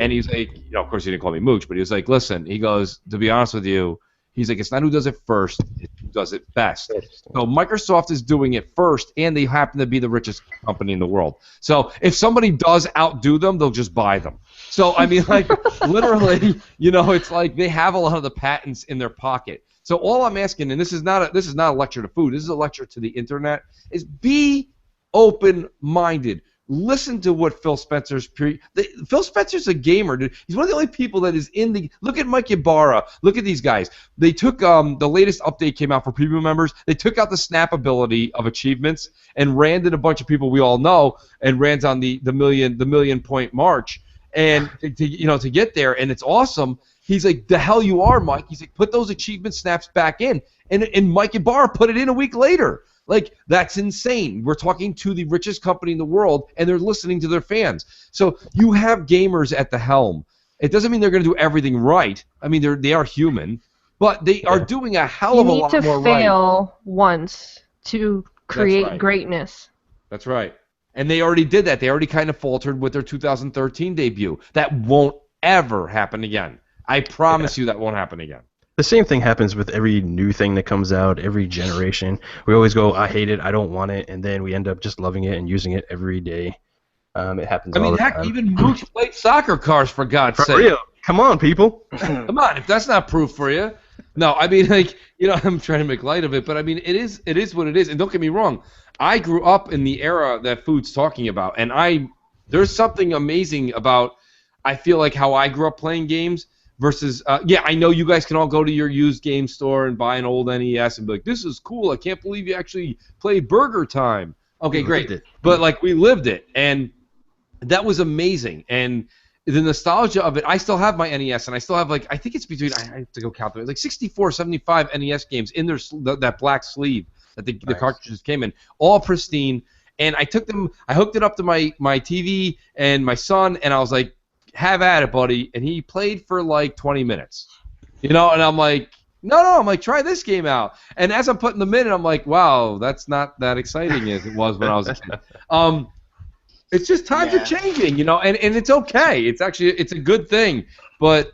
And he's like, of course he didn't call me Mooch, but he was like, listen, he goes, to be honest with you, he's like, it's not who does it first, it's who does it best. So Microsoft is doing it first, and they happen to be the richest company in the world. So if somebody does outdo them, they'll just buy them. So, I mean, like, literally, it's like they have a lot of the patents in their pocket. So all I'm asking, and this is not a lecture to food, this is a lecture to the internet, is be open-minded. Listen to what Phil Spencer's Phil Spencer's a gamer, dude. He's one of the only people that is in the. Look at Mike Ibarra. Look at these guys. They took the latest update came out for premium members. They took out the snap ability of achievements and ran in a bunch of people we all know and ran on the million point march and to get there, and it's awesome. He's like, the hell you are, Mike. He's like, put those achievement snaps back in, and Mike Ibarra put it in a week later. Like, that's insane. We're talking to the richest company in the world, and they're listening to their fans. So you have gamers at the helm. It doesn't mean they're going to do everything right. I mean, they are human, but they are doing a hell of a lot more right. You need to fail once to create greatness. That's right. And they already did that. They already kind of faltered with their 2013 debut. That won't ever happen again. I promise you that won't happen again. The same thing happens with every new thing that comes out, every generation. We always go, I hate it, I don't want it, and then we end up just loving it and using it every day. It happens all the time. Heck, even Mooch played soccer cars, for God's sake. For real. Come on, people. Come on, if that's not proof for you. No, I mean, like, I'm trying to make light of it, but I mean, it is what it is. And don't get me wrong, I grew up in the era that Food's talking about, and there's something amazing about, I feel like, how I grew up playing games. Versus, I know you guys can all go to your used game store and buy an old NES and be like, this is cool. I can't believe you actually played Burger Time. Okay, great. But, like, we lived it, and that was amazing. And the nostalgia of it, I still have my NES, and I still have, like, I think it's between, I have to go count them, like 64, 75 NES games in that black sleeve that the cartridges came in, all pristine. And I hooked it up to my TV and my son, and I was like, have at it, buddy. And he played for like 20 minutes. And I'm like, no, I'm like, try this game out. And as I'm putting them in, I'm like, wow, that's not that exciting as it was when I was a kid. It's just times are changing, and it's okay. It's a good thing. But,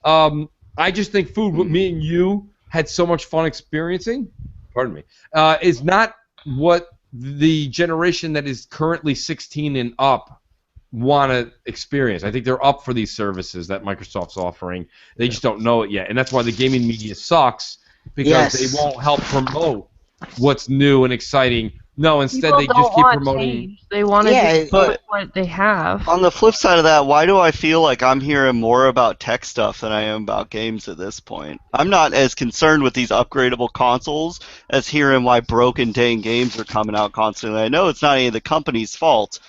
I just think Food, what me and you had so much fun experiencing, is not what the generation that is currently 16 and up want to experience. I think they're up for these services that Microsoft's offering. They just don't know it yet, and that's why the gaming media sucks, because they won't help promote what's new and exciting. No, instead they just keep promoting. Change. They want to put what they have. On the flip side of that, why do I feel like I'm hearing more about tech stuff than I am about games at this point? I'm not as concerned with these upgradable consoles as hearing why broken dang games are coming out constantly. I know it's not any of the company's fault,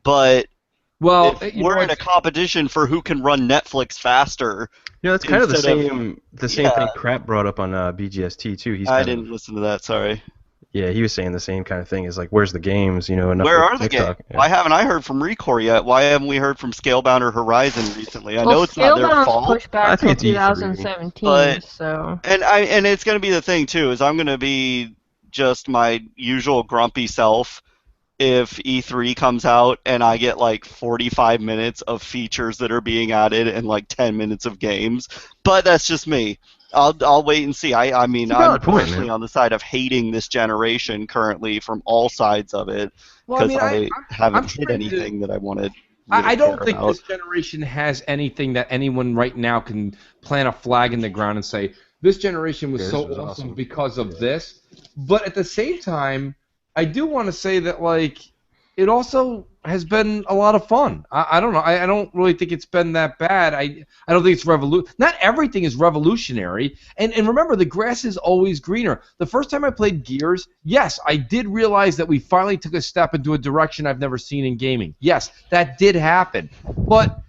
but we're in a competition for who can run Netflix faster. That's kind of the same thing Crap brought up on BGST too. I didn't listen to that. Sorry. Yeah, he was saying the same kind of thing. Is like, where's the games? Where are the games? Why haven't I heard from Recore yet? Why haven't we heard from Scalebound or Horizon recently? I know it's not their fault. Pushed back to 2017. So. And it's going to be the thing too. Is I'm going to be just my usual grumpy self if E3 comes out and I get like 45 minutes of features that are being added and like 10 minutes of games. But that's just me. I'll wait and see. I'm personally on the side of hating this generation currently from all sides of it because I haven't hit anything that I wanted. I don't think this generation has anything that anyone right now can plant a flag in the ground and say, this generation was so awesome because of this. But at the same time, I do want to say that, like, it also has been a lot of fun. I don't know. I don't really think it's been that bad. I don't think it's not everything is revolutionary. And remember, the grass is always greener. The first time I played Gears, yes, I did realize that we finally took a step into a direction I've never seen in gaming. Yes, that did happen. But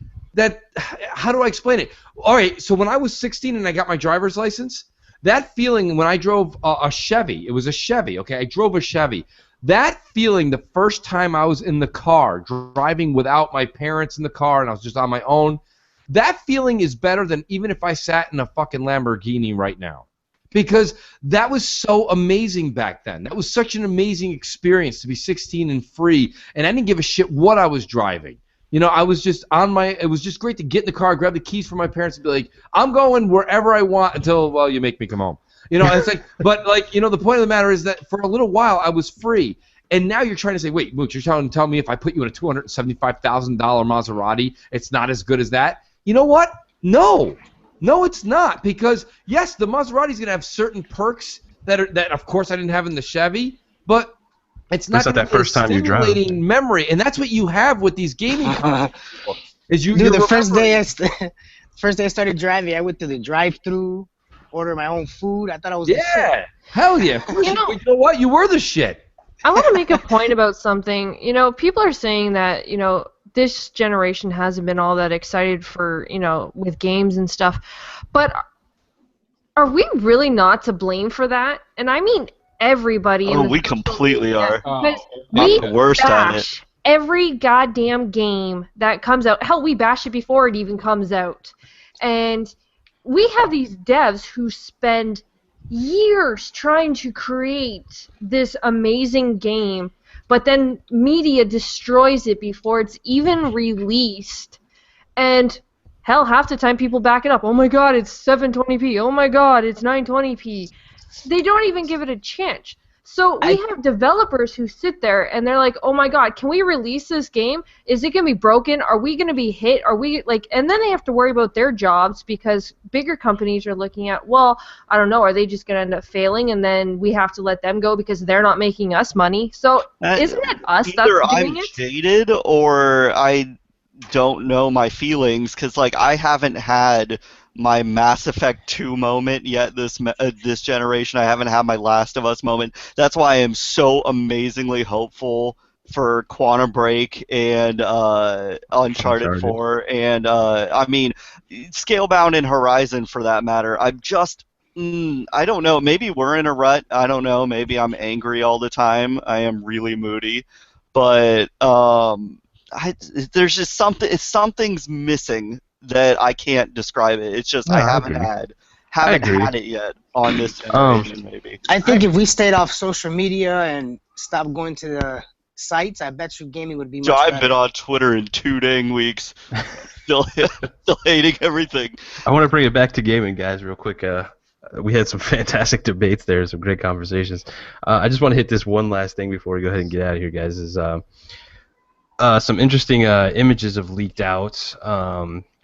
how do I explain it? All right, so when I was 16 and I got my driver's license, that feeling when I drove a Chevy, it was a Chevy, okay? I drove a Chevy. That feeling the first time I was in the car, driving without my parents in the car and I was just on my own, that feeling is better than even if I sat in a fucking Lamborghini right now. Because that was so amazing back then. That was such an amazing experience to be 16 and free, and I didn't give a shit what I was driving. I was just it was just great to get in the car, grab the keys from my parents and be like, I'm going wherever I want until, well, you make me come home. It's like, but like, the point of the matter is that for a little while I was free, and now you're trying to say, wait, Mooch, you're trying to tell me if I put you in a $275,000 Maserati, it's not as good as that? You know what? No, it's not, because yes, the Maserati's gonna have certain perks that of course I didn't have in the Chevy, but It's not that gonna be first a time you drive. stimulating memory, and that's what you have with these gaming consoles. Is Dude, you're the first remembering- day first day I started driving, I went to the drive-through, ordered my own food. I thought I was the shit. Yeah, hell yeah. Of course You know- you know what? You were the shit. I want to make a point about something. You know, people are saying that, you know, this generation hasn't been all that excited for, you know, with games and stuff. But are we really not to blame for that? And I mean everybody in Oh, the we social completely media, are. because I'm we the worst at it. bash every goddamn game that comes out. Hell, we bash it before it even comes out. And we have these devs who spend years trying to create this amazing game, but then media destroys it before it's even released. And hell, half the time people back it up. Oh my god, it's 720p. Oh my god, it's 920p. They don't even give it a chance. So we have developers who sit there and they're like, "Oh my god, can we release this game? Is it going to be broken? Are we going to be hit? Are we like?" And then they have to worry about their jobs because bigger companies are looking at, "Well, I don't know, are they just going to end up failing and then we have to let them go because they're not making us money?" So isn't it us that's Either doing I'm it? jaded or I don't know my feelings, because like I haven't had my Mass Effect 2 moment yet this generation. I haven't had my Last of Us moment. That's why I am so amazingly hopeful for Quantum Break and Uncharted 4 and I mean Scalebound and Horizon for that matter. I'm just I don't know. Maybe we're in a rut. I don't know. Maybe I'm angry all the time. I am really moody, but there's just something's missing that I can't describe it. It's just No, I I haven't agree. haven't agree. had it yet on this generation. Maybe. I think if we stayed off social media and stopped going to the sites, I bet you gaming would be much Joe, I've better. been on Twitter in 2 dang weeks, still hating everything. I want to bring it back to gaming, guys, real quick. We had some fantastic debates there, some great conversations. I just want to hit this one last thing before we go ahead and get out of here, guys. Is some interesting images have leaked out,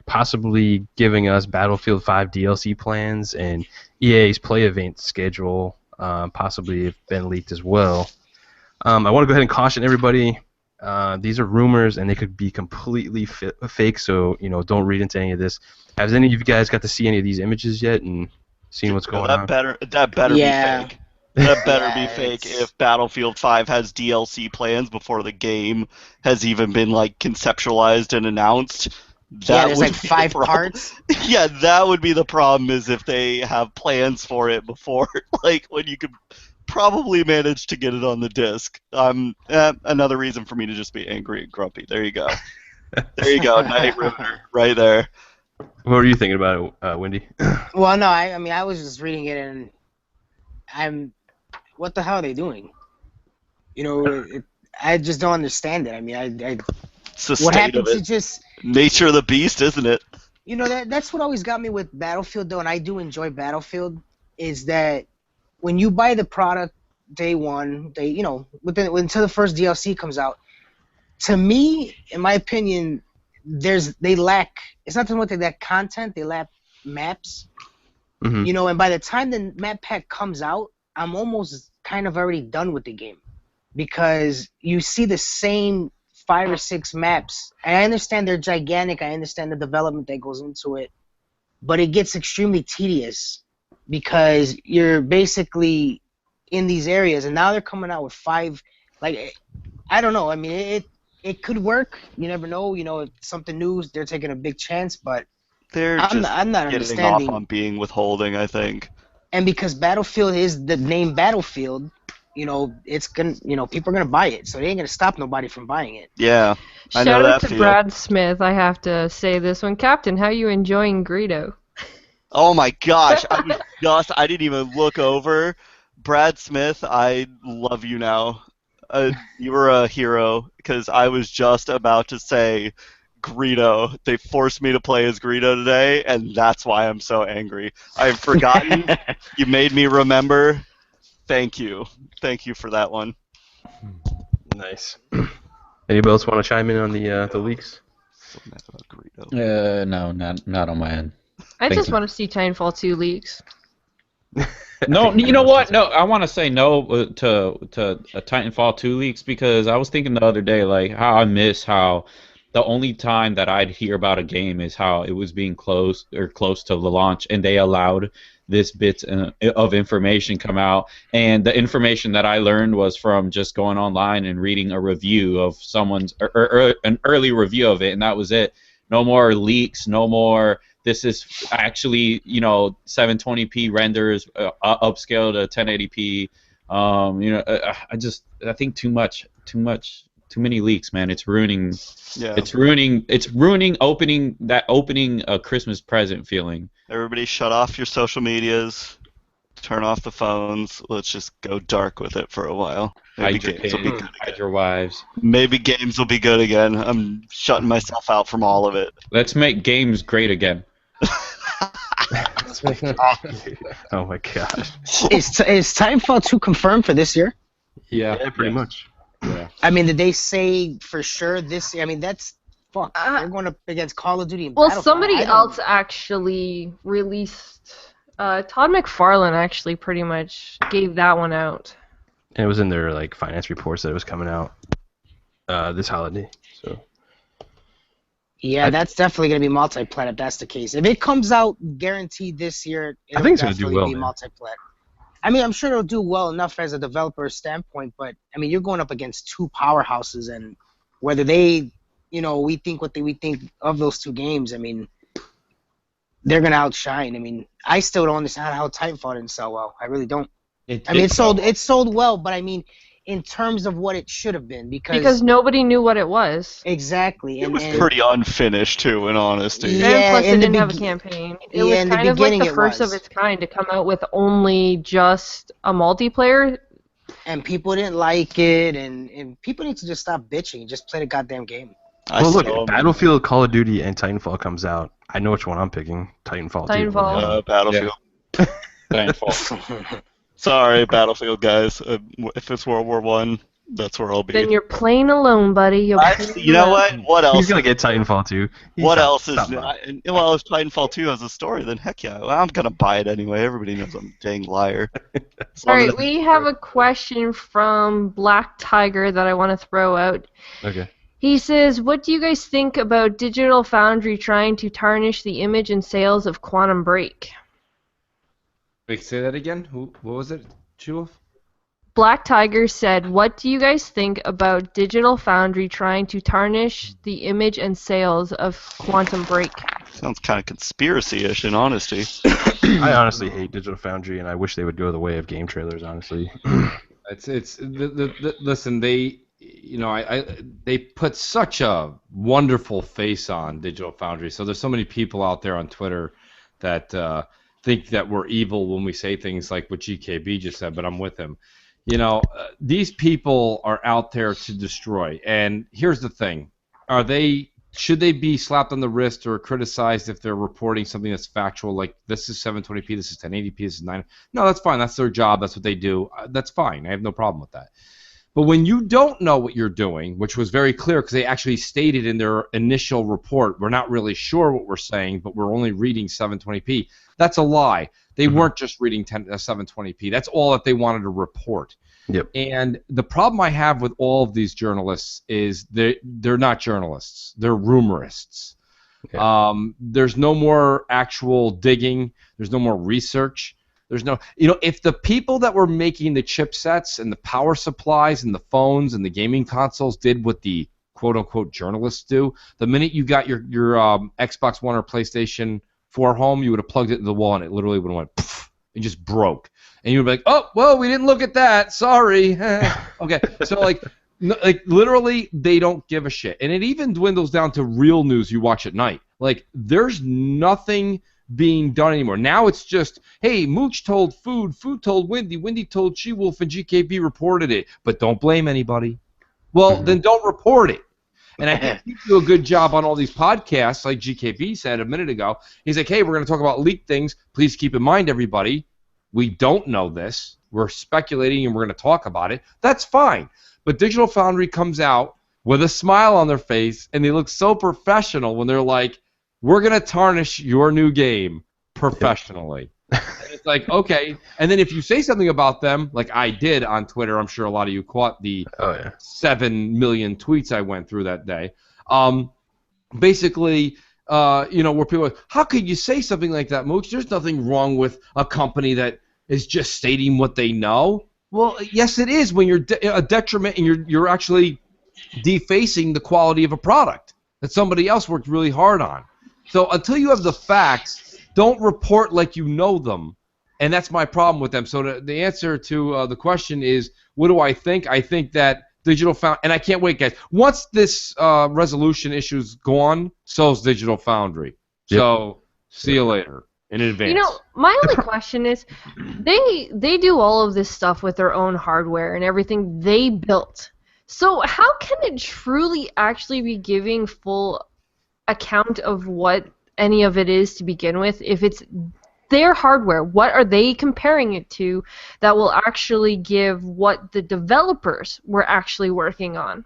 possibly giving us Battlefield 5 DLC plans, and EA's play event schedule possibly have been leaked as well. I want to go ahead and caution everybody. These are rumors, and they could be completely fake, so don't read into any of this. Has any of you guys got to see any of these images yet and seen what's going on? That better Yeah. be fake. That better be Yeah, fake it's- if Battlefield 5 has DLC plans before the game has even been like conceptualized and announced. Yeah, there's would like be the 5 problem. parts. Yeah, that would be the problem, is if they have plans for it before, like when you could probably manage to get it on the disc. Another reason for me to just be angry and grumpy. There you go. There you go, Night Riveter, right there. What were you thinking about it, Windy? Well, no, I mean, I was just reading it and what the hell are they doing? I just don't understand it. I mean, It's the what state of happens to it. just, Nature of the beast, isn't it? that's what always got me with Battlefield, though, and I do enjoy Battlefield, is that when you buy the product day one, until the first DLC comes out, to me, in my opinion, they lack. It's not so much they lack content; they lack maps. Mm-hmm. And by the time the map pack comes out, I'm almost kind of already done with the game, because you see the same 5 or 6 maps, and I understand they're gigantic. I understand the development that goes into it, but it gets extremely tedious because you're basically in these areas, and now they're coming out with 5. Like, I don't know. I mean, it could work. You never know. It's something new. They're taking a big chance, but They're I'm just not getting understanding. off on being withholding, I think. And because Battlefield is the name Battlefield, it's gonna, people are gonna buy it, so they ain't gonna stop nobody from buying it. Yeah, I Shout know out that to feel. Brad Smith. I have to say this one. Captain, how you enjoying Greedo? Oh my gosh, I didn't even look over. Brad Smith, I love you now. You were a hero, because I was just about to say Greedo. They forced me to play as Greedo today, and that's why I'm so angry. I've forgotten. You made me remember. Thank you. Thank you for that one. Nice. Anybody else want to chime in on the leaks? So mad about Greedo. No, not on my end. I Thank just you. want to see Titanfall 2 leaks. No, you know what? No, I want to say no to Titanfall 2 leaks because I was thinking the other day like how I miss how the only time that I'd hear about a game is how it was being close to the launch and they allowed this bits of information come out, and the information that I learned was from just going online and reading a review of someone's or an early review of it, and that was it. No more leaks, no more. This is actually, 720p renders, upscale to 1080p. I think too many leaks, man. It's ruining. Yeah. It's ruining opening a Christmas present feeling. Everybody shut off your social medias, turn off the phones. Let's just go dark with it for a while. Hide your kids, hide your wives. Maybe games will be good again. I'm shutting myself out from all of it. Let's make games great again. Oh my gosh. Is Titanfall 2 confirmed for this year? Yeah, Pretty much. Yeah. I mean, did they say for sure this year? I mean, that's fuck. They're going up against Call of Duty and Well, Battlefield. somebody else actually released. Todd McFarlane actually pretty much gave that one out. And it was in their like finance reports that it was coming out this holiday. So Yeah, that's definitely going to be multiplayer if that's the case. If it comes out guaranteed this year, I think it's going to do definitely well, be man. multiplayer. I mean, I'm sure it'll do well enough as a developer standpoint, but I mean, you're going up against two powerhouses, and whether they, we think what we think of those two games, I mean, they're going to outshine. I mean, I still don't understand how Titanfall didn't sell well. I really don't. I mean, it sold well, but I mean, in terms of what it should have been, because nobody knew what it was. exactly, It was pretty unfinished too, in honesty. Yeah, And plus, it in the didn't have a beg- campaign. It yeah, was in the kind of like beginning the it first was. of its kind to come out with only just a multiplayer. and people didn't like it, and people need to just stop bitching and just play the goddamn game. Well, look, if Battlefield, Call of Duty, and Titanfall comes out, I know which one I'm picking. Titanfall 2. Titanfall. Battlefield. Titanfall. Sorry, Battlefield guys. If it's World War I, that's where I'll be. Then you're playing alone, buddy. You You know what? What else? He's gonna get Titanfall 2. What else is? Stop Well, if Titanfall 2 has a story, then heck yeah, well, I'm gonna buy it anyway. Everybody knows I'm a dang liar. All right, we have a question from Black Tiger that I want to throw out. Okay. He says, what do you guys think about Digital Foundry trying to tarnish the image and sales of Quantum Break? Wait, say that again. What was it, SheWolf? Black Tiger said, what do you guys think about Digital Foundry trying to tarnish the image and sales of Quantum Break? Sounds kind of conspiracy-ish, in honesty. I honestly hate Digital Foundry, and I wish they would go the way of game trailers. Honestly. Listen, they they put such a wonderful face on Digital Foundry. So there's so many people out there on Twitter that think that we're evil when we say things like what GKB just said, but I'm with him. These people are out there to destroy. And here's the thing: should they be slapped on the wrist or criticized if they're reporting something that's factual, like this is 720p, this is 1080p, this is 9? No, that's fine. That's their job. That's what they do. That's fine. I have no problem with that. But when you don't know what you're doing, which was very clear because they actually stated in their initial report, we're not really sure what we're saying, but we're only reading 720p. That's a lie. They weren't just reading 720p. That's all that they wanted to report. Yep. And the problem I have with all of these journalists is they're not journalists. They're rumorists. Yeah. There's no more actual digging. There's no more research. There's no, if the people that were making the chipsets and the power supplies and the phones and the gaming consoles did what the quote-unquote journalists do, the minute you got your Xbox One or PlayStation 4 home, you would have plugged it in the wall and it literally would have went poof, and just broke. And you would be like, oh, well, we didn't look at that. Sorry. Okay, so literally they don't give a shit. And it even dwindles down to real news you watch at night. Like, there's nothing being done anymore. Now it's just, hey, Mooch told Food told Windy, Windy told SheWolf, and GKB reported it. But don't blame anybody. Well, then don't report it. And I think you do a good job on all these podcasts, like GKB said a minute ago. He's like, hey, we're going to talk about leaked things. Please keep in mind, everybody, we don't know this. We're speculating and we're going to talk about it. That's fine. But Digital Foundry comes out with a smile on their face, and they look so professional when they're like, we're going to tarnish your new game professionally. And it's like, okay. And then if you say something about them, like I did on Twitter, I'm sure a lot of you caught the 7 million tweets I went through that day. Basically, where people are, how could you say something like that, Mooch? There's nothing wrong with a company that is just stating what they know. Well, yes, it is when you're a detriment and you're actually defacing the quality of a product that somebody else worked really hard on. So until you have the facts, don't report like you know them, and that's my problem with them. So the answer to the question is, what do I think? I think that Digital Foundry, and I can't wait, guys. Once this resolution issue's gone, so's Digital Foundry. Yep. So see you later in advance. You know, my only question is, they do all of this stuff with their own hardware and everything they built. So how can it truly actually be giving full account of what any of it is to begin with if it's their hardware? What are they comparing it to that will actually give what the developers were actually working on?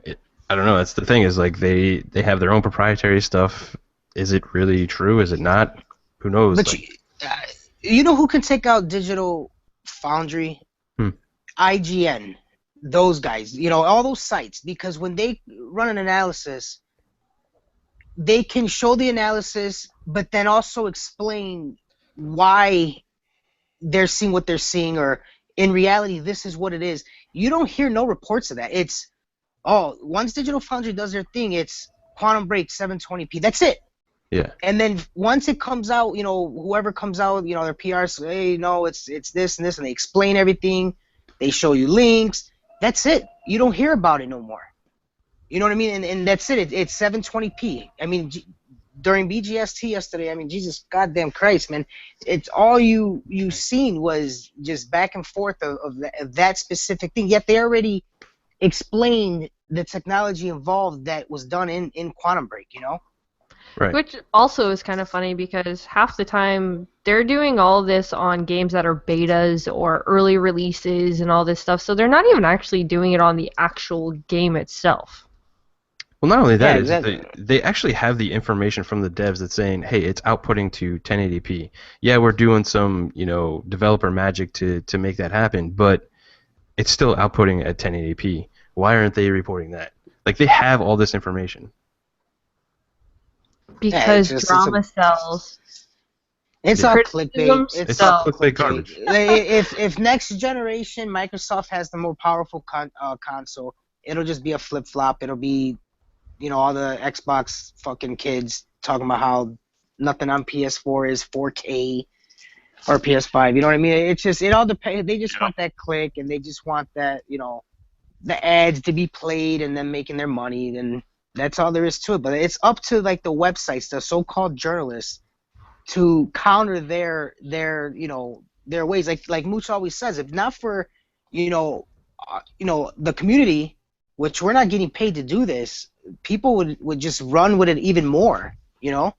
I don't know. That's the thing, is like they have their own proprietary stuff. Is it really true? Is it not? Who knows? But you know who can take out Digital Foundry? IGN. Those guys, all those sites, because when they run an analysis, they can show the analysis, but then also explain why they're seeing what they're seeing, or in reality, this is what it is. You don't hear no reports of that. It's, once Digital Foundry does their thing, it's Quantum Break 720p. That's it. Yeah. And then once it comes out, whoever comes out, their PR says, hey, no, it's this and this, and they explain everything. They show you links. That's it. You don't hear about it no more. You know what I mean? And that's it. It's 720p. I mean, during BGST yesterday, I mean, Jesus goddamn Christ, man. It's all you seen was just back and forth of that specific thing. Yet they already explained the technology involved that was done in Quantum Break, Right. Which also is kind of funny because half the time they're doing all this on games that are betas or early releases and all this stuff, so they're not even actually doing it on the actual game itself. Well, not only that, they actually have the information from the devs that's saying, hey, it's outputting to 1080p. Yeah, we're doing some, developer magic to make that happen, but it's still outputting at 1080p. Why aren't they reporting that? Like, they have all this information. Because drama sells. It's all clickbait. It's all clickbait garbage. If next generation Microsoft has the more powerful console, it'll just be a flip-flop. It'll be, all the Xbox fucking kids talking about how nothing on PS4 is 4K or PS5. You know what I mean? It's just, it all depends. They just want that click, and they just want that, the ads to be played and them making their money, and that's all there is to it. But it's up to like the websites, the so-called journalists, to counter their ways. Like Mooch always says, if not for the community, which we're not getting paid to do this, people would just run with it even more. Yeah.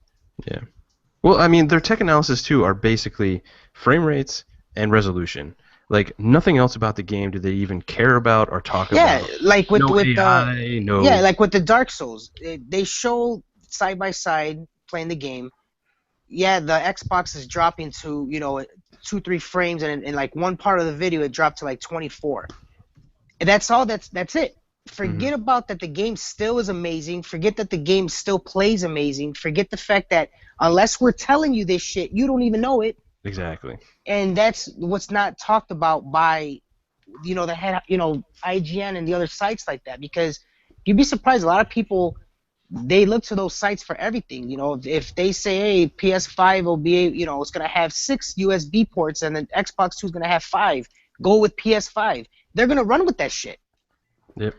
Well, I mean, their tech analysis too are basically frame rates and resolution. Like, nothing else about the game do they even care about or talk about. Yeah, like with AI, like with the Dark Souls, they show side by side playing the game. Yeah, the Xbox is dropping to 2-3 frames, and in like one part of the video it dropped to like 24. And that's all. That's it. Forget about that. The game still is amazing. Forget that the game still plays amazing. Forget the fact that unless we're telling you this shit, you don't even know it. Exactly. And that's what's not talked about by, the head, IGN and the other sites like that. Because you'd be surprised, a lot of people, they look to those sites for everything. If they say, hey, PS5 will be, it's going to have 6 USB ports and then Xbox 2 is going to have 5, go with PS5. They're going to run with that shit. Yep.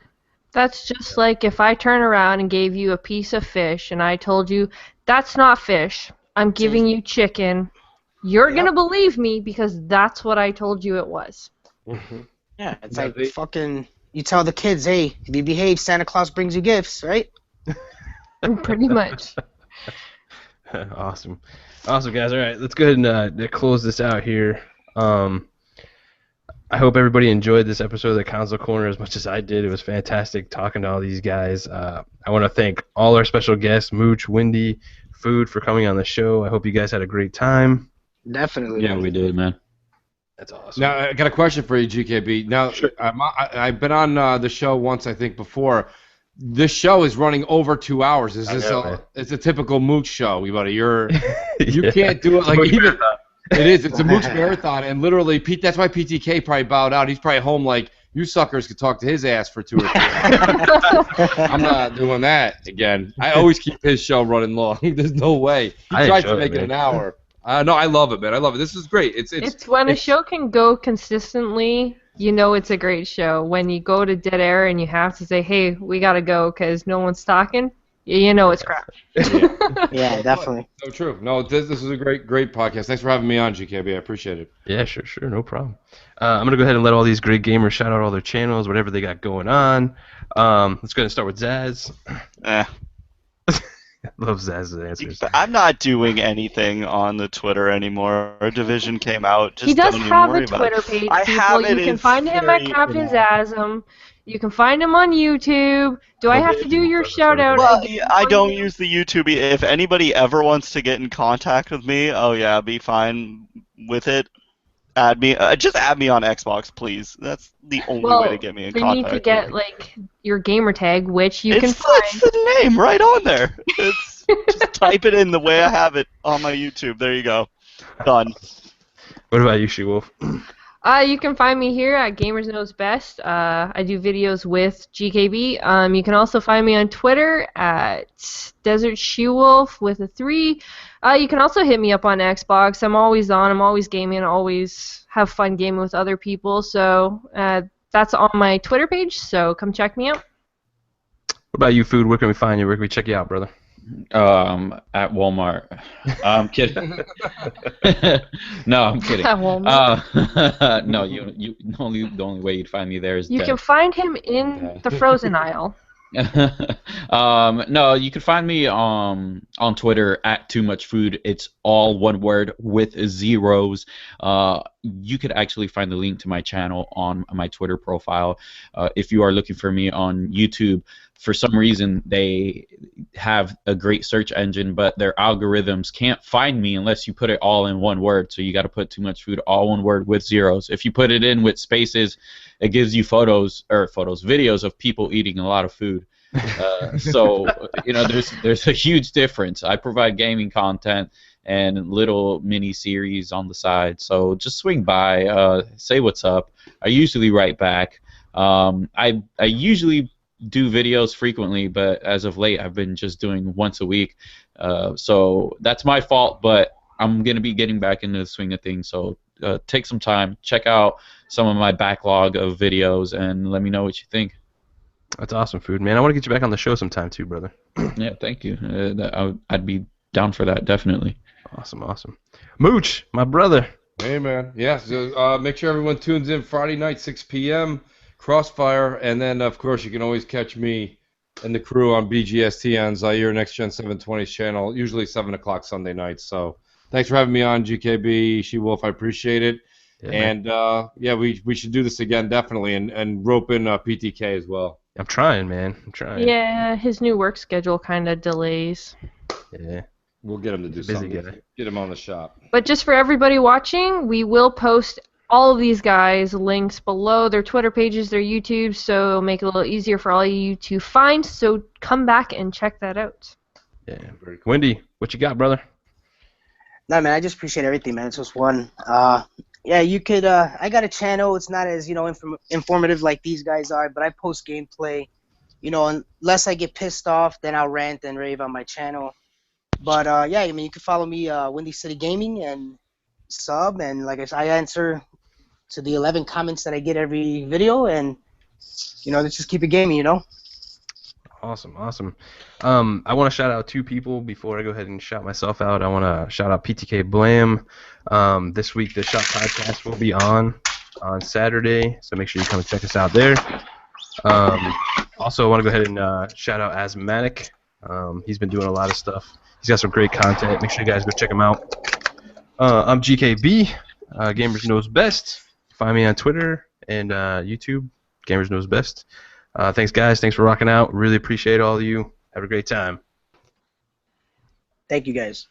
That's just like if I turn around and gave you a piece of fish and I told you, that's not fish, I'm giving you chicken. You're going to believe me because that's what I told you it was. Yeah, it's like fucking, you tell the kids, hey, if you behave, Santa Claus brings you gifts, right? Pretty much. Awesome, guys. All right, let's go ahead and close this out here. I hope everybody enjoyed this episode of the Console Corner as much as I did. It was fantastic talking to all these guys. I want to thank all our special guests, Mooch, Windy, Food for coming on the show. I hope you guys had a great time. Definitely. Yeah, we did, man. That's awesome. Now I got a question for you, GKB. Now Sure. I've been on the show once, I think, before. This show is running over 2 hours. Is this man. it's a typical Mooch show, buddy? You Yeah. can't do it like Mooch even. marathon. It is. It's a Mooch marathon, and literally, Pete. That's why PTK probably bowed out. He's probably home like, you suckers could talk to his ass for 2 or 3 hours. I'm not doing that again. I always keep his show running long. There's no way. He I tried to enjoy make it, it an man. hour. No, I love it, man. I love it. This is great. It's when a show can go consistently, you know it's a great show. When you go to dead air and you have to say, hey, we gotta go because no one's talking, you know it's crap. Yeah, definitely. So true. No, this is a great podcast. Thanks for having me on, GKB. I appreciate it. Yeah, sure, no problem. I'm gonna go ahead and let all these great gamers shout out all their channels, whatever they got going on. Let's go ahead and start with Zazz. Eh. Love Zazz's answers. I'm not doing anything on the Twitter anymore. Our division came out. Just He does don't even have worry a about Twitter it. page, I people. have You it can in find him at theory, Captain Zasm. You can find him on YouTube. Do I have to do your shout out Well, again? I don't use the YouTube. If anybody ever wants to get in contact with me, oh yeah, be fine with it. Add me. Just add me on Xbox, please. That's the only way to get me in you contact. need to get like your gamer tag, which you can It's find. the name right on there. It's just type it in the way I have it on my YouTube. There you go. Done. What about you, SheWolf? You can find me here at Gamers Knows Best. I do videos with GKB. You can also find me on Twitter at Desert SheWolf with a 3. You can also hit me up on Xbox. I'm always on. I'm always gaming. I always have fun gaming with other people. So that's on my Twitter page. So come check me out. What about you, Food? Where can we find you? Where can we check you out, brother? At Walmart. I'm kidding. No, I'm kidding. At Walmart. No, the only way you'd find me there is You dead. can find him in the frozen aisle. No, you can find me on Twitter at TooMuchFood. It's all one word with zeros. You could actually find the link to my channel on my Twitter profile. If you are looking for me on YouTube, for some reason they have a great search engine, but their algorithms can't find me unless you put it all in one word. So you got to put TooMuchFood all one word with zeros. If you put it in with spaces, it gives you videos of people eating a lot of food. So there's a huge difference. I provide gaming content and little mini series on the side. So just swing by, say what's up. I usually write back. I usually do videos frequently, but as of late I've been just doing once a week. So that's my fault, but I'm gonna be getting back into the swing of things. So take some time, check out some of my backlog of videos, and let me know what you think. That's awesome, Food, man. I want to get you back on the show sometime too, brother. Yeah, thank you. I'd be down for that, definitely. Awesome. Mooch, my brother. Hey, man. Yeah, so make sure everyone tunes in Friday night, 6 p.m., Crossfire, and then, of course, you can always catch me and the crew on BGST on Zaire Next Gen 720's channel, usually 7 o'clock Sunday nights. So thanks for having me on, GKB, SheWolf. I appreciate it. Yeah, and, we should do this again, definitely, and rope in PTK as well. I'm trying, man. I'm trying. Yeah, his new work schedule kind of delays. Yeah. We'll get him to do something. Get him on the shop. But just for everybody watching, we will post all of these guys' links below, their Twitter pages, their YouTube, so it'll make it a little easier for all of you to find. So come back and check that out. Yeah, very cool. Wendy, what you got, brother? No, man, I just appreciate everything, man. It's just one. Yeah, you could. I got a channel. It's not as informative like these guys are, but I post gameplay. Unless I get pissed off, then I'll rant and rave on my channel. But yeah, I mean, you can follow me, WIndyCityGaming, and sub, and like I said, I answer to the 11 comments that I get every video, and let's just keep it gaming, Awesome. I want to shout out 2 people before I go ahead and shout myself out. I want to shout out PTK Blam. This week the Shop Podcast will be on Saturday, so make sure you come and check us out there. Also, I want to go ahead and shout out Asthmatic. He's been doing a lot of stuff. He's got some great content. Make sure you guys go check him out. I'm GKB, Gamers Knows Best. Find me on Twitter and YouTube, Gamers Knows Best. Thanks, guys. Thanks for rocking out. Really appreciate all of you. Have a great time. Thank you guys.